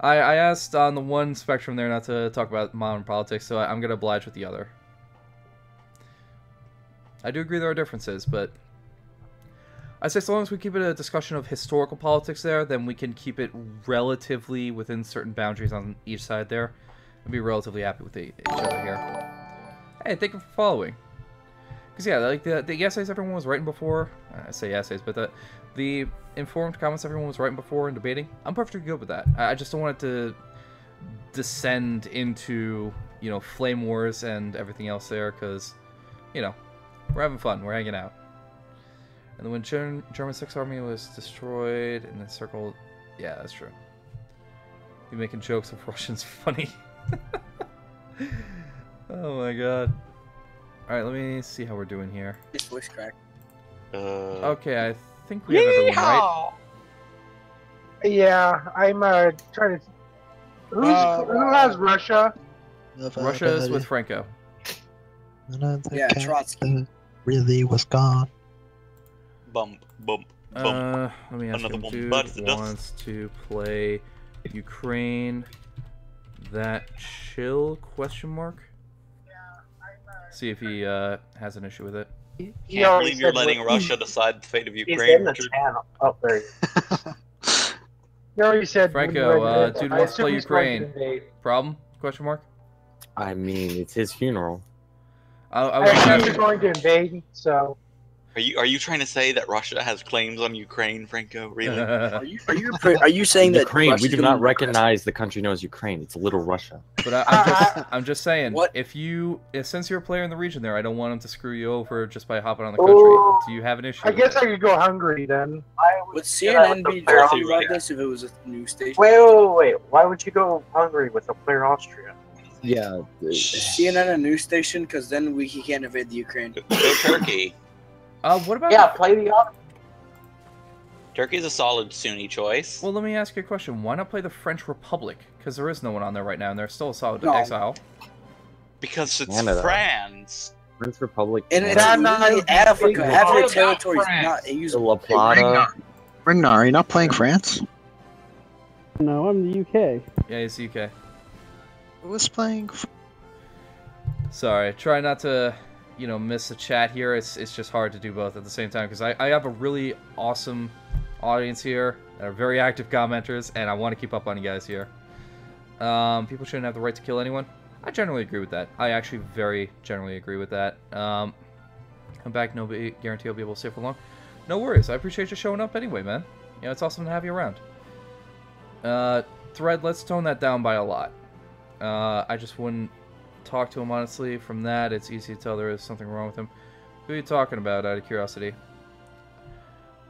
I asked on the one spectrum there not to talk about modern politics, so I'm gonna oblige with the other. I do agree there are differences, but I say so long as we keep it a discussion of historical politics there, then we can keep it relatively within certain boundaries on each side there. I'd be relatively happy with each other here. Hey, thank you for following. Because yeah, like the essays everyone was writing before, I say essays, but the informed comments everyone was writing before and debating, I'm perfectly good with that. I just don't want it to descend into, you know, flame wars and everything else there, because, you know, we're having fun, we're hanging out. And then when German 6th Army was destroyed and encircled, yeah, that's true. Be making jokes of Russians funny. Oh my god. Alright, let me see how we're doing here. It's voice crack. Okay, I think we have everyone right. Yeah, I'm trying to. Who has Russia? Russia is with Franco. Yeah, Trotsky. Really was gone. Bump. Let me ask Another him, one dude bites the dust. wants to play Ukraine. That chill? Question mark. See if he has an issue with it. Can't believe you're letting Russia decide the fate of Ukraine. He's in the channel. Oh, there you He already said. Franco, dude wants to play Ukraine. Problem? Question mark. I mean, it's his funeral. I assume you're going to invade, so. Are you trying to say that Russia has claims on Ukraine, Franco? Really? Are you saying that Ukraine? Russia's We do gonna not be recognize the country known as Ukraine. It's Little Russia. But I'm just saying. Since you're a player in the region there, I don't want him to screw you over just by hopping on the country. Do you have an issue? I guess I could go Hungary then. Would CNN be talking about this if it was a news station? Wait. Why would you go Hungary with a player Austria? Yeah. CNN a news station? Because then he can't invade the Ukraine. Go Turkey. What about? Yeah, play the other. Turkey's a solid Sunni choice. Well, let me ask you a question. Why not play the French Republic? Because there is no one on there right now, and they're still a solid exile. Because it's Canada. France. French Republic. And it's literally Africa. Half of the territory is not usable. La Plata. Ragnar, are you not playing France? No, I'm the UK. Yeah, it's UK. Who was playing? Sorry, try not to, you know, miss the chat here. It's just hard to do both at the same time because I have a really awesome audience here that are very active commenters, and I want to keep up on you guys here. People shouldn't have the right to kill anyone. I generally agree with that. I actually very generally agree with that. Come back, nobody guarantee I'll be able to stay for long. No worries. I appreciate you showing up anyway, man. You know, it's awesome to have you around. Thread, let's tone that down by a lot. I just wouldn't talk to him, honestly. From that, it's easy to tell there is something wrong with him. Who are you talking about, out of curiosity?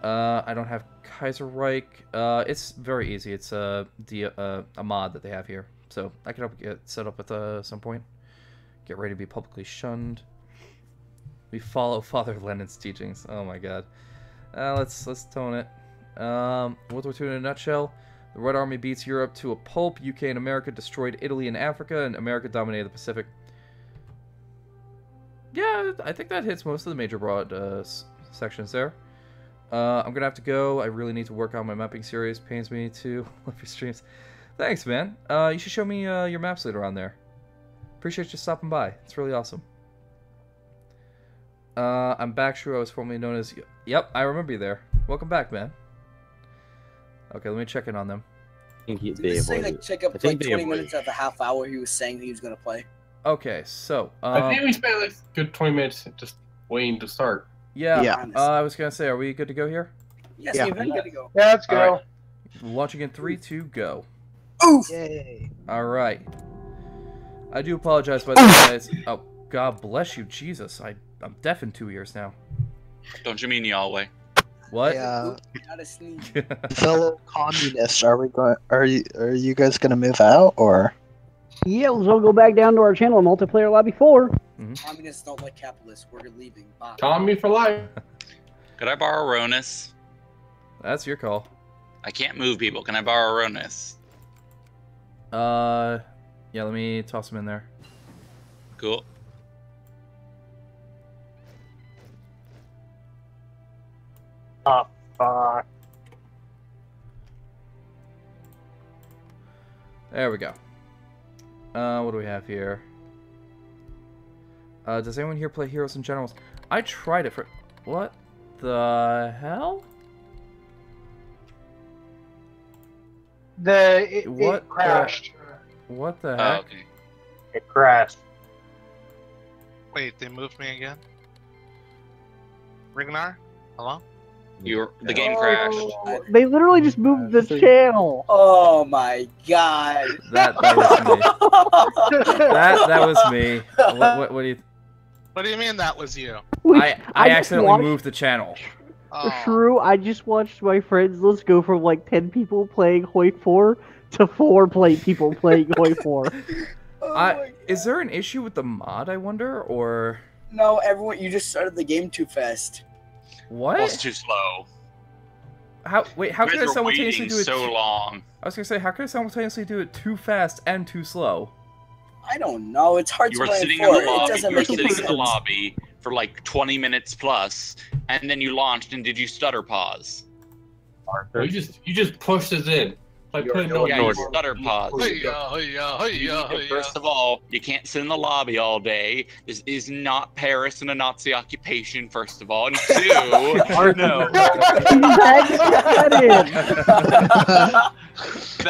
I don't have Kaiserreich. It's very easy. It's a mod that they have here. So I can help get set up at some point. Get ready to be publicly shunned. We follow Father Lenin's teachings. Oh my god. Let's tone it. World War II in a nutshell. The Red Army beats Europe to a pulp. UK and America destroyed Italy and Africa, and America dominated the Pacific. Yeah, I think that hits most of the major broad sections there. I'm gonna have to go. I really need to work on my mapping series. Pains me to love your streams. Thanks, man. You should show me your maps later on there. Appreciate you stopping by. It's really awesome. I'm back, Shrew. I was formerly known as... Yep, I remember you there. Welcome back, man. Okay, let me check in on them. Check up like 20 minutes at the half hour he was saying he was going to play. Okay, so... I think we spent like a good 20 minutes just waiting to start. Yeah, I was going to say, are we good to go here? Yes, we're good to go. Yeah, let's go. All right. Launching in 3, 2, go. Oof! Yay. Alright. I do apologize, by the way, guys. Oh, God bless you, Jesus. I'm deaf in 2 ears now. Don't you mean Yahweh? What? Not a sneak. Fellow communists, are you guys gonna move out or? Yeah, let's all go back down to our channel, Multiplayer Lobby 4. Communists don't like capitalists. We're leaving. Bye. Tommy for life. Could I borrow Ronus? That's your call. I can't move people. Can I borrow Ronus? Yeah, let me toss him in there. Cool. Oh, fuck. There we go. What do we have here? Does anyone here play Heroes and Generals? I tried it for... What the hell? It crashed. What the heck? Okay. It crashed. Wait, they moved me again? Rignar? Hello? The game crashed. They literally just moved the channel. Oh my god. That was me. that was me. What do you... What do you mean that was you? I accidentally moved the channel. True, I just watched my friends list go from like 10 people playing Hoi 4 to 4 people playing Hoi 4. Is there an issue with the mod, I wonder, or... No, everyone, you just started the game too fast. What? Well, it's too slow. How can I simultaneously do it so long? I was gonna say, how can I simultaneously do it too fast and too slow? I don't know. It's hard You to were play sitting in in 4. the It lobby. doesn't You were make any sitting in sense. the lobby for like 20 minutes plus, and then you launched. And did you stutter pause? You just pushed us in. Like putting you stutter pause. Hey, First of all, you can't sit in the lobby all day. This is not Paris and a Nazi occupation, first of all. And two, no.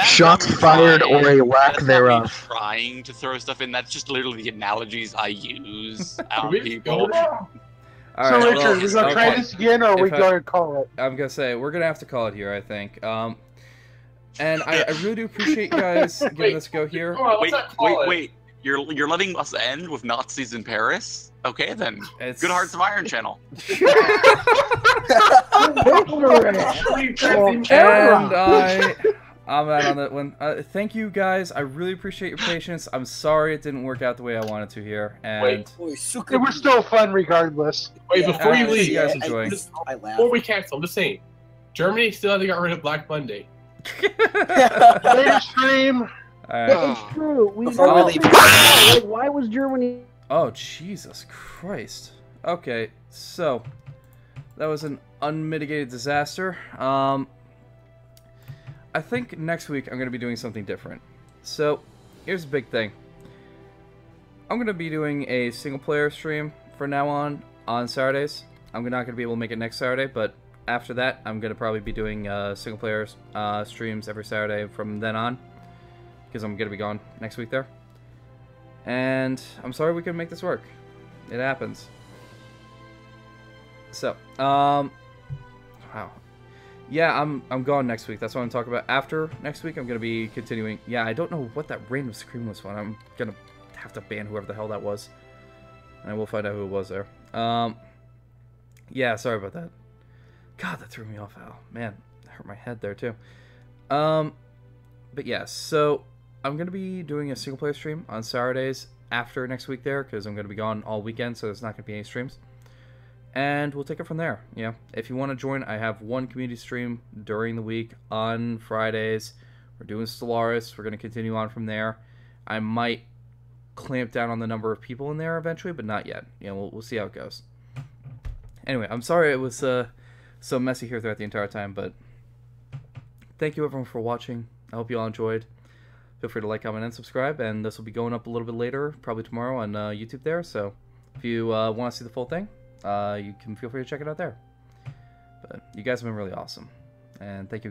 Shots fired or a lack thereof. Trying to throw stuff in. That's just literally the analogies I use out we people. go? All So right, Richard, we're gonna try this again, or are we gonna call it? I'm gonna say we're gonna have to call it here, I think. And I really do appreciate you guys giving us a go here. Wait. You're letting us end with Nazis in Paris? Okay, then. It's... Good Hearts of Iron channel. And I'm out on that one. Thank you guys. I really appreciate your patience. I'm sorry it didn't work out the way I wanted to here. And It was still fun regardless. Wait, before you leave, you guys enjoying. Before we cancel, I'm just saying, Germany still hasn't got rid of Black Monday. Later stream. It's true. Why was Germany? Oh, Jesus Christ. Okay, so that was an unmitigated disaster. I think next week I'm going to be doing something different. So, here's the big thing. I'm going to be doing a single-player stream from now on Saturdays. I'm not going to be able to make it next Saturday, but after that, I'm going to probably be doing single-player streams every Saturday from then on, because I'm going to be gone next week there. And I'm sorry we couldn't make this work. It happens. So, wow. Yeah, I'm gone next week. That's what I'm talking about. After next week, I'm going to be continuing. Yeah, I don't know what that random scream was from. I'm going to have to ban whoever the hell that was. And we'll find out who it was there. Yeah, sorry about that. God, that threw me off, Al. Man, that hurt my head there, too. But yeah, so I'm going to be doing a single player stream on Saturdays after next week there, because I'm going to be gone all weekend, so there's not going to be any streams. And we'll take it from there. Yeah, if you want to join, I have one community stream during the week on Fridays. We're doing Stellaris. We're going to continue on from there. I might clamp down on the number of people in there eventually, but not yet. Yeah, we'll see how it goes. Anyway, I'm sorry it was so messy here throughout the entire time, but thank you everyone for watching. I hope you all enjoyed. Feel free to like, comment, and subscribe, and this will be going up a little bit later, probably tomorrow on YouTube there, so if you want to see the full thing, you can feel free to check it out there. But you guys have been really awesome, and thank you.